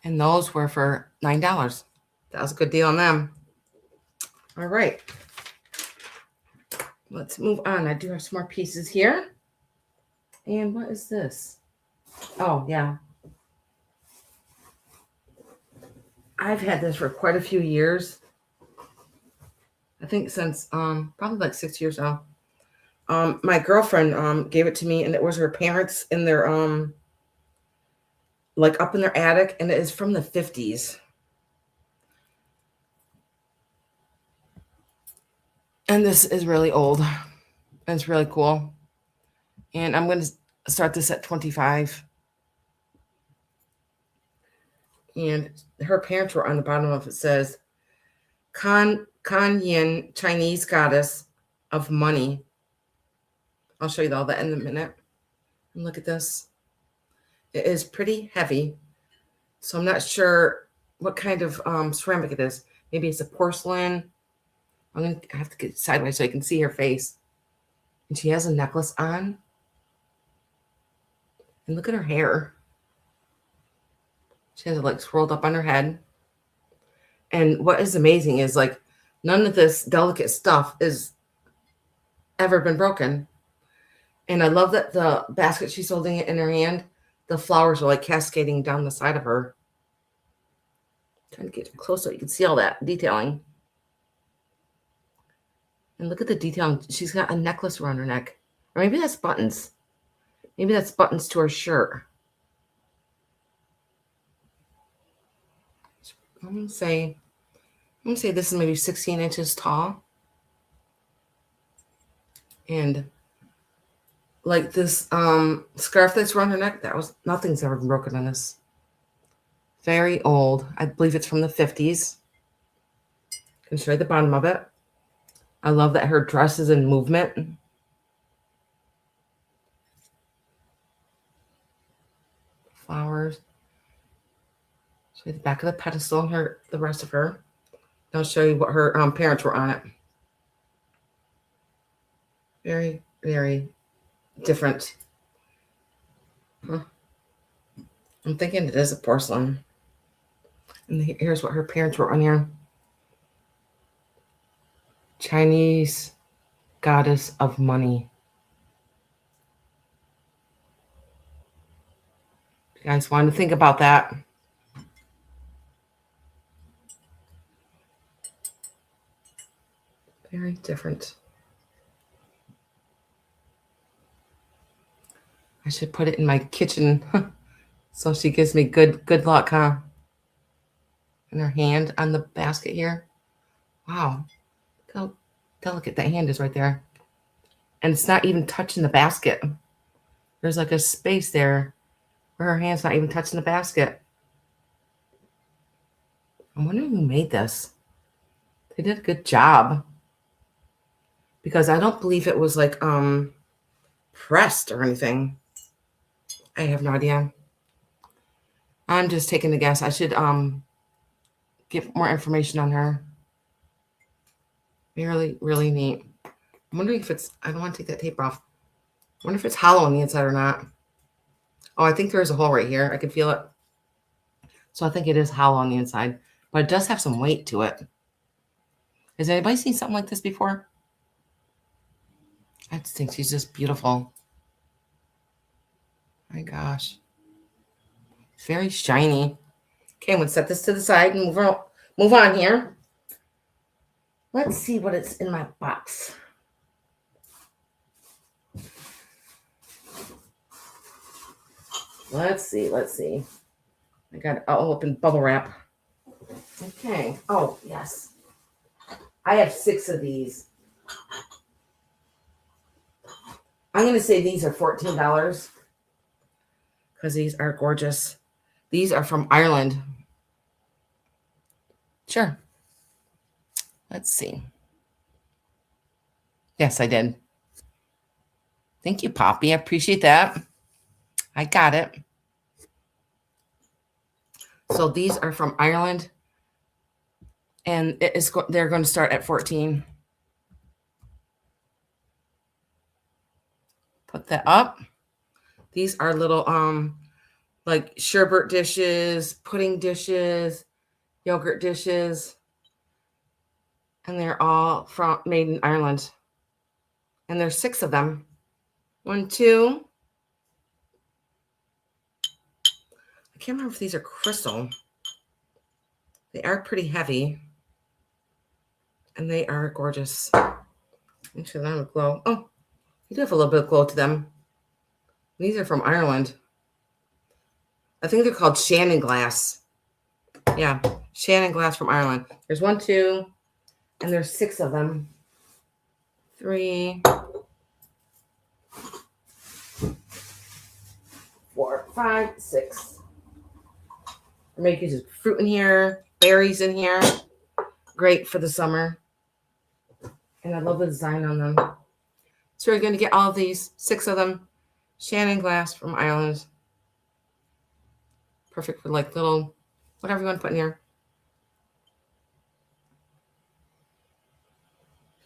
S1: And those were for $9. That was a good deal on them. All right. Let's move on. I do have some more pieces here. And what is this? Oh, yeah. I've had this for quite a few years. I think since probably like 6 years now. My girlfriend gave it to me, and it was her parents in their like up in their attic, and it is from the 50s. And this is really old. It's really cool. And I'm going to start this at $25. And her parents were on the bottom of it. Says, Kan Yin, Chinese goddess of money. I'll show you all that in a minute. And look at this. It is pretty heavy. So I'm not sure what kind of ceramic it is. Maybe it's a porcelain. I'm going to have to get it sideways so you can see her face. And she has a necklace on. And look at her hair. She has it like swirled up on her head. And what is amazing is like none of this delicate stuff is ever been broken. And I love that the basket she's holding it in her hand, the flowers are like cascading down the side of her. Trying to get close so you can see all that detailing. And look at the detailing. She's got a necklace around her neck. Or maybe that's buttons. Maybe that's buttons to her shirt. I'm gonna say this is maybe 16 inches tall. And like this scarf that's around her neck, nothing's ever been broken on this. Very old. I believe it's from the 50s. I can show you the bottom of it. I love that her dress is in movement. Show you the back of the pedestal and the rest of her. I'll show you what her parents were on it. Very, very different. Huh. I'm thinking it is a porcelain. And here's what her parents were on here. Chinese goddess of money. You guys want to think about that? Very different. I should put it in my kitchen so she gives me good luck, huh? And her hand on the basket here. Wow. Look how delicate that hand is right there. And it's not even touching the basket. There's like a space there where her hand's not even touching the basket. I'm wondering who made this. They did a good job. Because I don't believe it was like pressed or anything. I have no idea. I'm just taking a guess. I should get more information on her. Really, really neat. I'm wondering if it's, I don't want to take that tape off. I wonder if it's hollow on the inside or not. Oh, I think there is a hole right here. I can feel it. So I think it is hollow on the inside. But it does have some weight to it. Has anybody seen something like this before? I just think she's just beautiful. My gosh. It's very shiny. Okay, I'm going to set this to the side and move on here. Let's see what it's in my box. Let's see. I got it all up in bubble wrap. Okay. Oh, yes. I have 6 of these. I'm going to say these are $14 because these are gorgeous. These are from Ireland. Sure. Let's see. Yes, I did. Thank you, Poppy. I appreciate that. I got it. So these are from Ireland. And they're going to start at 14. Put that up. These are little like sherbet dishes, pudding dishes, yogurt dishes. And they're all made in Ireland. And there's 6 of them. 1, 2. I can't remember if these are crystal. They are pretty heavy. And they are gorgeous. Make sure they have a glow. Oh, they do have a little bit of glow to them. These are from Ireland. I think they're called Shannon glass. Yeah, Shannon glass from Ireland. There's 1, 2, and there's 6 of them. 3, 4, 5, 6. I'm making just fruit in here, berries in here. Great for the summer. And I love the design on them. So we're going to get all of these, 6 of them. Shannon glass from Ireland. Perfect for like little, whatever you want to put in here.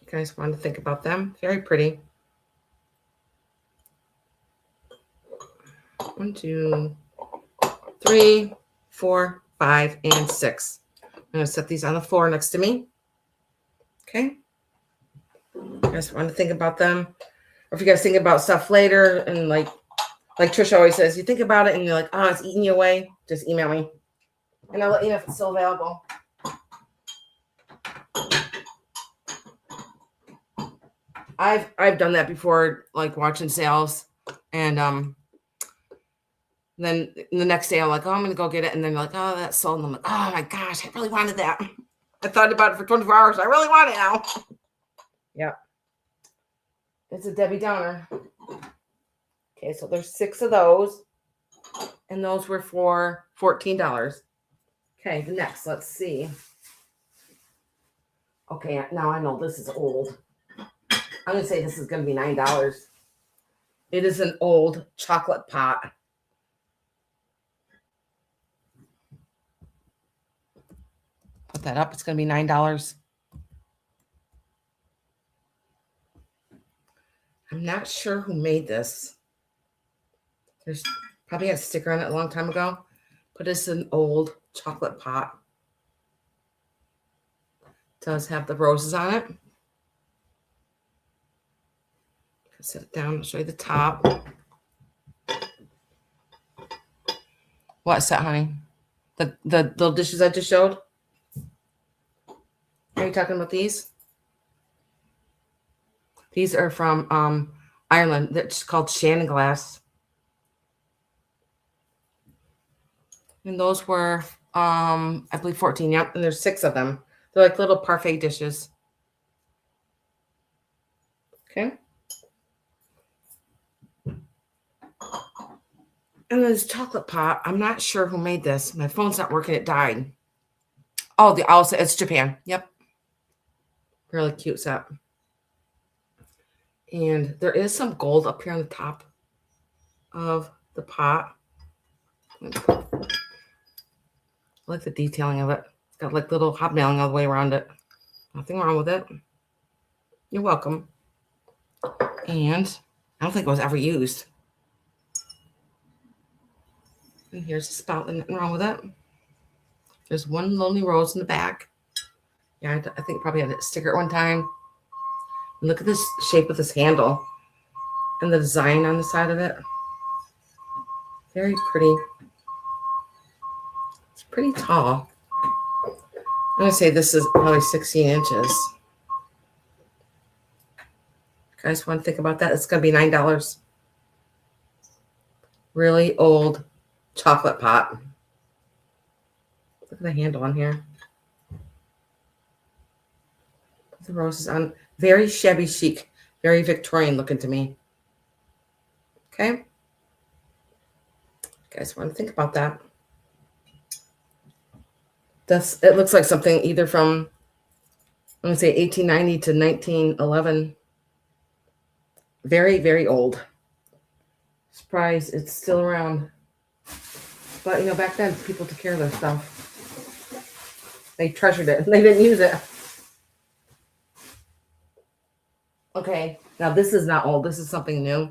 S1: You guys want to think about them. Very pretty. 1, 2, 3, 4, 5, and 6. I'm going to set these on the floor next to me. Okay. You guys want to think about them. Or if you guys think about stuff later and like Trisha always says, you think about it and you're like, oh, it's eating you away. Just email me. And I'll let you know if it's still available. I've done that before, like watching sales. And then the next day I'm like, oh, I'm going to go get it. And then they're like, oh, that's sold. And I'm like, oh my gosh, I really wanted that. I thought about it for 24 hours. I really want it now. Yep. It's a Debbie Downer. Okay, so there's 6 of those. And those were for $14. Okay, the next, let's see. Okay, now I know this is old. I'm going to say this is going to be $9. It is an old chocolate pot. Put that up. It's going to be $9. I'm not sure who made this. There's probably a sticker on it a long time ago, but it's an old chocolate pot. It does have the roses on it. Set it down. I'll show you the top. What's that, honey? The little dishes I just showed? Are you talking about these? These are from Ireland. That's called Shannon glass. And those were, I believe 14. Yep. And there's 6 of them. They're like little parfait dishes. Okay. And this chocolate pot, I'm not sure who made this. My phone's not working. It died. Oh, it's Japan. Yep. Really cute set. And there is some gold up here on the top of the pot. I like the detailing of it. It's got like little hobnailing all the way around it. Nothing wrong with it. You're welcome. And I don't think it was ever used. And here's the spout. Nothing wrong with it. There's one lonely rose in the back. Yeah, I think probably had a sticker at one time. And look at this shape of this handle and the design on the side of it. Very pretty. It's pretty tall. I'm going to say this is probably 16 inches. You guys want to think about that? It's going to be $9. Really old chocolate pot. Look at the handle on here. Put the roses on. Very shabby chic. Very Victorian looking to me. Okay? You guys want to think about that? It looks like something either from, I'm going to say 1890 to 1911. Very, very old. Surprised it's still around. But, you know, back then, people took care of their stuff. They treasured it. They didn't use it. Okay. Now, this is not old. This is something new.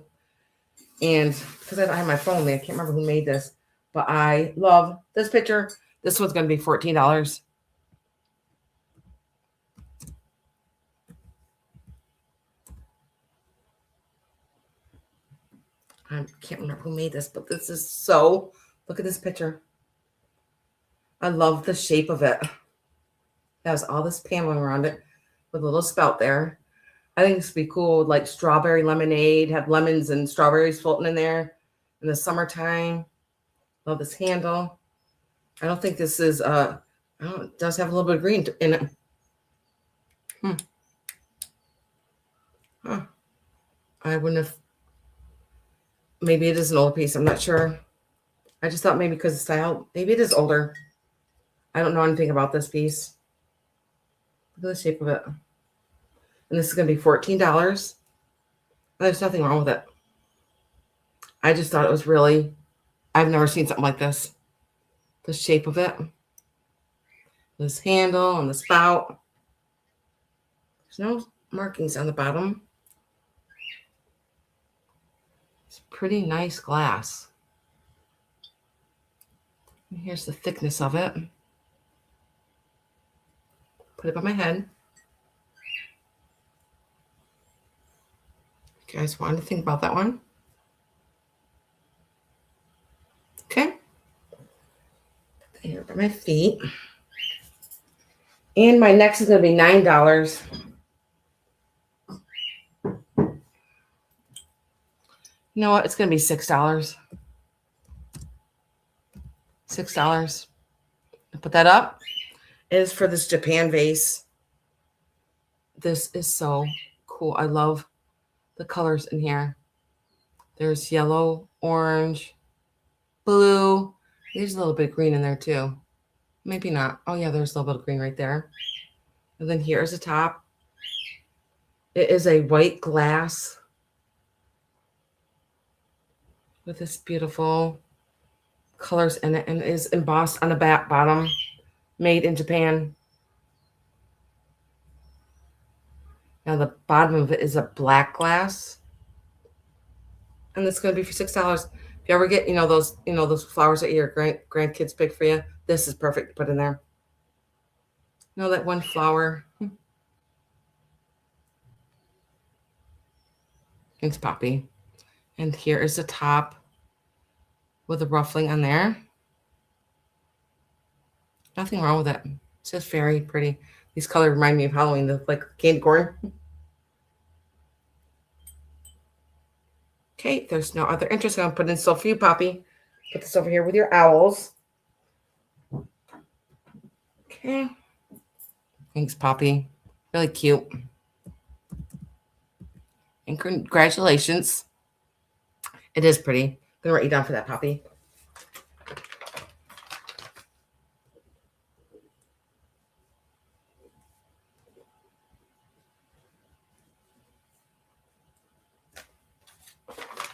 S1: And because I don't have my phone, I can't remember who made this. But I love this picture. This one's going to be $14. I can't remember who made this, but this is so, look at this picture. I love the shape of it. It has all this paneling around it with a little spout there. I think this would be cool, like strawberry lemonade, have lemons and strawberries floating in there in the summertime. Love this handle. I don't think this is, it does have a little bit of green in it. Huh. I wouldn't have, maybe it is an older piece. I'm not sure. I just thought maybe because of style, maybe it is older. I don't know anything about this piece. Look at the shape of it. And this is going to be $14. There's nothing wrong with it. I just thought it was really, I've never seen something like this. The shape of it. This handle and the spout. There's no markings on the bottom. It's pretty nice glass. And here's the thickness of it. Put it by my head. You guys want to think about that one? Okay. Put that here by my feet. And my next is going to be $9. You know what? It's going to be $6. $6. Put that up. It is for this Japan vase. This is so cool. I love the colors in here. There's yellow, orange, blue. There's a little bit of green in there too. Maybe not. Oh yeah, there's a little bit of green right there. And then here's the top. It is a white glass with this beautiful colors in it, and it is embossed on the back bottom. Made in Japan. Now the bottom of it is a black glass. And it's going to be for $6. If you ever get, those flowers that your grandkids pick for you, this is perfect to put in there. That one flower. Thanks, Poppy. And here is the top with a ruffling on there. Nothing wrong with it. It's just very pretty. These colors remind me of Halloween, like candy corn. Okay, there's no other interest. I'm going to put in still for you, Poppy. Put this over here with your owls. Okay. Thanks, Poppy. Really cute. And congratulations. It is pretty. I'm going to write you down for that, Poppy.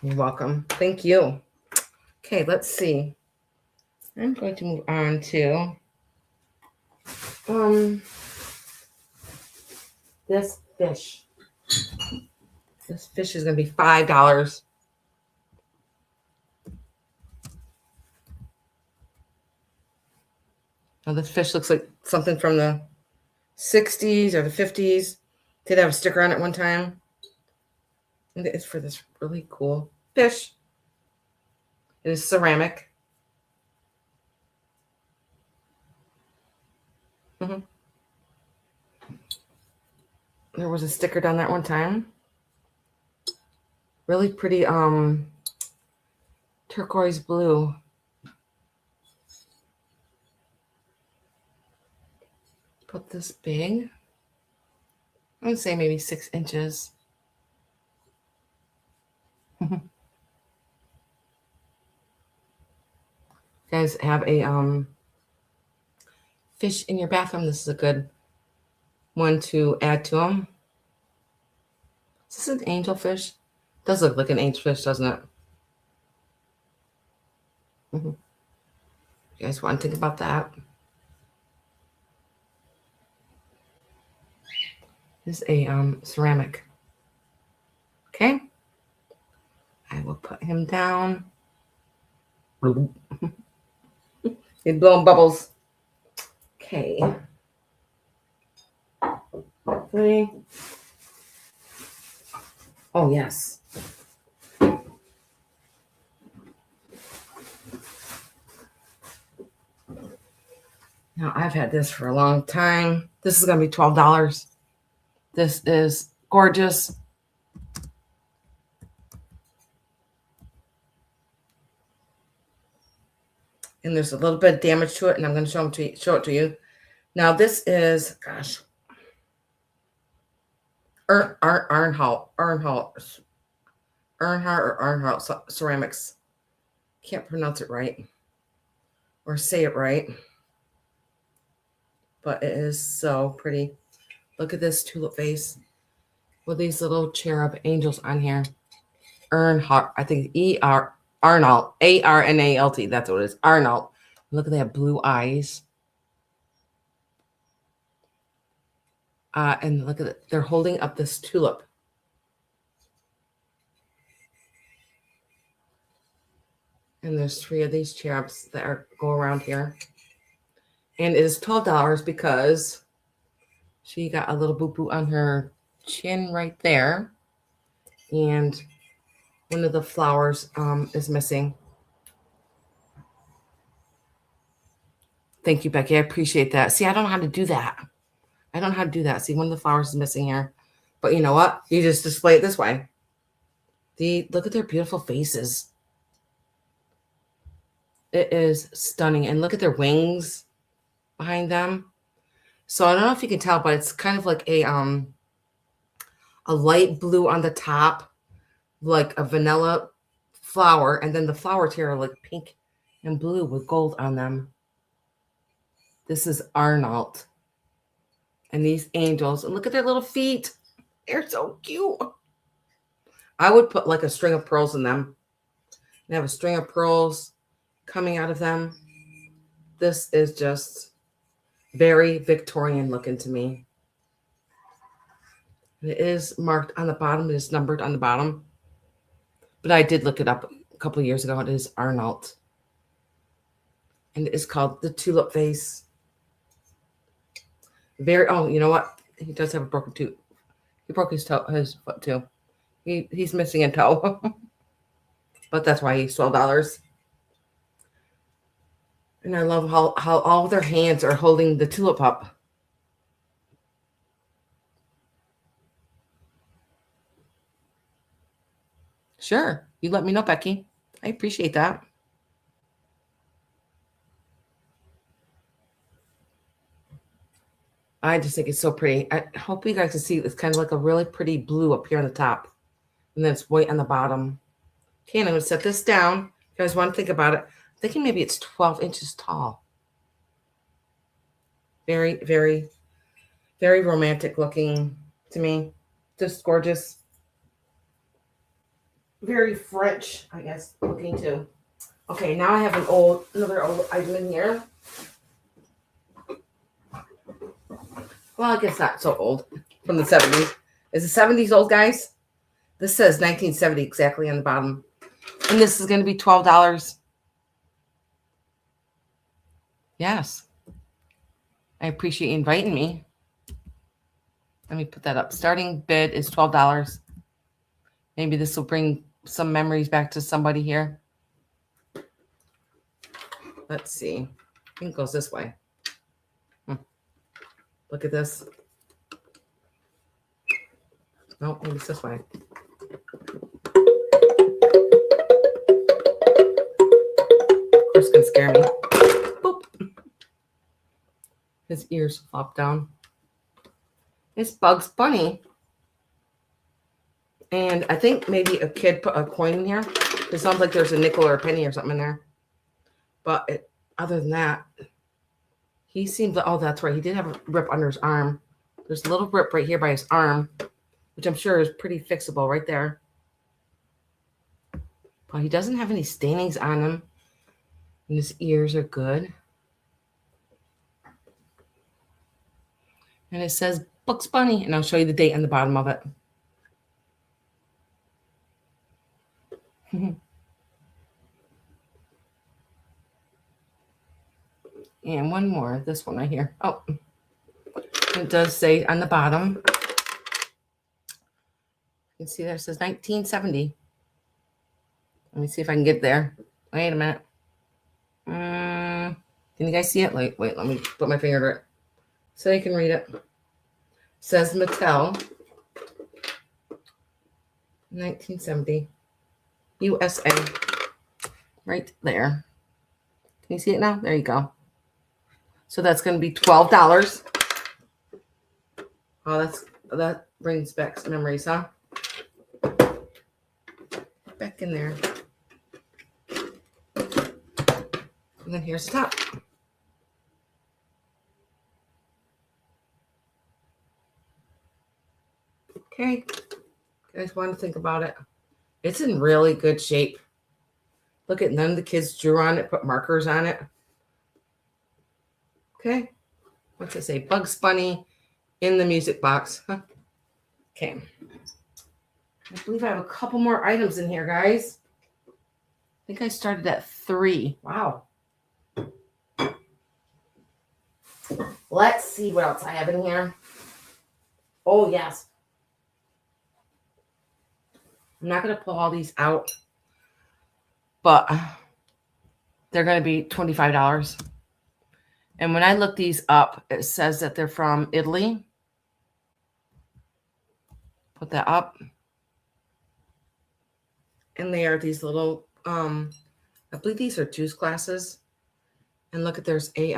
S1: You're welcome. Thank you. Okay, let's see. I'm going to move on to this fish. This fish is going to be $5. Now, this fish looks like something from the 60s or the 50s. Did have a sticker on it one time. And it's for this really cool fish. It is ceramic. Mm-hmm. There was a sticker down that one time. Really pretty turquoise blue. Put this big. I would say maybe 6 inches. You guys have a fish in your bathroom, this is a good one to add to them. Is this an angelfish? Does look like an angelfish, doesn't it? You guys want to think about that? This is a ceramic. Okay. I will put him down. He's blowing bubbles. Okay. 3. Oh, yes. Now, I've had this for a long time. This is going to be $12. This is gorgeous. And there's a little bit of damage to it, and I'm going to show it to you. Now, this is, gosh, Earnhardt ceramics. Can't pronounce it right or say it right, but it is so pretty. Look at this tulip vase with these little cherub angels on here. Earnhardt, I think Arnault, Arnalt. That's what it is. Arnault. Look at that blue eyes. And look at it. They're holding up this tulip. And there's 3 of these cherubs that go around here. And it is $12 because she got a little boo-boo on her chin right there. And one of the flowers is missing. Thank you, Becky. I appreciate that. See, I don't know how to do that. See, one of the flowers is missing here. But you know what? You just display it this way. Look at their beautiful faces. It is stunning. And look at their wings behind them. So I don't know if you can tell, but it's kind of like a light blue on the top, like a vanilla flower. And then the flowers here are like pink and blue with gold on them. This is Arnault. And these angels. And look at their little feet. They're so cute. I would put like a string of pearls in them. And have a string of pearls coming out of them. This is just very Victorian looking to me. And it is marked on the bottom. It is numbered on the bottom. But I did look it up a couple of years ago. It is Arnault. And it is called the Tulip Vase. Oh, you know what? He does have a broken tooth. He broke his foot too. He's missing a toe. But that's why he's $12. And I love how all their hands are holding the tulip up. Sure. You let me know, Becky. I appreciate that. I just think it's so pretty. I hope you guys can see it's kind of like a really pretty blue up here on the top. And then it's white on the bottom. Okay, and I'm going to set this down. You guys want to think about it. I'm thinking maybe it's 12 inches tall. Very, very, very romantic looking to me. Just gorgeous. Very French, I guess, looking too. Okay, now I have another old item in here. Well, I guess not so old. From the 70s. Is the 70s old, guys? This says 1970 exactly on the bottom. And this is going to be $12. Yes. I appreciate you inviting me. Let me put that up. Starting bid is $12. Maybe this will bring some memories back to somebody here. Let's see. I think it goes this way. Look at this. No, maybe it's this way. Of course, it's going to scare me. Boop. His ears flop down. It's Bugs Bunny. And I think maybe a kid put a coin in here. It sounds like there's a nickel or a penny or something in there. But other than that, he seemed to, oh, that's right. He did have a rip under his arm. There's a little rip right here by his arm, which I'm sure is pretty fixable right there. But he doesn't have any stainings on him. And his ears are good. And it says Bugs Bunny. And I'll show you the date on the bottom of it. And one more. This one right here. Oh, it does say on the bottom. You can see there it says 1970. Let me see if I can get there. Wait a minute. Can you guys see it? Wait, let me put my finger to it so you can read it. It says Mattel, 1970, USA, right there. Can you see it now? There you go. So that's going to be $12. Oh, that brings back some memories, huh? Back in there. And then here's the top. Okay. You guys want to think about it. It's in really good shape. Look at none of the kids drew on it, put markers on it. Okay. What's it say? Bugs Bunny in the music box. Huh? Okay. I believe I have a couple more items in here, guys. I think I started at 3. Wow. Let's see what else I have in here. Oh, yes. I'm not going to pull all these out, but they're going to be $25. And when I look these up, it says that they're from Italy. Put that up. And they are these little, I believe these are juice glasses. And look at, there's a,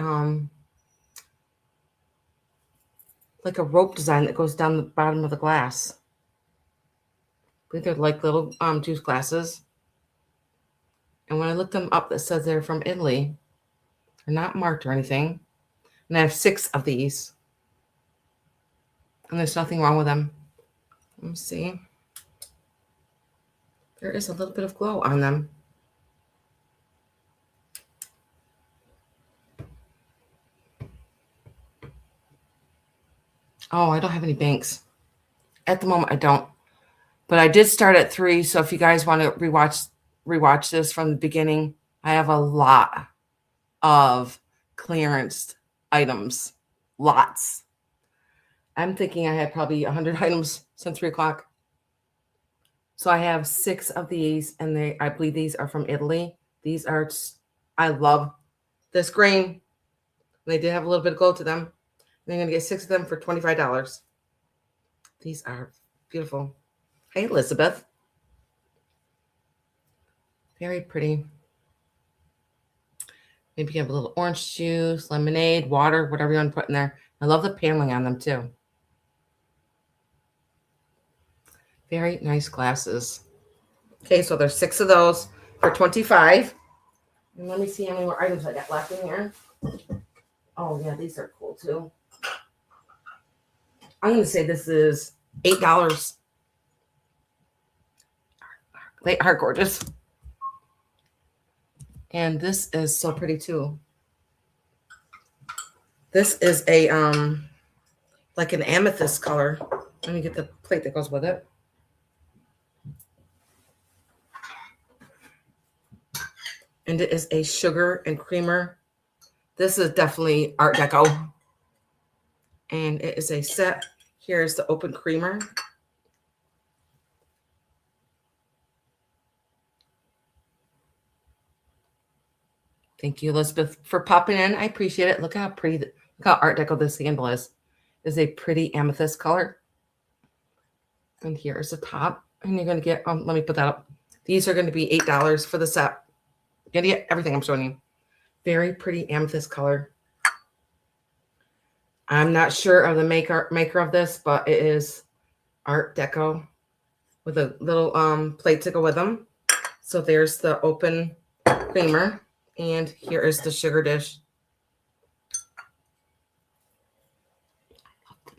S1: like a rope design that goes down the bottom of the glass. I believe they're like little juice glasses. And when I look them up, it says they're from Italy. They're not marked or anything. And I have 6 of these. And there's nothing wrong with them. Let me see. There is a little bit of glow on them. Oh, I don't have any banks. At the moment, I don't. But I did start at 3. So if you guys want to rewatch this from the beginning, I have a lot of clearance items. Lots. I'm thinking I had probably 100 items since 3 o'clock. So I have 6 of these, and I believe these are from Italy. These are, I love this green. They did have a little bit of glow to them. And I'm going to get 6 of them for $25. These are beautiful. Hey, Elizabeth. Very pretty. Maybe you have a little orange juice, lemonade, water, whatever you want to put in there. I love the paneling on them too. Very nice glasses. Okay, so there's 6 of those for $25. And let me see how many more items I got left in here. Oh, yeah, these are cool too. I'm going to say this is $8. They are gorgeous. And this is so pretty too. This is a like an amethyst color. Let me get the plate that goes with it. And it is a sugar and creamer. This is definitely Art Deco. And it is a set. Here's the open creamer. Thank you, Elizabeth, for popping in. I appreciate it. Look how pretty, look how Art Deco this handle is. It's a pretty amethyst color. And here's the top. And you're going to get, let me put that up. These are going to be $8 for the set. You're going to get everything I'm showing you. Very pretty amethyst color. I'm not sure of the maker of this, but it is Art Deco with a little plate to go with them. So there's the open creamer. And here is the sugar dish.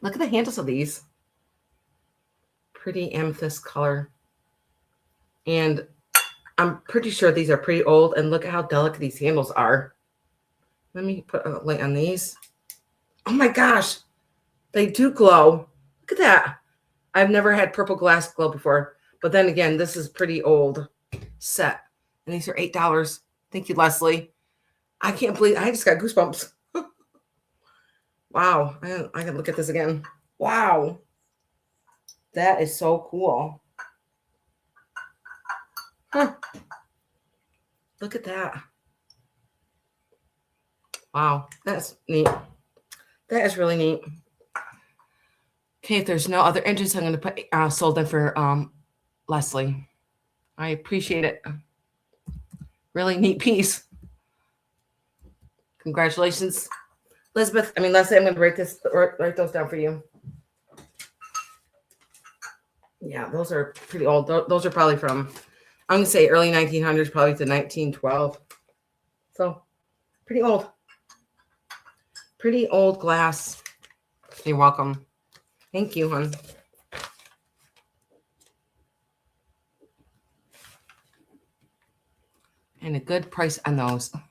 S1: Look at the handles of these. Pretty amethyst color. And I'm pretty sure these are pretty old. And look at how delicate these handles are. Let me put a light on these. Oh my gosh. They do glow. Look at that. I've never had purple glass glow before. But then again, this is pretty old set. And these are $8. Thank you, Leslie. I can't believe I just got goosebumps. Wow. I can look at this again. Wow. That is so cool. Huh. Look at that. Wow. That's neat. That is really neat. Okay, if there's no other interest, I'm going to put sold in for Leslie. I appreciate it. Really neat piece. Congratulations, Elizabeth. Leslie, I'm going to write those down for you. Yeah, those are pretty old. Those are probably from, I'm going to say early 1900s, probably to 1912. So, pretty old. Pretty old glass. You're welcome. Thank you, hon. And a good price on those. Let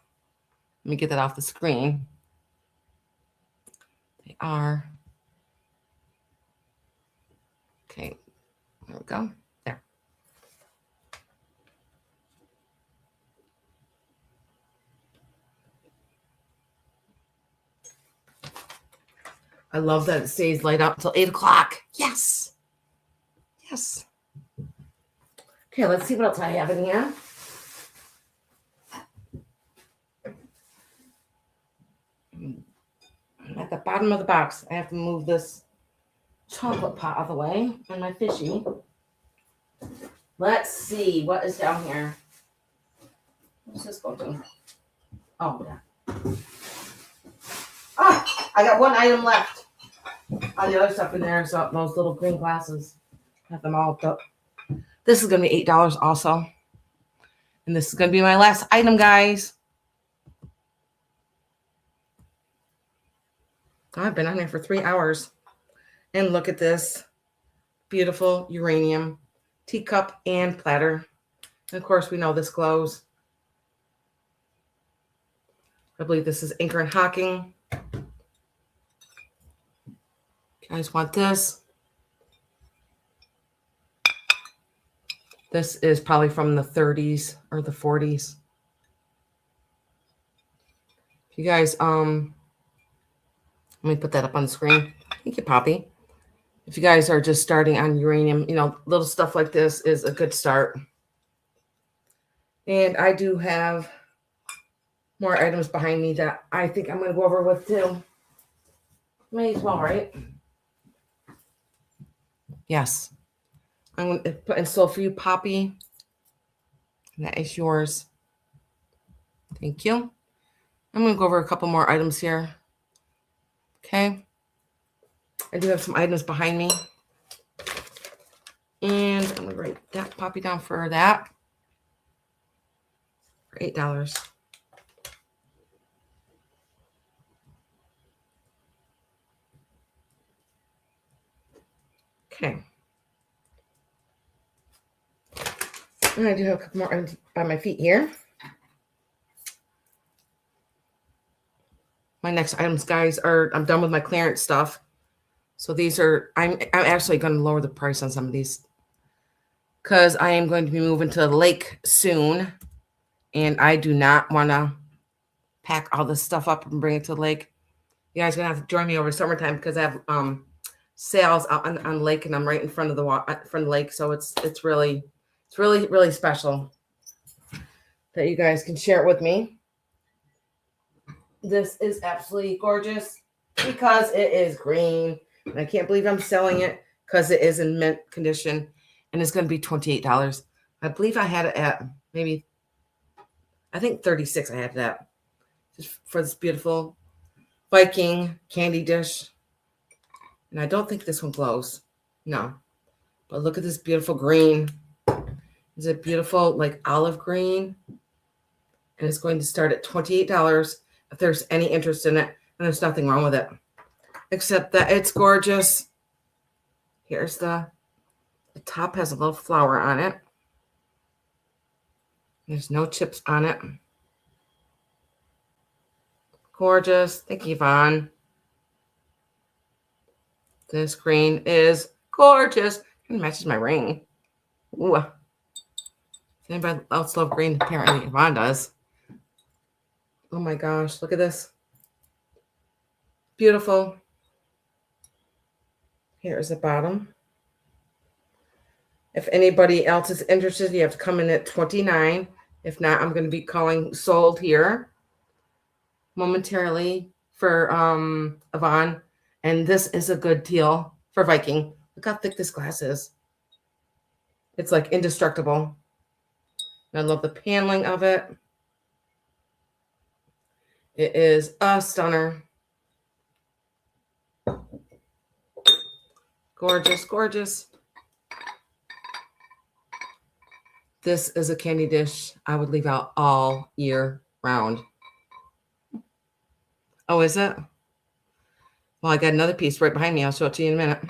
S1: me get that off the screen. They are. Okay, there we go. There. I love that it stays light up until 8 o'clock. Yes. Yes. Okay, let's see what else I have in here. At the bottom of the box, I have to move this chocolate pot out of the way and my fishy. Let's see what is down here. What's this go to? Oh, yeah. Ah, I got one item left. All the other stuff in there is those little green glasses. Have them all up. This is going to be $8 also. And this is going to be my last item, guys. Oh, I've been on here for 3 hours. And look at this. Beautiful uranium teacup and platter. And of course, we know this glows. I believe this is Anchor and Hocking. You guys want this? This is probably from the 30s or the 40s. You guys, let me put that up on the screen. Thank you, Poppy. If you guys are just starting on uranium, little stuff like this is a good start. And I do have more items behind me that I think I'm going to go over with too. May as well, right? Yes. I'm going to put in sold for you, Poppy. That is yours. Thank you. I'm going to go over a couple more items here. Okay. I do have some items behind me. And I'm going to write that Poppy down for that. For $8. Okay. And I do have a couple more items by my feet here. My next items, guys, I'm done with my clearance stuff. So these are, I'm actually going to lower the price on some of these because I am going to be moving to the lake soon. And I do not want to pack all this stuff up and bring it to the lake. You guys are going to have to join me over summertime because I have sales out on the lake, and I'm right in front of the lake. So it's really special that you guys can share it with me. This is absolutely gorgeous because it is green. And I can't believe I'm selling it because it is in mint condition, and it's going to be $28. I believe I had it at maybe, I think 36 I had it at, just for this beautiful Viking candy dish. And I don't think this one glows. No. But look at this beautiful green. Is it beautiful, like olive green? And it's going to start at $28 if there's any interest in it. And there's nothing wrong with it, except that it's gorgeous. Here's the top has a little flower on it. There's no chips on it. Gorgeous. Thank you, Yvonne. This green is gorgeous. It matches my ring. Ooh. Does anybody else love green? Apparently Yvonne does. Oh my gosh, look at this. Beautiful. Here's the bottom. If anybody else is interested, you have to come in at $29. If not, I'm going to be calling sold here momentarily for Yvonne. And this is a good deal for Viking. Look how thick this glass is. It's like indestructible. I love the paneling of it. It is a stunner. Gorgeous, gorgeous. This is a candy dish I would leave out all year round. Oh, is it? Well, I got another piece right behind me. I'll show it to you in a minute.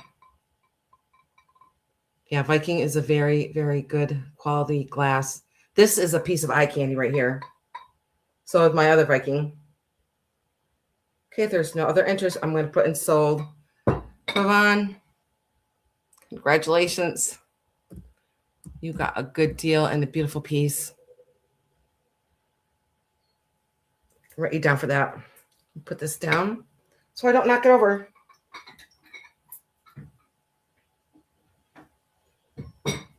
S1: Yeah, Viking is a very, very good quality glass. This is a piece of eye candy right here. So is my other Viking. Okay, if there's no other interest, I'm going to put in sold. Move on. Congratulations. You got a good deal and a beautiful piece. I'll write you down for that. Put this down so I don't knock it over.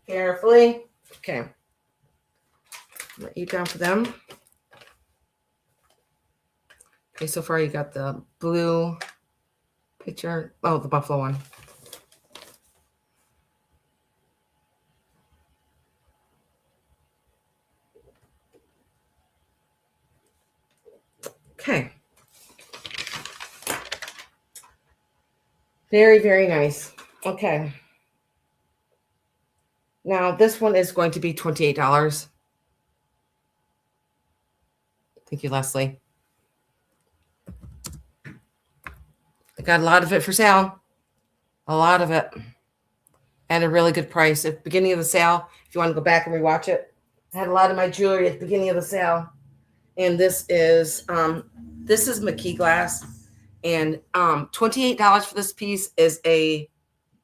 S1: Carefully. Okay. Write you down for them. Okay, so far you got the blue picture. Oh, the buffalo one. Okay. Very, very nice. Okay. Now this one is going to be $28. Thank you, Leslie. I got a lot of it for sale. A lot of it. At a really good price. At the beginning of the sale, if you want to go back and rewatch it, I had a lot of my jewelry at the beginning of the sale. And this is McKee glass. And $28 for this piece is a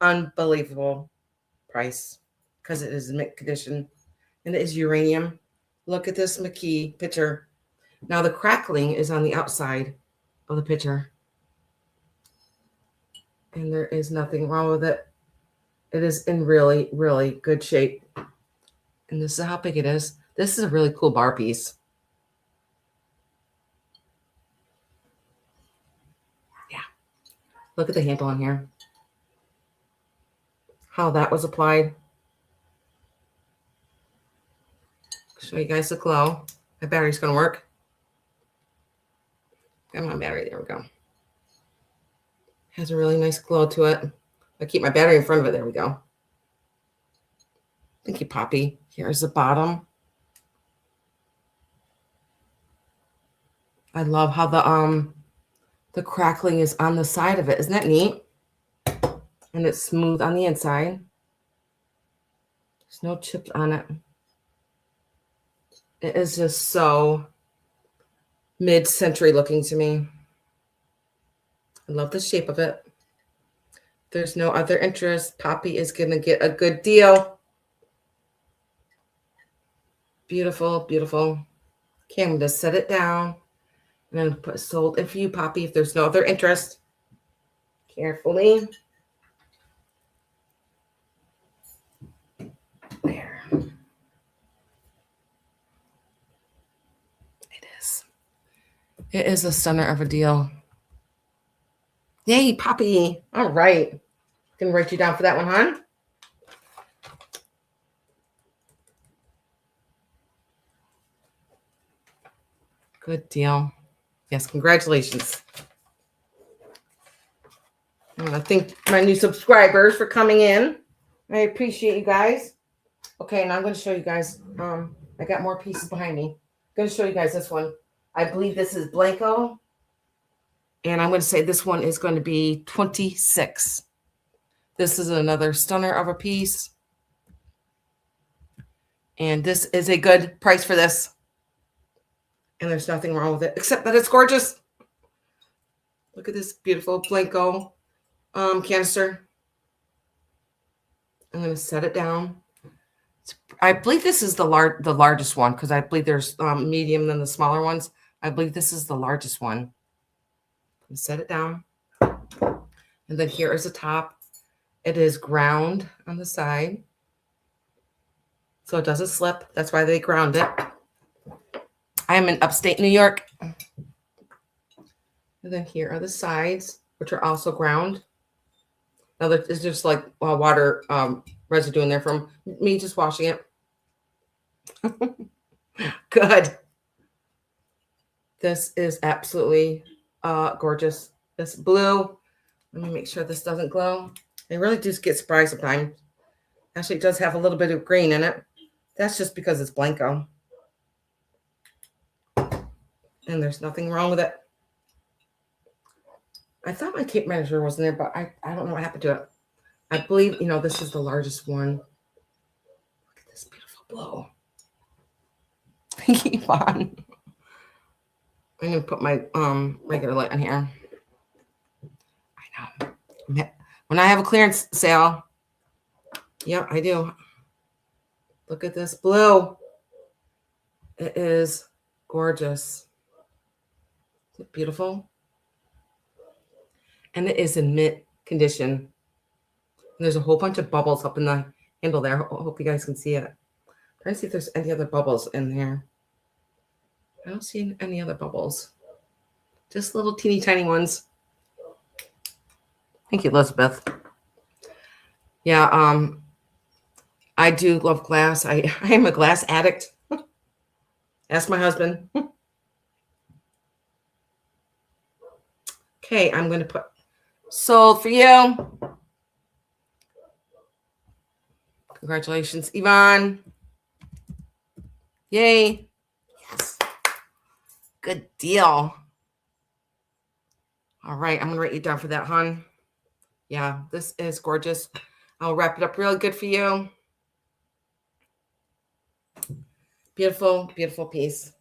S1: unbelievable price. because it is in mint condition. And it is uranium. Look at this McKee picture. Now the crackling is on the outside of the picture. And there is nothing wrong with it. It is in really, really good shape. And this is how big it is. This is a really cool bar piece. Yeah. Look at the handle on here. How that was applied. Show you guys the glow. My battery's going to work. Got my battery. There we go. Has a really nice glow to it. I keep my battery in front of it. There we go. Thank you, Poppy. Here's the bottom. I love how the crackling is on the side of it. Isn't that neat? And it's smooth on the inside. There's no chips on it. It is just so mid-century looking to me. I love the shape of it. There's no other interest. Poppy is going to get a good deal. Beautiful, beautiful. Okay, I'm going to set it down. And then put sold it for you, Poppy, if there's no other interest. Carefully. There. It is. It is a stunner of a deal. Yay, Poppy. All right. Gonna write you down for that one, hon. Good deal. Yes, congratulations. I want to thank my new subscribers for coming in. I appreciate you guys. Okay, now I'm going to show you guys. I got more pieces behind me. I'm going to show you guys this one. I believe this is Blanco. And I'm going to say this one is going to be 26. This is another stunner of a piece. And this is a good price for this. And there's nothing wrong with it, except that it's gorgeous. Look at this beautiful Blanco canister. I'm going to set it down. I believe this is the largest one, because I believe there's medium than the smaller ones. I believe this is the largest one. Set it down. And then here is the top. It is ground on the side, so it doesn't slip. That's why they ground it. I am in upstate New York. And then here are the sides, which are also ground. Now there's just like water residue in there from me just washing it. Good. This is absolutely gorgeous. This blue. Let me make sure this doesn't glow. I really do get surprised sometimes. Actually, it does have a little bit of green in it. That's just because it's Blanco. And there's nothing wrong with it. I thought my tape measure was in there, but I don't know what happened to it. I believe, this is the largest one. Look at this beautiful blow. Keep on. I'm going to put my regular light on here. I know. When I have a clearance sale, yeah, I do. Look at this blue. It is gorgeous. Is it beautiful? And it is in mint condition. And there's a whole bunch of bubbles up in the handle there. I hope you guys can see it. I'm trying to see if there's any other bubbles in here. I don't see any other bubbles. Just little teeny tiny ones. Thank you, Elizabeth. Yeah, I do love glass. I am a glass addict. Ask my husband. Okay, I'm going to put sold for you. Congratulations, Yvonne. Yay. Yes. Good deal. All right, I'm going to write you down for that, hon. Yeah, this is gorgeous. I'll wrap it up real good for you. Beautiful, beautiful piece.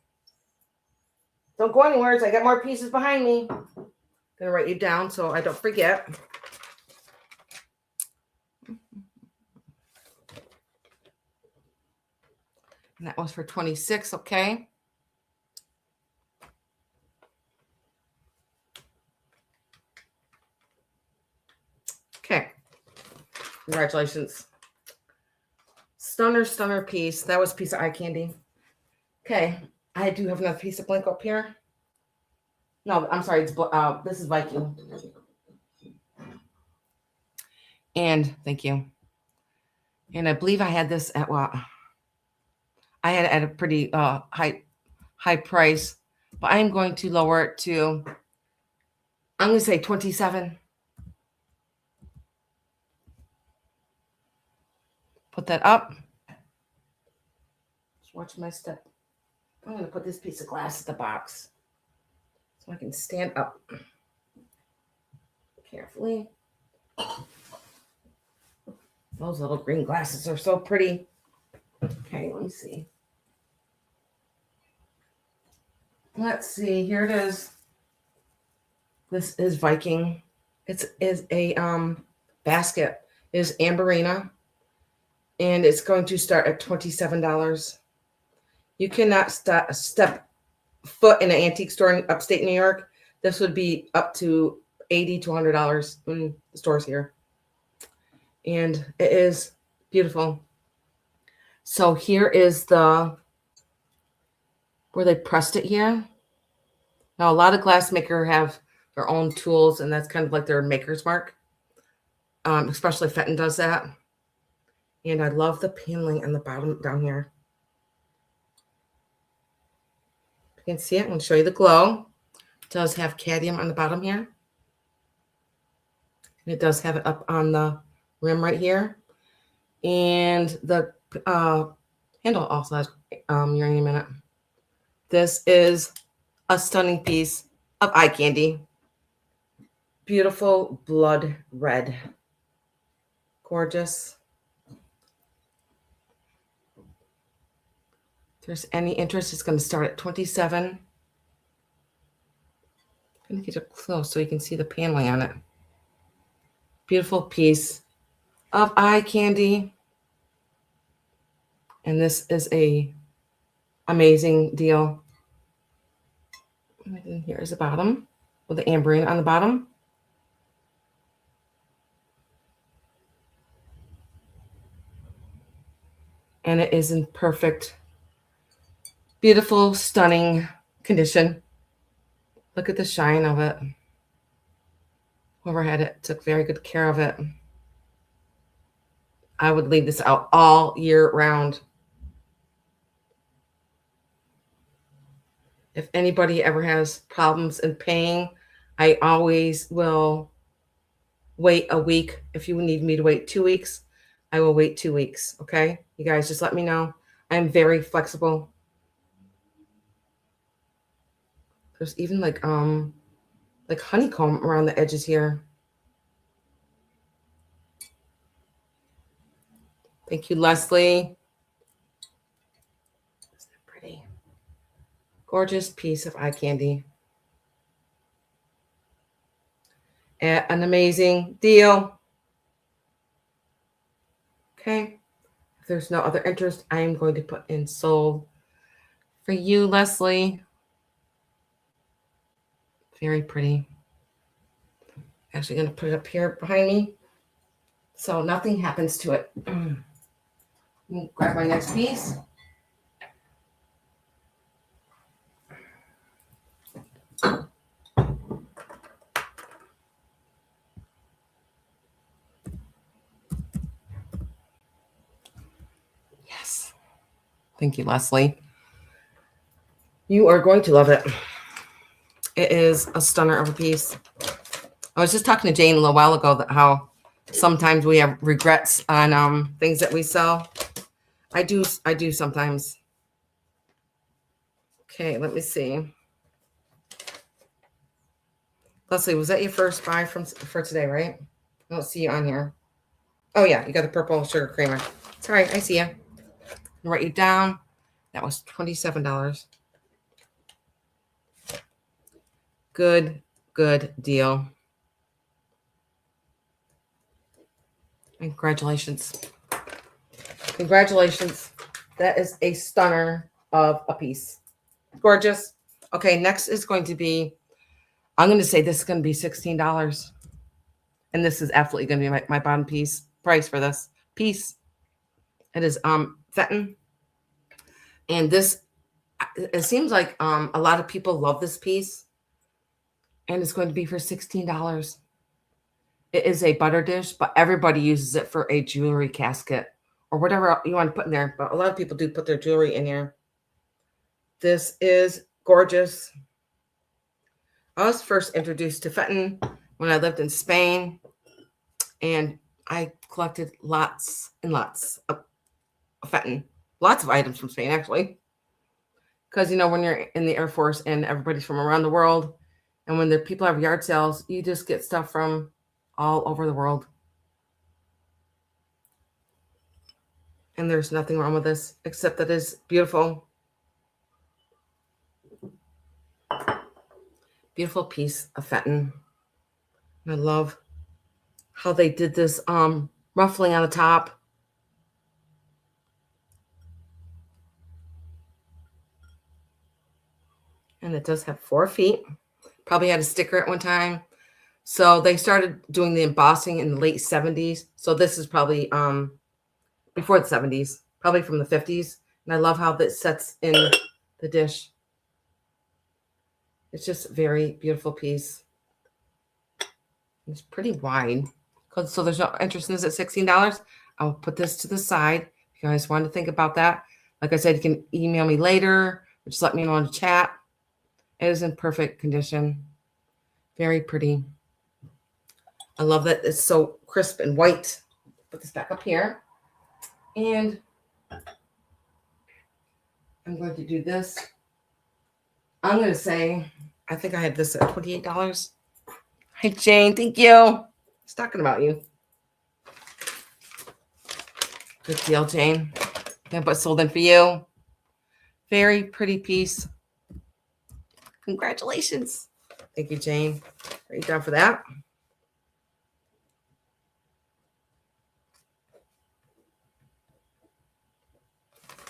S1: Don't go anywhere. I got more pieces behind me. I'm going to write you down so I don't forget. And that was for 26, okay? Okay. Congratulations. Stunner piece. That was a piece of eye candy. Okay. I do have another piece of blank up here. No, I'm sorry. It's this is Viking. And thank you. And I believe I had this at I had it at a pretty high price, but I am going to lower it to, I'm going to say 27. Put that up. Just watch my step. I'm going to put this piece of glass in the box so I can stand up carefully. Those little green glasses are so pretty. Okay, let me see. Let's see. Here it is. This is Viking. It is a basket. It is Amberina, and it's going to start at $27. You cannot step foot in an antique store in upstate New York. This would be up to $80 to $100 in the stores here. And it is beautiful. So here is the where they pressed it here. Now, a lot of glass makers have their own tools, and that's kind of like their maker's mark. Especially Fenton does that. And I love the paneling on the bottom down here. You can see it. I'm going to show you the glow. It does have cadmium on the bottom here. And it does have it up on the rim right here. And the handle also has uranium in it. This is a stunning piece of eye candy. Beautiful blood red. Gorgeous. If there's any interest, it's going to start at 27. I'm going to get it close so you can see the paneling on it. Beautiful piece of eye candy. And this is a amazing deal. And here is the bottom with the amberine on the bottom. And it is in perfect, beautiful, stunning condition. Look at the shine of it. Whoever had it took very good care of it. I would leave this out all year round. If anybody ever has problems in paying, I always will wait a week. If you need me to wait 2 weeks, I will wait 2 weeks. Okay? You guys just let me know. I'm very flexible. There's even like honeycomb around the edges here. Thank you, Leslie. Isn't that pretty? Gorgeous piece of eye candy. At an amazing deal. Okay. If there's no other interest, I am going to put in sold for you, Leslie. Very pretty. Actually going to put it up here behind me so nothing happens to it. Grab my next piece. Yes. Thank you, Leslie. You are going to love it. It is a stunner of a piece. I was just talking to Jane a little while ago that how sometimes we have regrets on things that we sell. I do sometimes. Okay, let me see. Leslie, was that your first buy for today, right? I don't see you on here. Oh yeah, you got the purple sugar creamer. Sorry, I see you. I'll write you down. That was $27. Good deal. And congratulations. Congratulations. That is a stunner of a piece. Gorgeous. Okay, next is going to be, I'm going to say this is going to be $16. And this is absolutely going to be my bottom piece price for this piece. It is Fenton. And this, it seems like a lot of people love this piece. And it's going to be for $16. It is a butter dish, but everybody uses it for a jewelry casket or whatever you want to put in there. But a lot of people do put their jewelry in here. This is gorgeous. I was first introduced to Fenton when I lived in Spain, and I collected lots and lots of Fenton, lots of items from Spain, actually. Because, you know, when you're in the Air Force and everybody's from around the world, and when the people have yard sales, you just get stuff from all over the world. And there's nothing wrong with this, except that it's beautiful. Beautiful piece of Fenton. And I love how they did this ruffling on the top. And it does have 4 feet. Probably had a sticker at one time. So they started doing the embossing in the late 70s. So this is probably before the 70s, probably from the 50s. And I love how this sets in the dish. It's just a very beautiful piece. It's pretty wide. So there's no interest in this at $16. I'll put this to the side. If you guys want to think about that. Like I said, you can email me later or just let me know in the chat. It is in perfect condition. Very pretty. I love that it's so crisp and white. Put this back up here. And I'm going to do this. I'm going to say, I think I had this at $28. Hi, Jane. Thank you. I was talking about you. Good deal, Jane. That was sold in for you. Very pretty piece. Congratulations. Thank you, Jane. Great job for that.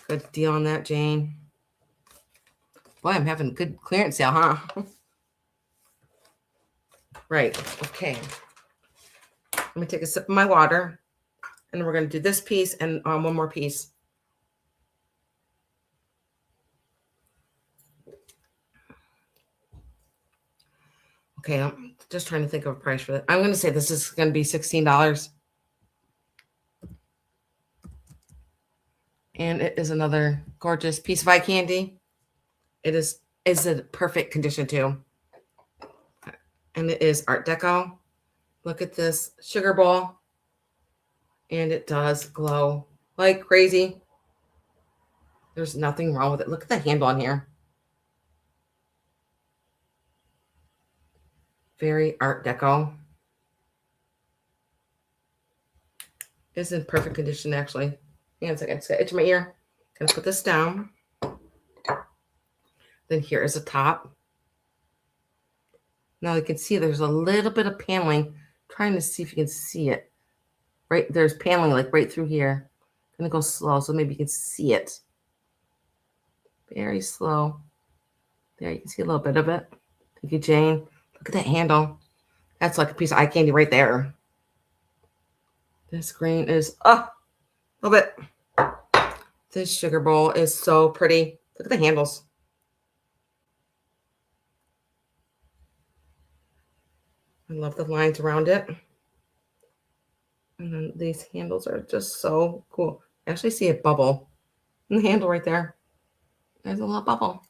S1: Good deal on that, Jane. Boy, I'm having a good clearance sale, huh? Right. Okay. Let me take a sip of my water. And then we're going to do this piece and one more piece. Okay, I'm just trying to think of a price for that. I'm going to say this is going to be $16. And it is another gorgeous piece of eye candy. It is in perfect condition too. And it is Art Deco. Look at this sugar bowl. And it does glow like crazy. There's nothing wrong with it. Look at the handle on here. Very Art Deco. It's in perfect condition, actually. Hang on a second. It's got itch in my ear. Gonna put this down. Then here is the top. Now you can see there's a little bit of paneling. I'm trying to see if you can see it. Right, there's paneling like right through here. I'm gonna go slow so maybe you can see it. Very slow. There, you can see a little bit of it. Thank you, Jane. Look at that handle. That's like a piece of eye candy right there. This green is a little bit. This sugar bowl is so pretty. Look at the handles. I love the lines around it. And then these handles are just so cool. I actually see a bubble in the handle right there. There's a little bubble.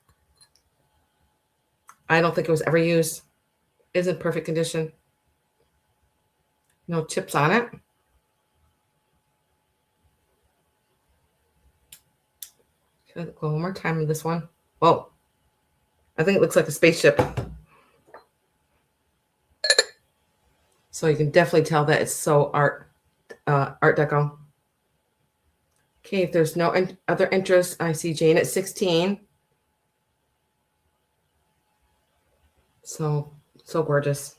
S1: I don't think it was ever used. It's in perfect condition. No chips on it. Should I go one more time with this one? Whoa. I think it looks like a spaceship. So you can definitely tell that it's so Art Deco. Okay, if there's no other interest, I see Jane at 16. So gorgeous.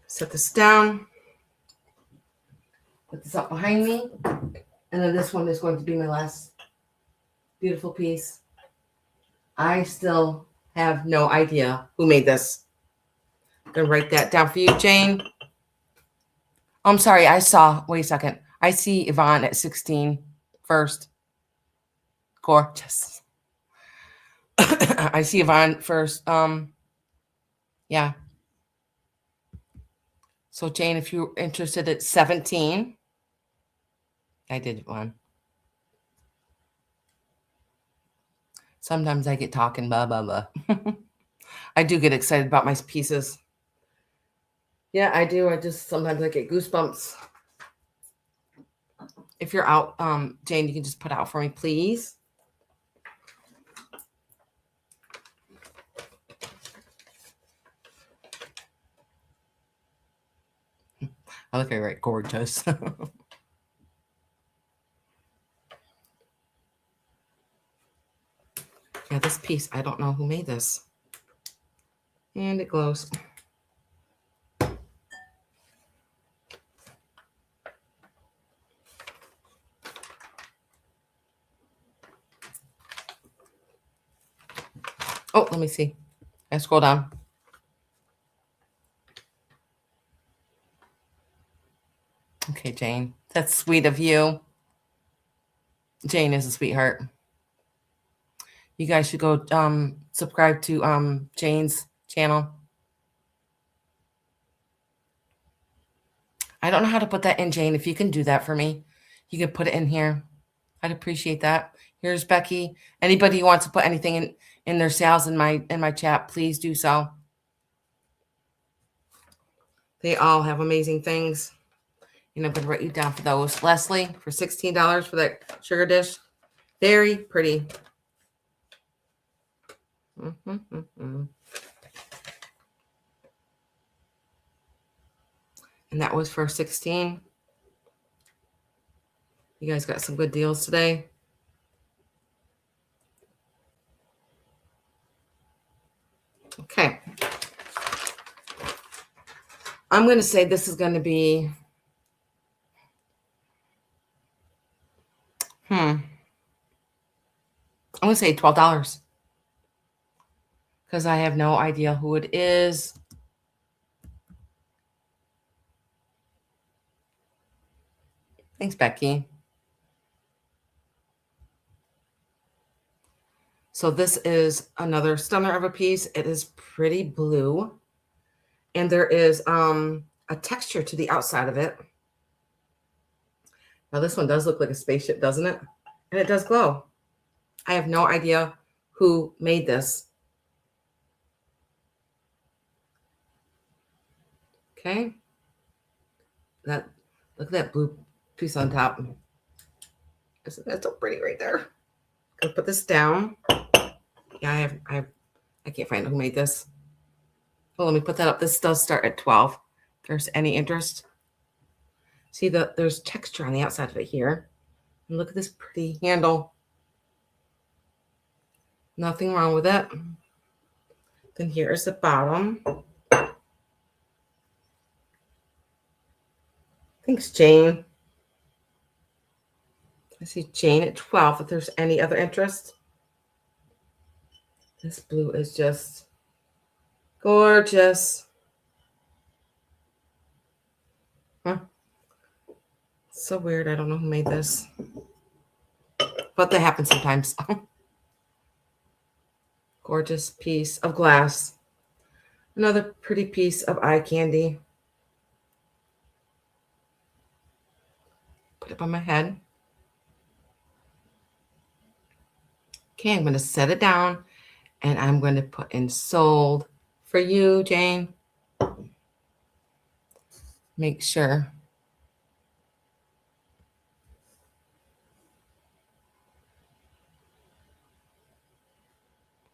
S1: Set this down. Put this up behind me. And then this one is going to be my last Beautiful piece. I still have no idea who made this. I'm going to write that down for you, Jane. Oh, I'm sorry. Wait a second. I see Yvonne at 16 first. Gorgeous. I see Yvonne first. Yeah. So Jane, if you're interested at 17, I did one. Sometimes I get talking, blah, blah, blah. I do get excited about my pieces. Yeah, I do. Sometimes I get goosebumps. If you're out, Jane, you can just put out for me, please. I look right, gorgeous. Yeah, this piece, I don't know who made this. And it glows. Oh, let me see. I scroll down. Okay, Jane. That's sweet of you. Jane is a sweetheart. You guys should go subscribe to Jane's channel. I don't know how to put that in, Jane. If you can do that for me, you can put it in here. I'd appreciate that. Here's Becky. Anybody who wants to put anything in their sales in my chat, please do so. They all have amazing things. And I'm going to write you down for those. Leslie, for $16 for that sugar dish. Very pretty. And that was for 16. You guys got some good deals today. Okay. I'm going to say this is going to be, I'm going to say $12. Because I have no idea who it is. Thanks, Becky. So this is another stunner of a piece. It is pretty blue. And there is a texture to the outside of it. Now this one does look like a spaceship, doesn't it? And it does glow. I have no idea who made this. Okay. Look at that blue piece on top. Isn't that so pretty right there? Gonna put this down. Yeah, I can't find who made this. Well, let me put that up. This does start at 12. If there's any interest. See there's texture on the outside of it here. And look at this pretty handle. Nothing wrong with it. Then here is the bottom. Thanks, Jane. I see Jane at 12 if there's any other interest. This blue is just gorgeous. Huh? So weird. I don't know who made this. But that happens sometimes. Gorgeous piece of glass. Another pretty piece of eye candy. Put it on my head. Okay, I'm going to set it down. And I'm going to put in sold for you, Jane. Make sure.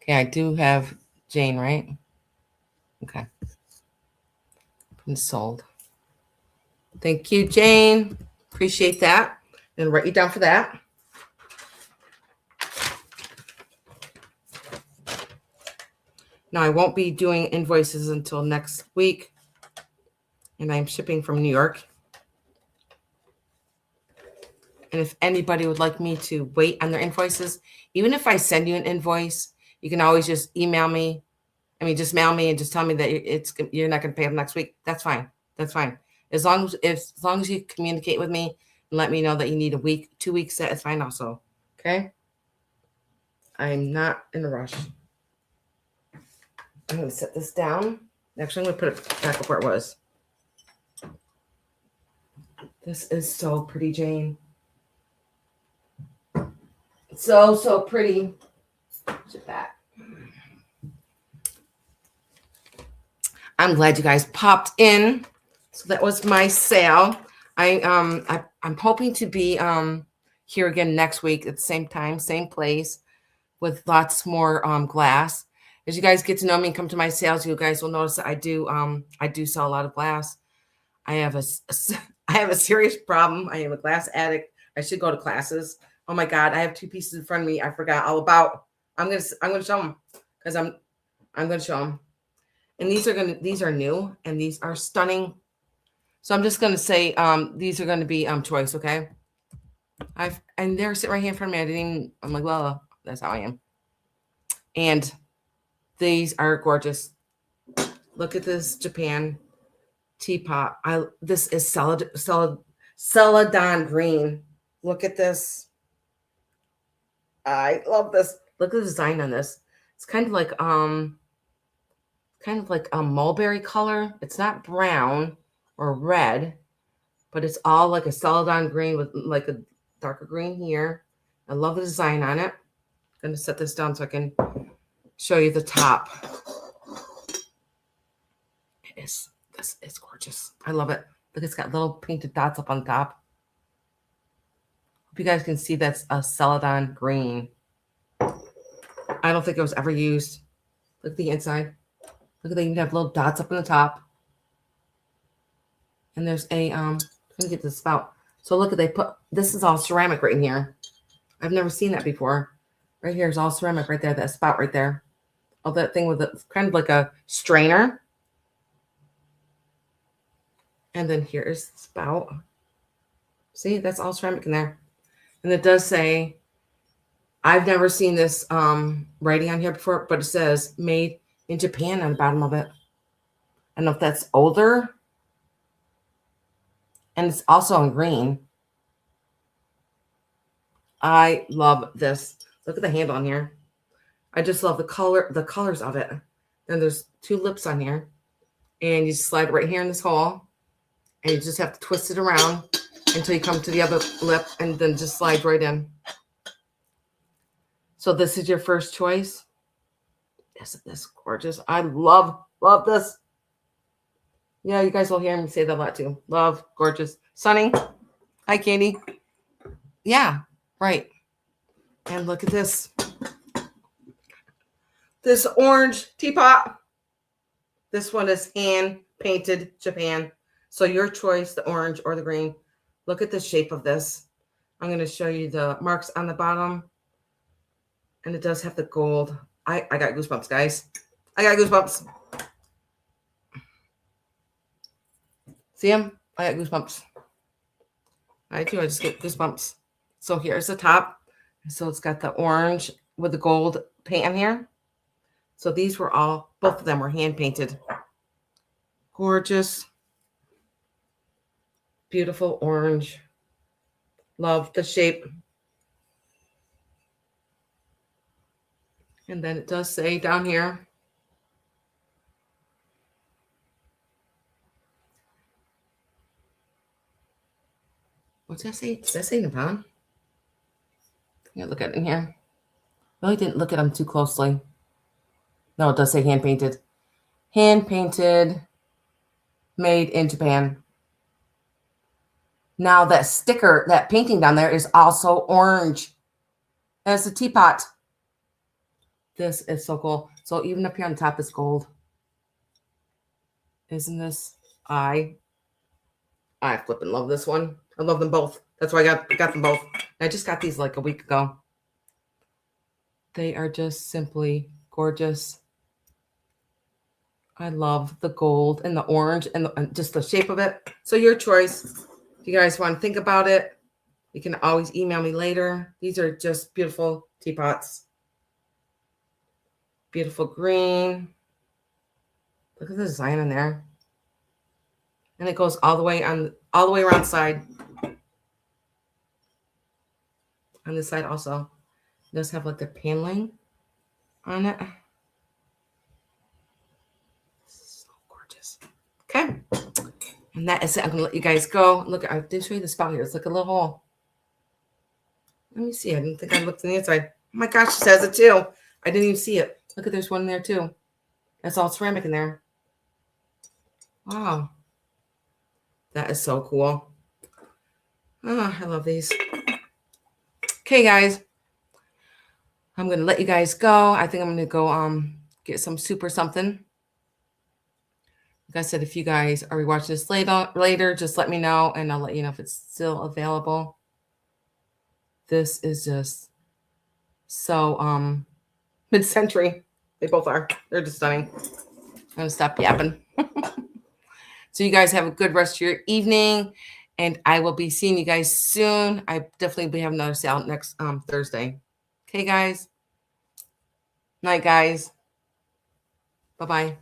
S1: Okay, I do have Jane, right? Okay. And sold. Thank you, Jane. Appreciate that. And write you down for that. Now, I won't be doing invoices until next week. And I'm shipping from New York. And if anybody would like me to wait on their invoices, even if I send you an invoice, you can always just email me. I mean, just mail me and just tell me that you're not going to pay them next week. That's fine. That's fine. As long as you communicate with me and let me know that you need a week, 2 weeks, that is fine also. Okay. I'm not in a rush. I'm going to set this down. Actually, I'm going to put it back up where it was. This is so pretty, Jane. So pretty. Look at that. I'm glad you guys popped in. So that was my sale. I'm hoping to be here again next week at the same time, same place, with lots more glass. As you guys get to know me and come to my sales, you guys will notice that I do sell a lot of glass. I have a serious problem. I am a glass addict. I should go to classes. Oh my God, I have 2 pieces in front of me I forgot all about. I'm gonna show them because I'm gonna show them. And these are new and these are stunning. So I'm just gonna say these are gonna be choice, okay? And they're sitting right here in front of me. I'm like, well, that's how I am. And these are gorgeous. Look at this Japan teapot. This is celadon green. Look at this. I love this. Look at the design on this. It's kind of like a mulberry color. It's not brown or red, but it's all like a celadon green with like a darker green here. I love the design on it. I'm going to set this down so I can show you the top. This is gorgeous. I love it. Look, it's got little painted dots up on top. Hope you guys can see that's a celadon green. I don't think it was ever used. Look at the inside. Look at that. You can have little dots up on the top. And there's a let me get the spout. So look at this is all ceramic right in here. I've never seen that before. Right here is all ceramic right there. That spout right there. Oh, that thing with it's kind of like a strainer. And then here is the spout. See, that's all ceramic in there. And it does say, I've never seen this writing on here before, but it says made in Japan on the bottom of it. I don't know if that's older. And it's also in green. I love this. Look at the handle on here. I just love the colors of it. And there's 2 lips on here. And you just slide it right here in this hole. And you just have to twist it around until you come to the other lip and then just slide right in. So this is your first choice. Isn't this gorgeous? I love this. Yeah, you guys will hear me say that a lot too. Love, gorgeous. Sunny. Hi, Katie. Yeah, right. And look at this. This orange teapot. This one is hand painted Japan. So your choice, the orange or the green. Look at the shape of this. I'm going to show you the marks on the bottom. And it does have the gold. I got goosebumps, guys. I got goosebumps. See them? I got goosebumps. I do. I just get goosebumps. So here's the top. So it's got the orange with the gold paint on here. So these were both of them were hand painted. Gorgeous. Beautiful orange. Love the shape. And then it does say down here. What's that say? Does that say Nippon? Yeah, look at it in here. Really didn't look at them too closely. No, it does say hand painted. Hand painted, made in Japan. Now that sticker, that painting down there is also orange. That's a teapot. This is so cool. So even up here on the top is gold. Isn't this? I flipping love this one. I love them both. That's why I got them both. I just got these like a week ago. They are just simply gorgeous. I love the gold and the orange and just the shape of it. So your choice. If you guys want to think about it, You can always email me later. These are just beautiful teapots. Beautiful green. Look at the design in there. And it goes all the way around the side. On this side also. It does have like the paneling on it. So gorgeous. Okay. And that is it. I'm gonna let you guys go. Look, I did show you the spout here. It's like a little hole. Let me see. I didn't think I looked on the inside. Oh my gosh, it says it too. I didn't even see it. Look at there's one there too. That's all ceramic in there. Wow. That is so cool. Oh, I love these. Okay, guys. I'm gonna let you guys go. I think I'm gonna go get some soup or something. Like I said, if you guys are rewatching this later, just let me know and I'll let you know if it's still available. This is just so mid-century. They both are. They're just stunning. I'm gonna stop yapping. So you guys have a good rest of your evening, and I will be seeing you guys soon. I definitely will have another sale next Thursday. Okay, guys. Night, guys. Bye-bye.